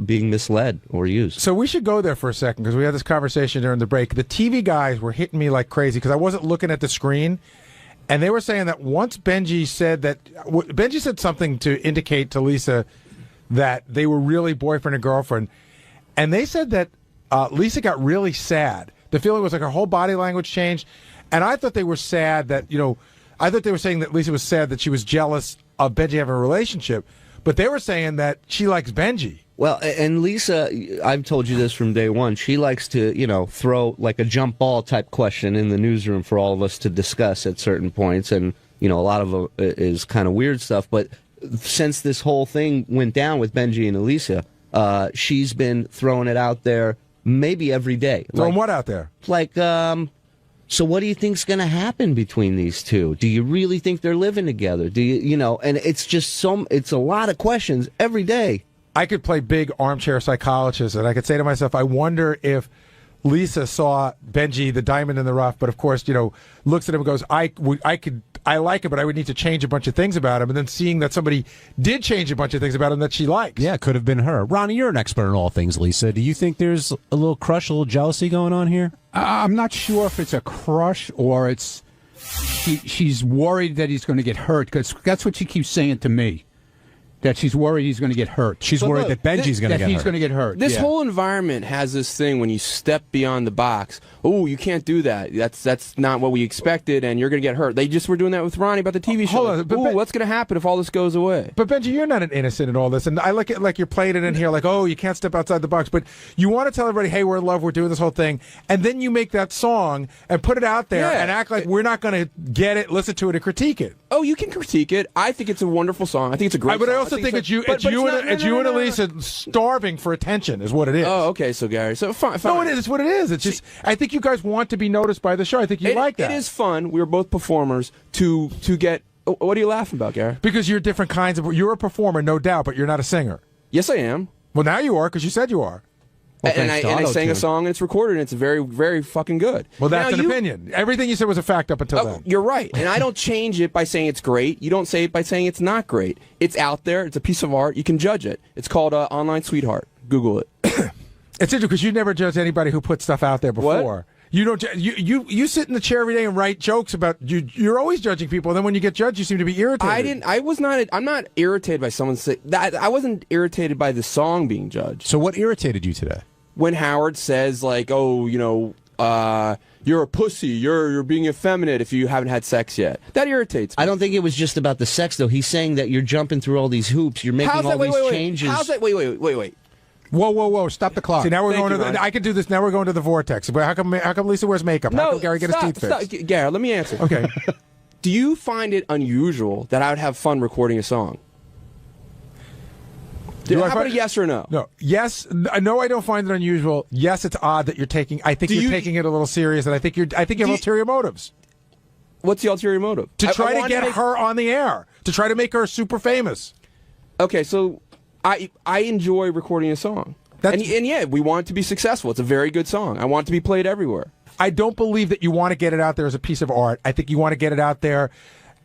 being misled or used. So we should go there for a second because we had this conversation during the break. The TV guys were hitting me like crazy because I wasn't looking at the screen. And they were saying that once Benji said something to indicate to Lisa that they were really boyfriend and girlfriend. And they said that Lisa got really sad. The feeling was like her whole body language changed. And I thought they were sad that, I thought they were saying that Lisa was sad that she was jealous of Benji having a relationship, but they were saying that she likes Benji. Well, and Lisa, I've told you this from day one, she likes to, throw like a jump ball type question in the newsroom for all of us to discuss at certain points, and, a lot of it is kind of weird stuff, but since this whole thing went down with Benji and Elisa, she's been throwing it out there maybe every day. Throwing what out there? Like, so what do you think's going to happen between these two? Do you really think they're living together? Do you, and it's just it's a lot of questions every day. I could play big armchair psychologist, and I could say to myself, I wonder if Lisa saw Benji, the diamond in the rough, but of course, looks at him and goes, I like him, but I would need to change a bunch of things about him. And then seeing that somebody did change a bunch of things about him that she likes. Yeah, it could have been her. Ronnie, you're an expert in all things, Lisa. Do you think there's a little crush, a little jealousy going on here? I'm not sure if it's a crush or it's she's worried that he's going to get hurt, because that's what she keeps saying to me. That she's worried he's going to get hurt. She's worried that Benji's going to get hurt. That he's going to get hurt. This whole environment has this thing when you step beyond the box. Oh, you can't do that. That's not what we expected, and you're going to get hurt. They just were doing that with Ronnie about the TV show. Hold on, but what's going to happen if all this goes away? But Benji, you're not an innocent in all this, and I look at like you're playing it in here like, oh, you can't step outside the box. But you want to tell everybody, hey, we're in love, we're doing this whole thing, and then you make that song and put it out there and act like we're not going to get it, listen to it, and critique it. Oh, you can critique it. I think it's a wonderful song. I think it's a great song. But I also think it's you. It's you and Elisa starving for attention is what it is. Oh, okay, so Gary. So fine. No, it is what it is. It's just, I think you guys want to be noticed by the show. I think you like that. It is fun. We were both performers to get, what are you laughing about, Gary? Because you're different kinds of, you're a performer, no doubt, but you're not a singer. Yes, I am. Well, now you are, because you said you are. Well, and I sang a song, and it's recorded, and it's very, very fucking good. Well, that's an opinion. Everything you said was a fact up until then. You're right. And I don't change it by saying it's great. You don't say it by saying it's not great. It's out there. It's a piece of art. You can judge it. It's called Online Sweetheart. Google it. It's interesting because you never judge anybody who puts stuff out there before. What? You don't. You sit in the chair every day and write jokes about you. You're always judging people. And then when you get judged, you seem to be irritated. I'm not irritated by someone saying that. I wasn't irritated by the song being judged. So what irritated you today? When Howard says like, "Oh, you're a pussy. You're being effeminate if you haven't had sex yet." That irritates me. I don't think it was just about the sex though. He's saying that you're jumping through all these hoops. You're making all these changes. How's that? Wait. Whoa! Stop the clock. See, now we're Thank going you, to. I can do this. Now we're going to the vortex. But how come Lisa wears makeup? How come Gary get his teeth fixed? Gary, let me answer. Okay. Do you find it unusual that I would have fun recording a song? How about a yes or no? No. Yes. No, I don't find it unusual. Yes, it's odd that you're taking. I think you're taking it a little serious, and I think you have ulterior motives. What's the ulterior motive? To try to get her on the air. To try to make her super famous. Okay, so I enjoy recording a song. And yeah, we want it to be successful. It's a very good song. I want it to be played everywhere. I don't believe that you want to get it out there as a piece of art. I think you want to get it out there.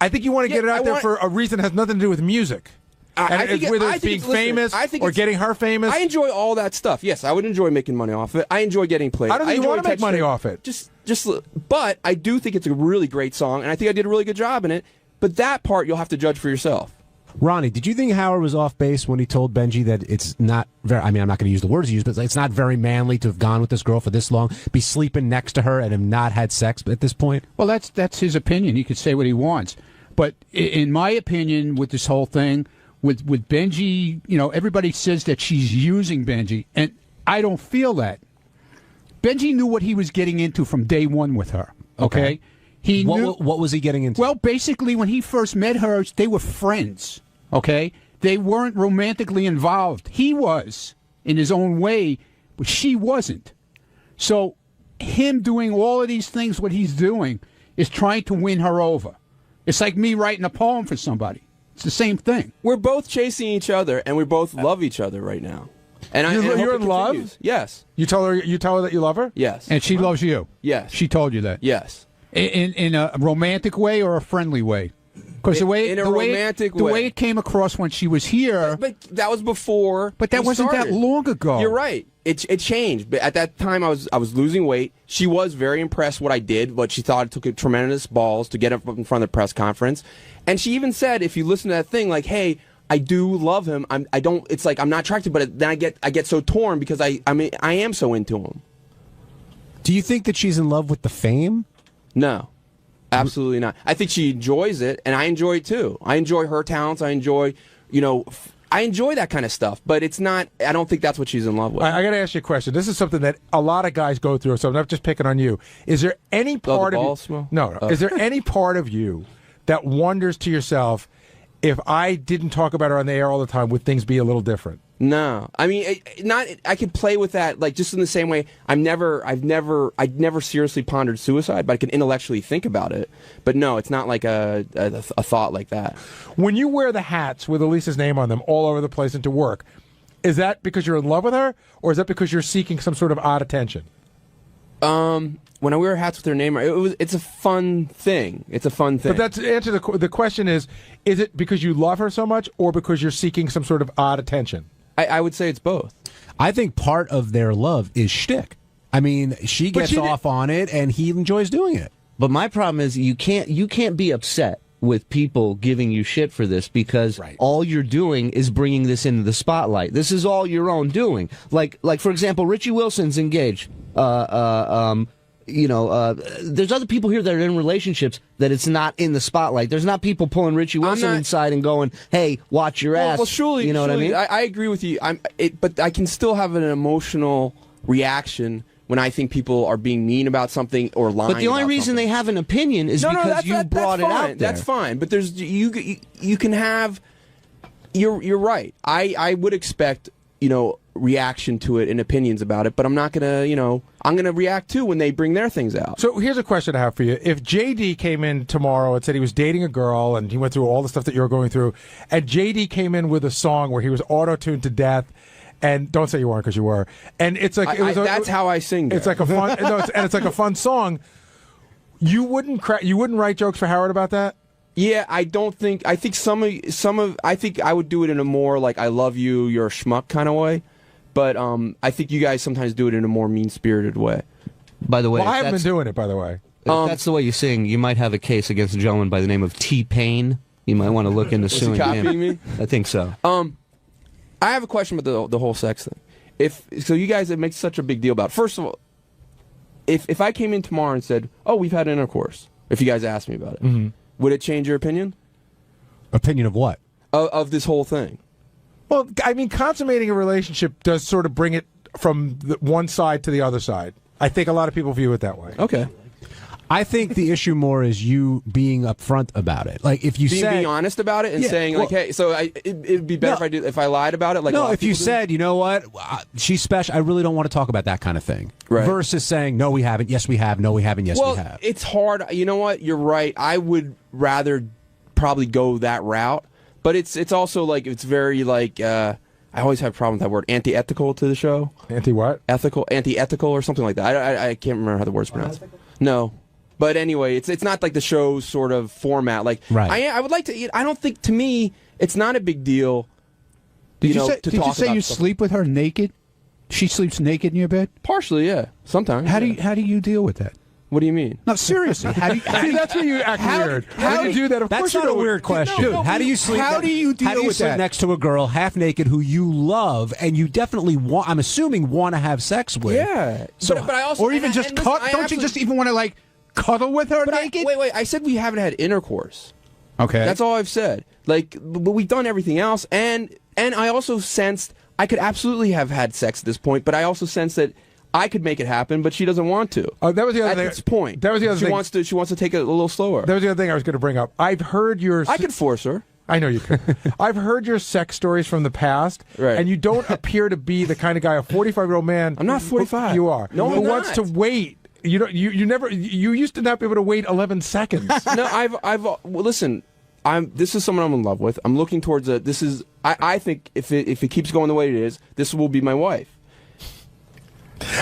I think you want to get it out there for a reason that has nothing to do with music. Whether it's being famous or getting her famous. I enjoy all that stuff. Yes, I would enjoy making money off of it. I enjoy getting played. I don't think you want to make money off it. But I do think it's a really great song, and I think I did a really good job in it. But that part you'll have to judge for yourself. Ronnie, did you think Howard was off base when he told Benji that it's not very, I mean, I'm not going to use the words he used, but it's not very manly to have gone with this girl for this long, be sleeping next to her and have not had sex at this point? Well, that's his opinion. He could say what he wants. But in my opinion, with this whole thing, with Benji, everybody says that she's using Benji, and I don't feel that. Benji knew what he was getting into from day one with her, okay? He knew. What was he getting into? Well, basically, when he first met her, they were friends. Okay, they weren't romantically involved. He was in his own way, but she wasn't. So, him doing all of these things, what he's doing, is trying to win her over. It's like me writing a poem for somebody. It's the same thing. We're both chasing each other, and we both love each other right now. And you're in love? Yes. You tell her that you love her? Yes. And she loves you? Yes. She told you that? Yes. In a romantic way or a friendly way? Because the way it came across when she was here, but that was before. But that wasn't that long ago. You're right. It changed. But at that time, I was losing weight. She was very impressed what I did, but she thought it took a tremendous balls to get up in front of the press conference. And she even said, if you listen to that thing, like, hey, I do love him. I don't. It's like I'm not attracted, but then I get so torn because I am so into him. Do you think that she's in love with the fame? No. Absolutely not. I think she enjoys it, and I enjoy it too. I enjoy her talents. I enjoy, I enjoy that kind of stuff. But it's not. I don't think that's what she's in love with. I got to ask you a question. This is something that a lot of guys go through. So I'm not just picking on you. Is there any part of you? No. Is there any part of you that wonders to yourself, if I didn't talk about her on the air all the time, would things be a little different? No, I mean, I could play with that, like just in the same way. I'd never seriously pondered suicide, but I can intellectually think about it. But no, it's not like a thought like that. When you wear the hats with Elisa's name on them all over the place into work, is that because you're in love with her, or is that because you're seeking some sort of odd attention? When I wear hats with her name, it's a fun thing. It's a fun thing. But that's the answer. The question is it because you love her so much, or because you're seeking some sort of odd attention? I would say it's both. I think part of their love is shtick. I mean, she gets off on it, and he enjoys doing it. But my problem is you can't be upset with people giving you shit for this, because all you're doing is bringing this into the spotlight. This is all your own doing. Like for example, Richie Wilson's engaged. There's other people here that are in relationships that it's not in the spotlight. There's not people pulling Richie Wilson inside and going, "Hey, watch your ass." Well, surely, you know what I mean? I agree with you. But I can still have an emotional reaction when I think people are being mean about something or lying. But the only reason they have an opinion is because you brought it out there. That's fine. But there's you can have. You're right. I would expect reaction to it and opinions about it, but I'm not gonna I'm gonna react too when they bring their things out. So here's a question I have for you. If JD came in tomorrow and said he was dating a girl and he went through all the stuff that you're going through, and JD came in with a song where he was auto-tuned to death, and don't say you weren't, because you were, and it's like that's how I sing. It's like a fun it's like a fun song. You wouldn't write jokes for Howard about that? Yeah, I think I would do it in a more like I love you, you're a schmuck kind of way. But I think you guys sometimes do it in a more mean-spirited way. By the way, I haven't been doing it, by the way. If that's the way you sing, you might have a case against a gentleman by the name of T-Pain. You might want to look into suing him. Me? I think so. I have a question about the whole sex thing. So you guys make such a big deal about it. First of all, if I came in tomorrow and said, "Oh, we've had intercourse," if you guys asked me about it, would it change your opinion? Opinion of what? Of this whole thing. Well, I mean, consummating a relationship does sort of bring it from one side to the other side. I think a lot of people view it that way. Okay. I think the issue more is you being upfront about it. Like if you being honest about it and saying like, "Hey, so it'd be better if I lied about it." Like, no, if you said, "You know what, she's special. I really don't want to talk about that kind of thing." Right. Versus saying, "No, we haven't. Yes, we have. No, we haven't. Yes, we have." It's hard. You know what? You're right. I would rather probably go that route, but it's also like it's very like. I always have a problem with that word, anti-ethical to the show. Anti-what? Ethical, anti-ethical or something like that. I can't remember how the word's pronounced. No. But anyway, it's not like the show's sort of format. Like, right. I would like to, I don't think, to me, it's not a big deal, Did you say you sleep with her naked? She sleeps naked in your bed? Partially, yeah. Sometimes. How do you deal with that? What do you mean? No, seriously. How do you, See, that's where you act weird. How do you do that? Of course That's not a weird question. No, how do you sleep? How do you deal with sleep that? next to a girl half naked who you love and you definitely want? I'm assuming want to have sex with. Yeah. So, but I also, or even just cut. Don't you just even want to like cuddle with her naked? Wait. I said we haven't had intercourse. Okay. That's all I've said. Like, but we've done everything else, and I also sensed I could absolutely have had sex at this point, but I also sensed that I could make it happen, but she doesn't want to. Oh, that was the other thing. At this point. That was the other thing. She wants to take it a little slower. That was the other thing I was going to bring up. I've heard your. I could force her. I know you could. I've heard your sex stories from the past, right. And you don't appear to be the kind of guy, a 45-year-old man. I'm not 45. You are. No, who I'm wants not. to wait. You don't. You never. You used to not be able to wait 11 seconds. No, well, listen. This is someone I'm in love with. I'm looking towards a. This is. I think if it keeps going the way it is, this will be my wife.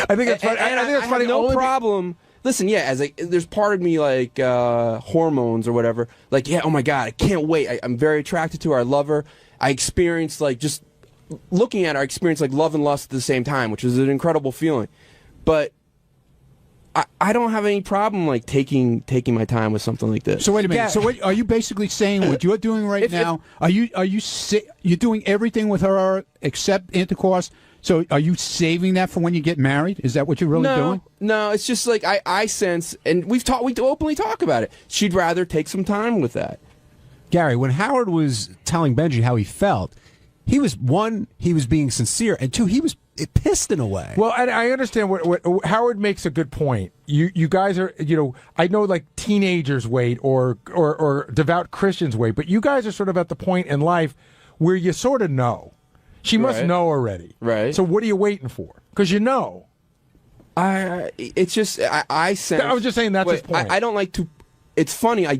I think it's funny. And I think it's funny. Have no problem. Listen, yeah, there's part of me like hormones or whatever. Like, yeah, oh my God, I can't wait. I'm very attracted to her. I love her. I experience like just looking at her. I experience like love and lust at the same time, which is an incredible feeling. But I don't have any problem like taking my time with something like this. So wait a minute. So what are you basically saying? What you're doing right now? You're doing everything with her except intercourse? So are you saving that for when you get married? Is that what you're really doing? No, it's just like I sense, and we openly talk about it. She'd rather take some time with that. Gary, when Howard was telling Benji how he felt, he was being sincere, and two, he was pissed in a way. Well, and I understand what Howard makes a good point. You guys are, I know like teenagers wait or devout Christians wait, but you guys are sort of at the point in life where you sort of know. She must know already. Right. So what are you waiting for? Because you know. It's just, I sense. I was just saying that's his point. I don't like to, it's funny, I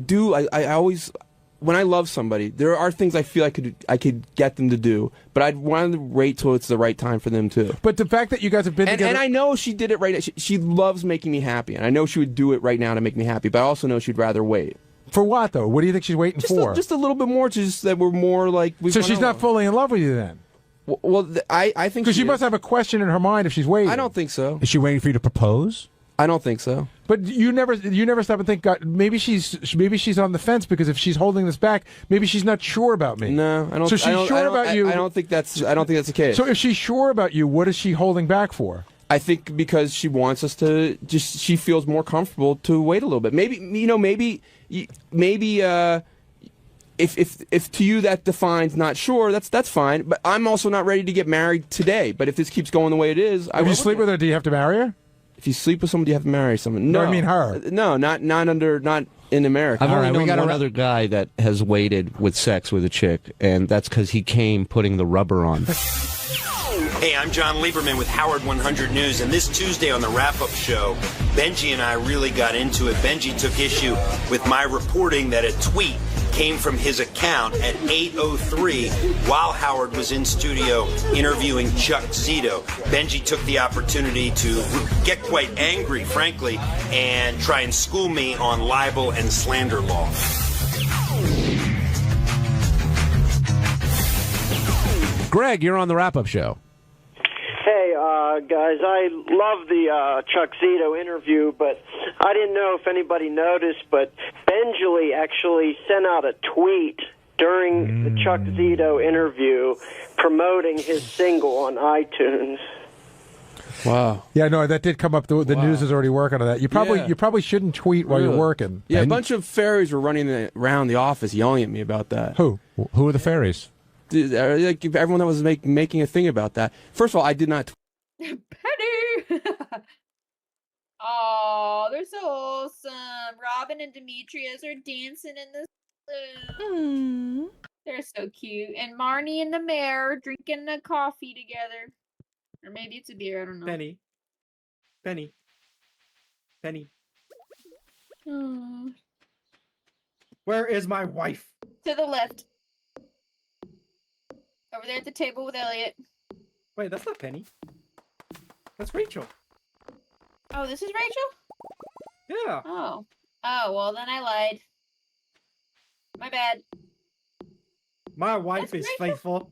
always, when I love somebody, there are things I feel I could get them to do, but I'd want to wait till it's the right time for them too. But the fact that you guys have been together. And I know she did it right now. She loves making me happy, and I know she would do it right now to make me happy, but I also know she'd rather wait. For what, though? What do you think she's waiting for? Just a little bit more, just that we're more like... So she's not fully in love with you then? Well, I think because she must have a question in her mind if she's waiting. I don't think so. Is she waiting for you to propose? I don't think so. But you never stop and think, God, maybe she's on the fence because if she's holding this back, maybe she's not sure about me. No, I don't. So she's sure about you. I don't think that's the case. So if she's sure about you, what is she holding back for? I think because she wants us to she feels more comfortable to wait a little bit. Maybe if to you that defines not sure, that's fine. But I'm also not ready to get married today. But if this keeps going the way it is, if you sleep with her, do you have to marry her? If you sleep with someone, do you have to marry someone? No, I mean her. No, not in America. I've only known one other guy that has waited with sex with a chick, and that's because he came putting the rubber on. Hey, I'm John Lieberman with Howard 100 News, and this Tuesday on the wrap-up show, Benji and I really got into it. Benji took issue with my reporting that a tweet came from his account at 8:03 while Howard was in studio interviewing 𝗪𝗪𝗄𝗿. Benji took the opportunity to get quite angry, frankly, and try and school me on libel and slander law. Greg, you're on the wrap-up show. guys. I love the Chuck Zito interview, but I didn't know if anybody noticed, but Benjily actually sent out a tweet during the Chuck Zito interview promoting his single on iTunes. Wow. Yeah, no, that did come up. The news is already working on that. You probably shouldn't tweet while you're working. Yeah, a bunch of fairies were running around the office yelling at me about that. Who are the fairies? Like everyone that was making a thing about that. First of all, I did not. Penny! Oh, they're so awesome. Robin and Demetrius are dancing in the saloon. They're so cute. And Marnie and the mayor are drinking a coffee together. Or maybe it's a beer, I don't know. Penny. Penny. Penny. Oh. Where is my wife? To the left. Over there at the table with Elliot. Wait, that's not Penny. That's Rachel. Oh, this is Rachel? Yeah. Oh. Oh, well then I lied. My bad. My wife is faithful.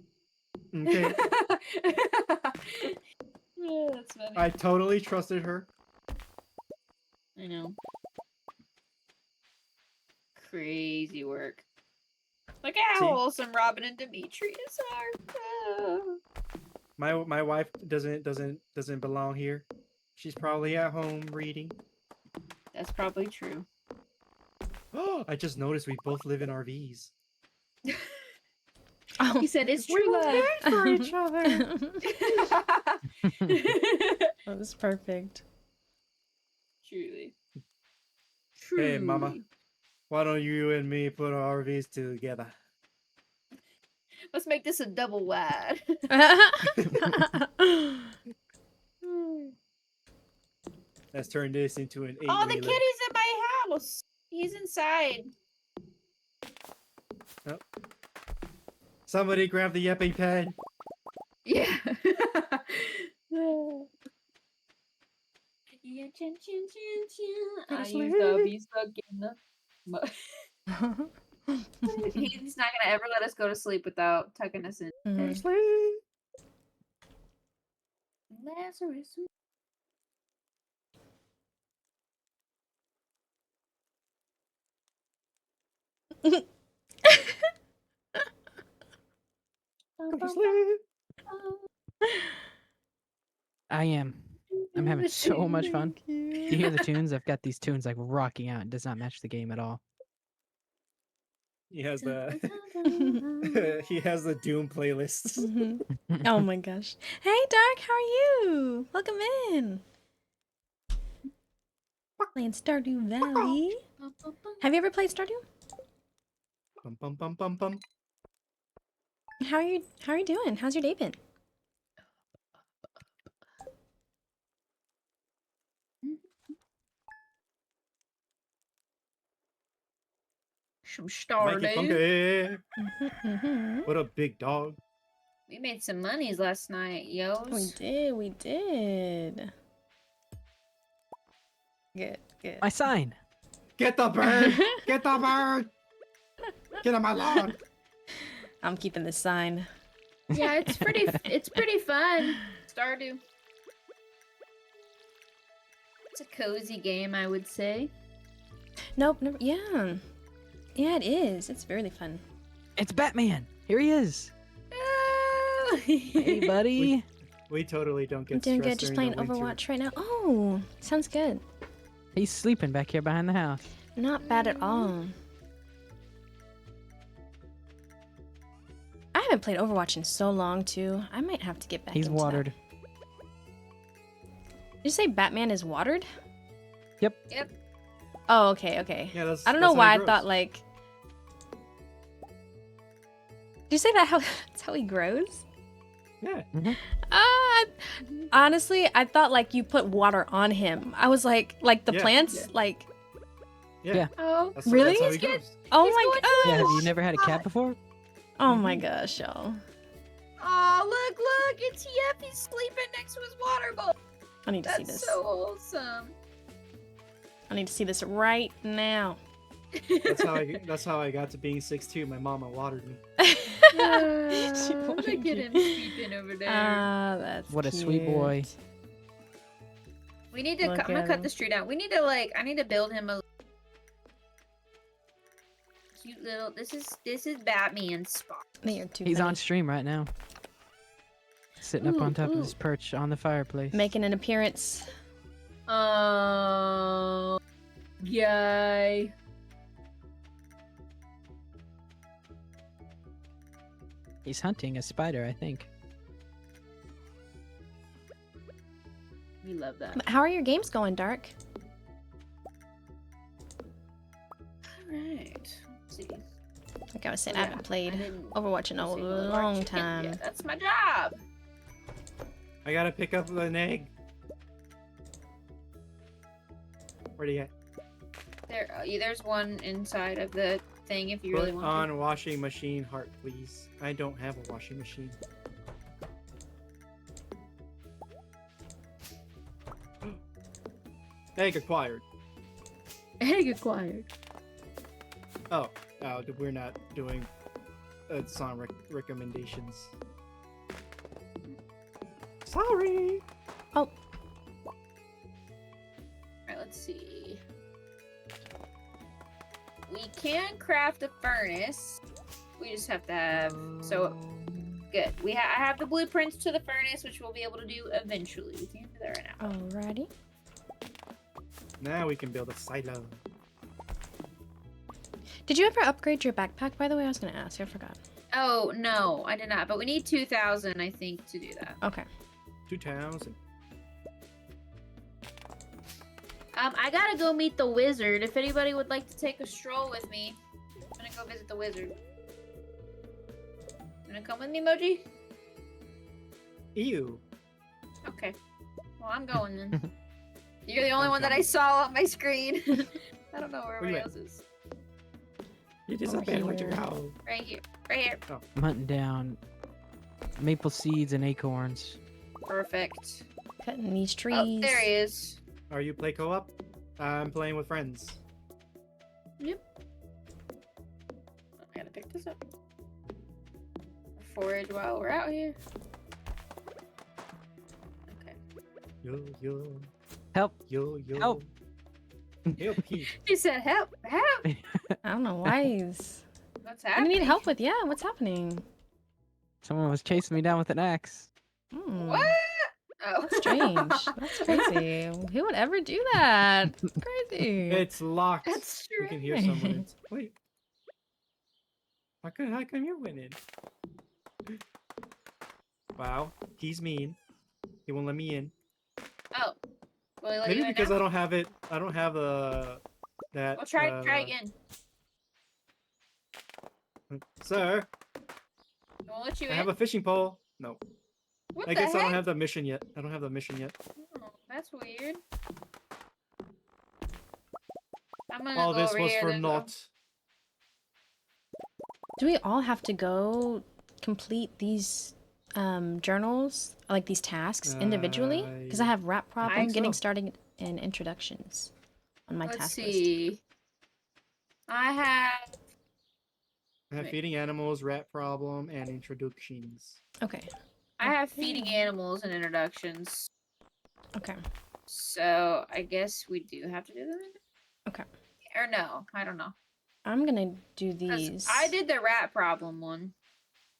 Okay. Yeah, that's funny. I totally trusted her. I know. Crazy work. Look at how wholesome Robin and Demetrius are. My wife doesn't belong here. She's probably at home reading. That's probably true. Oh, I just noticed we both live in RVs. He said it's true We were love. made for each other. That was perfect. Truly. Hey, Mama. Why don't you and me put our RVs together? Let's make this a double wide. Let's turn this into an 8-wheeler. Oh, the kitty's in my house. He's inside. Oh. Somebody grab the Yeppy pen. Yeah. Yeah, chin, chin, chin, chin. I used to be stuck in the... He's not gonna ever let us go to sleep without tucking us in. Lazarus. I am. I'm having so much fun. You hear the tunes? I've got these tunes like rocking out. It does not match the game at all. He has the he has the Doom playlist. Oh my gosh. Hey Dark, how are you? Welcome in. Playing Stardew Valley. Have you ever played Stardew? Bum, bum, bum, bum, bum. How are you doing? How's your day been? Some Stardew. What a big dog. We made some monies last night, yo. We did. Good. My sign. Get the bird! Get the bird! Get on my lawn! I'm keeping the sign. Yeah, it's pretty fun. Stardew. It's a cozy game, I would say. Nope, never, yeah. Yeah, it is. It's really fun. It's Batman. Here he is. Hey, buddy. We totally don't get I'm doing good. stressed Just during playing the winter. Overwatch right now. Oh, sounds good. He's sleeping back here behind the house. Not bad at all. I haven't played Overwatch in so long, too. I might have to get back He's into watered. that. Did you say Batman is watered? Yep. Oh, okay. Yeah, I don't know why I thought, like... Did you say that's how he grows? Yeah. Honestly, I thought, like, you put water on him. I was like the plants, like... Yeah. Oh, really? That's how he goes. Oh my gosh! Yeah, have you never had a cat before? Oh my gosh, y'all. Oh, look, it's Yep. He's sleeping next to his water bowl. I need to see That's this. so awesome. I need to see this right now. That's how I got to being 6'2". My mama watered me. Look at him sleeping over there. That's What a sweet boy. We need to. I'm gonna cut this tree down. We need to I need to build him a cute little. This is Batman's spot. He's on stream right now. Sitting up on top of his perch on the fireplace. Making an appearance. Oh, yay. He's hunting a spider, I think. We love that. How are your games going, Dark? Alright. Let's see. Like I was saying, I haven't played Overwatch in a long time. Yeah, that's my job. I gotta pick up an egg. Where do you get? There's one inside of the thing if you really Put want on washing machine heart, please. I don't have a washing machine. Egg acquired. Egg acquired. Oh, we're not doing song recommendations. Sorry. Oh. Alright, let's see. We can craft a furnace. We just have to have so good. I have the blueprints to the furnace, which we'll be able to do eventually. We can't do that right now. Alrighty. Now we can build a silo. Did you ever upgrade your backpack, by the way? I was going to ask. I forgot. Oh, no, I did not. But we need 2,000, I think, to do that. Okay. 2,000. I gotta go meet the wizard. If anybody would like to take a stroll with me, I'm gonna go visit the wizard. You wanna come with me, Moji? Ew. Okay. Well, I'm going then. You're the only one that I saw on my screen. I don't know where everybody else is. You disappeared with your house. Right here. Right here. Oh. I'm hunting down maple seeds and acorns. Perfect. Cutting these trees. Oh, there he is. Are you play co-op? I'm playing with friends. Yep. I gotta pick this up. Forage while we're out here. Okay. Yo. Help. Yo. Help. Help. He said help. Help. I don't know why he's... What's I happening? need help with, yeah, what's happening? Someone was chasing me down with an axe. What? Oh. That's strange. That's crazy. Who would ever do that? It's crazy. It's locked. That's We can hear someone. Wait. How come you're winning? Wow, he's mean. He won't let me in. Oh. Will he let Maybe you in because now? I don't have it. I don't have that. Well, try again. Sir, It won't let you I in. have a fishing pole. No. What I the guess I don't heck? have the mission yet. I don't have the mission yet. Oh, that's weird. I'm gonna All go this over was here. for There's a- naught. Do we all have to go complete these journals, like these tasks individually? Because I have rap problem think getting so. started in introductions on my Let's task see. list. I have. I have feeding animals, rat problem, and introductions. Okay. I have feeding animals and introductions. Okay. So I guess we do have to do that. Okay. Or no, I don't know. I'm gonna do 'Cause these. I did the rat problem one.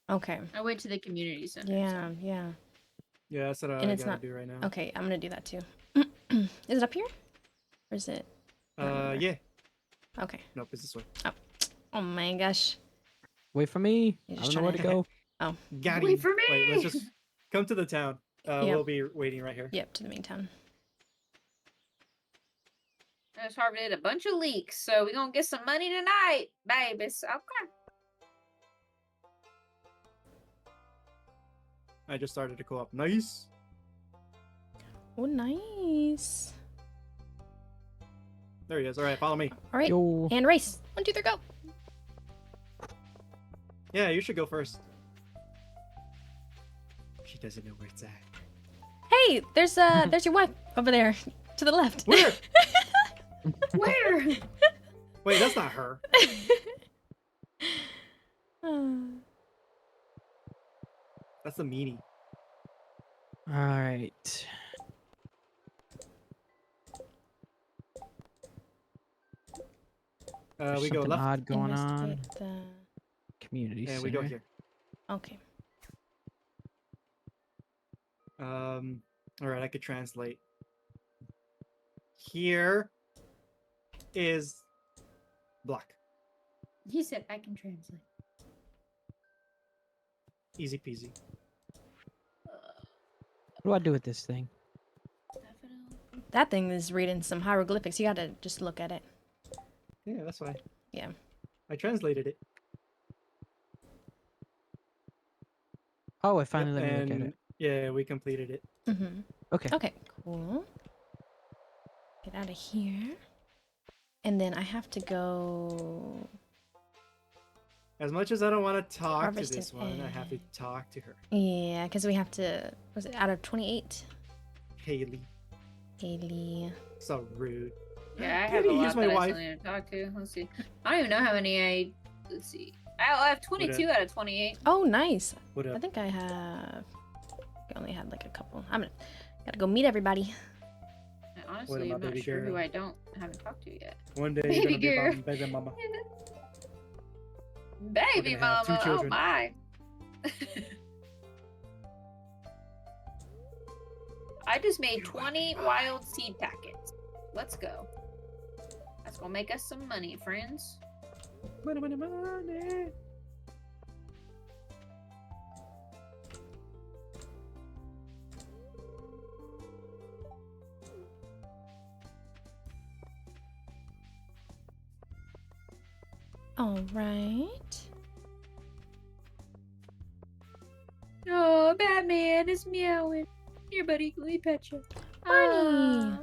Okay. I went to the community center. Yeah, yeah. Yeah, that's what I And it's gotta not do right now. Okay, I'm gonna do that too. Is it up here? Or is it? Yeah. Okay. Nope, it's this way. Oh my gosh. Wait for me. You're I just don't know where to trying go. Oh. Got Wait him. for me! Wait, let's just come to the town. Yep. We'll be waiting right here. Yep, to the main town. I just harvested a bunch of leeks, so we're gonna get some money tonight, babies. Okay. I just started to co-op. Nice. Oh, nice. There he is. All right, follow me. All right. Yo. And race. 1, 2, 3, go. Yeah, you should go first. She doesn't know where it's at. Hey, there's your wife over there to the left. Where? Where? Wait, that's not her. That's the meanie. All right. We go Something left. odd going on. Investigate Community And center. we go here. Okay. All right, I could translate. Here is black. He said I can translate. Easy peasy. What do I do with this thing? That thing is reading some hieroglyphics. You gotta just look at it. Yeah, that's why. Yeah. I translated it. Oh, I finally let me look at And it. yeah, we completed it. Mm-hmm. Okay. Okay, cool. Get out of here. And then I have to go... As much as I don't want to talk Harvest to this an one, I have to egg. talk to her. Yeah, because we have to... Was it out of 28? Haley. Haley. So rude. Yeah, I have Haley, a here's lot my that I wife. still need to talk to. Let's see. I don't even know how many let's see. I have 22 out of 28. Oh, nice. What up? I think I have... I only had like a couple. Gotta go meet everybody. Honestly, I'm not sure who I haven't talked to yet. One day Baby you're girl. gonna be baby mama. Baby gonna have two mama. Oh children. my. I just made 20 wild seed packets. Let's go. That's gonna make us some money, friends. Money, money, money. All right. Oh, Batman is meowing. Here, buddy, let me pet you. Barney.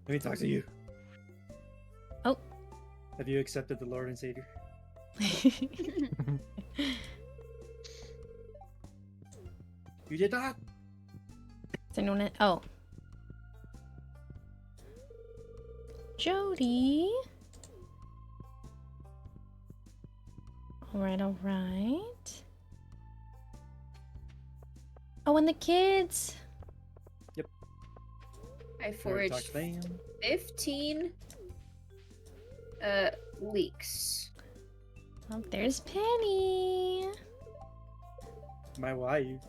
Let me talk to you. Oh. Have you accepted the Lord and Savior? You did not? Is anyone in? Oh. Jody. All right, all right. Oh, and the kids. I foraged 15 leeks. Oh, there's Penny. My wife.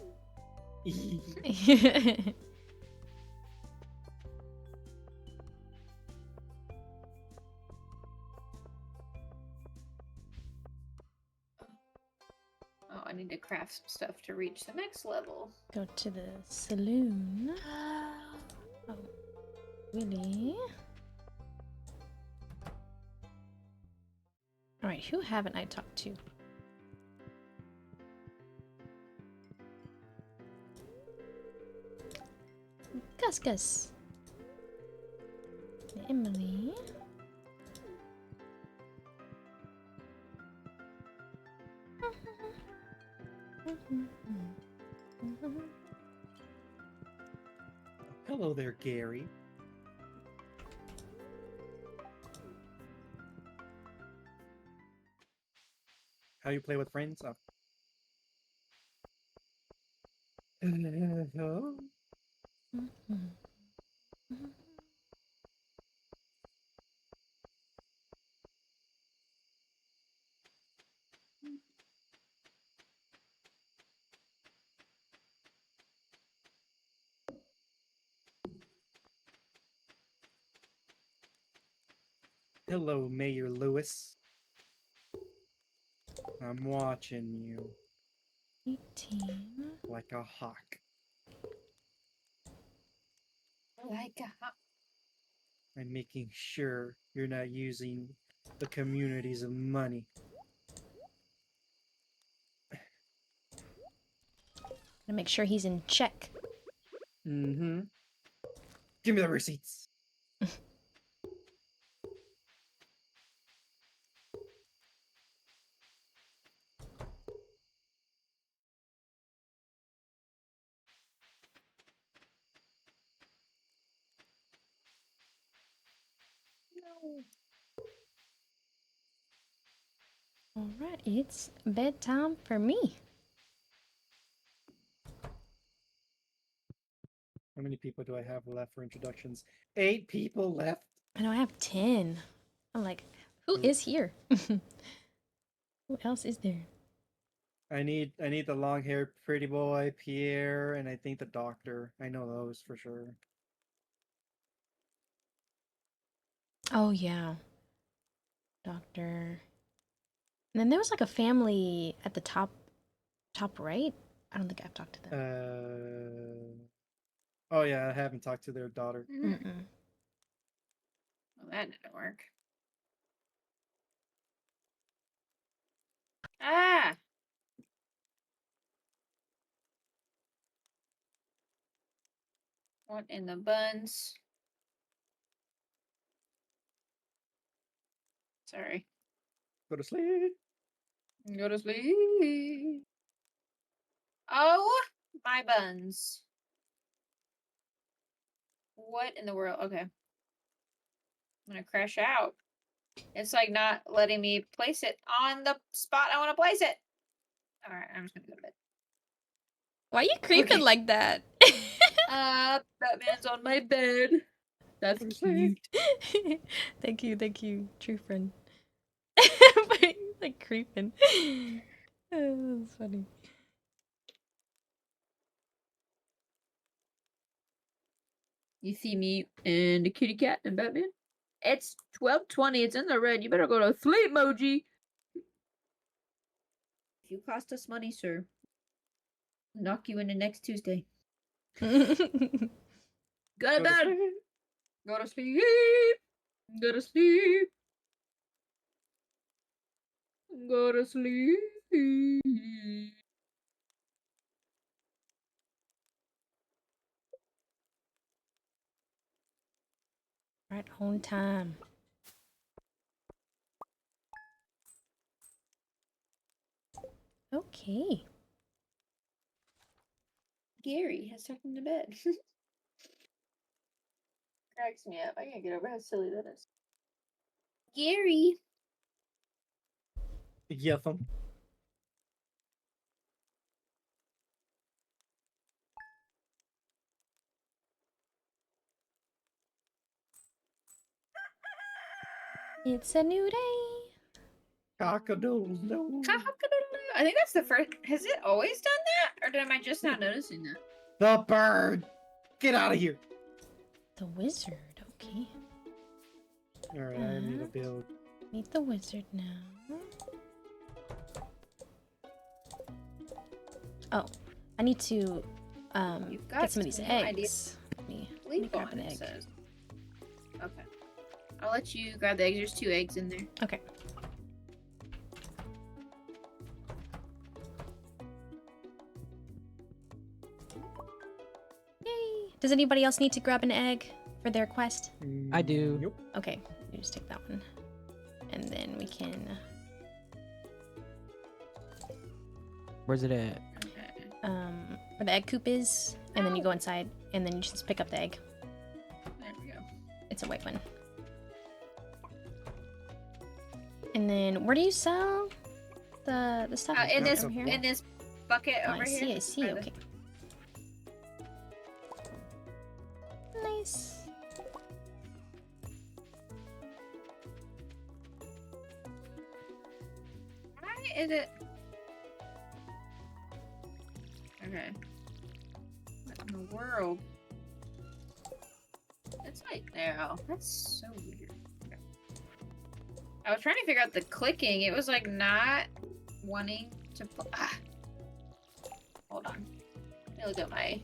Oh, I need to craft some stuff to reach the next level. Go to the saloon. Oh, really? All right, who haven't I talked to? Gus. Emily. Hello there, Gary. How you play with friends? Oh. Hello, Mayor Lewis. I'm watching you. 18. Like a hawk. Like a hawk. I'm making sure you're not using the community's money. To make sure he's in check. Mm-hmm. Give me the receipts. All right, it's bedtime for me. How many people do I have left for introductions? 8 people left. I know I have 10. I'm like, who is here? Who else is there? I need the long-haired pretty boy, Pierre, and I think the doctor. I know those for sure. Oh yeah, doctor. And then there was like a family at the top right. I don't think I've talked to them. Oh yeah, I haven't talked to their daughter. Mm-mm. Well, that didn't work. Ah! What in the buns? Sorry. Go to sleep. Go to sleep. Oh, my buns. What in the world? Okay. I'm gonna crash out. It's like not letting me place it on the spot I want to place it. Alright, I'm just gonna go to bed. Why are you creeping like that? Batman's on my bed. That's cute. Thank you, true friend. Like creeping. Oh, that's funny. You see me and the kitty cat and Batman? It's 12:20. It's in the red. You better go to sleep, Moji. If you cost us money, sir, I'll knock you into next Tuesday. Go to bed. Go to sleep. Go to sleep. Go to sleep. Right on time. Okay. Gary has tucked into bed. Cracks me up. I can't get over how silly that is. Gary. Yes. It's a new day. Cock-a-doodle-doo. Cock-a-doodle-doo. I think that's the first. Has it always done that? Or am I just not noticing that? The bird. Get out of here. The wizard, okay. Alright, I need a build. Meet the wizard now. Oh, I need to get some of these eggs. Let me grab an egg. Says. Okay. I'll let you grab the eggs. There's 2 eggs in there. Okay. Yay! Does anybody else need to grab an egg for their quest? I do. Nope. Okay, you just take that one. And then we can... Where's it at? Where the egg coop is, and then you go inside, and then you just pick up the egg. There we go. It's a white one. And then, where do you sell the stuff? In this over here? in this bucket over here. I see. Okay. Nice. Why is it? Okay. What in the world? It's like there. That's so weird. Okay. I was trying to figure out the clicking. It was like not wanting to. Hold on. Let me look at my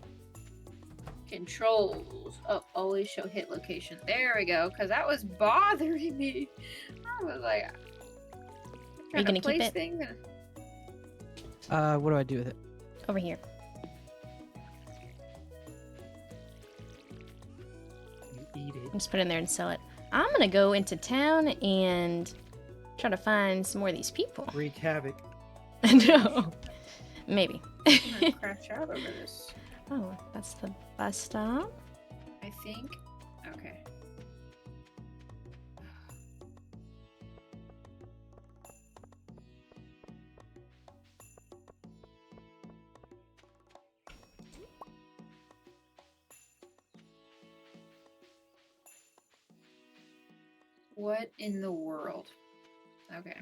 controls. Oh, always show hit location. There we go. Because that was bothering me. I was like, Are you gonna keep it? Things What do I do with it? Over here. Eat it. Just put it in there and sell it. I'm gonna go into town and try to find some more of these people. Wreak havoc. No. Maybe. I'm gonna crash out over this. Oh, that's the bus stop. I think. Okay. What in the world? Okay.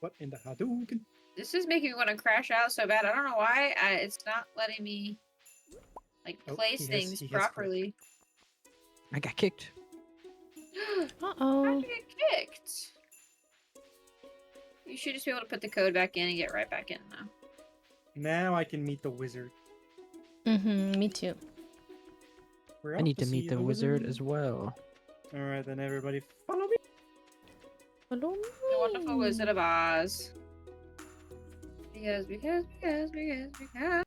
What in the Hadouken? This is making me want to crash out so bad. I don't know why. It's not letting me like place things properly. I got kicked. Uh-oh. How did you get kicked? You should just be able to put the code back in and get right back in now. Now I can meet the wizard. Mm-hmm, me too. I need to meet the wizard as well. Alright then, everybody, follow me. Follow me. The wonderful Wizard of Oz. Because.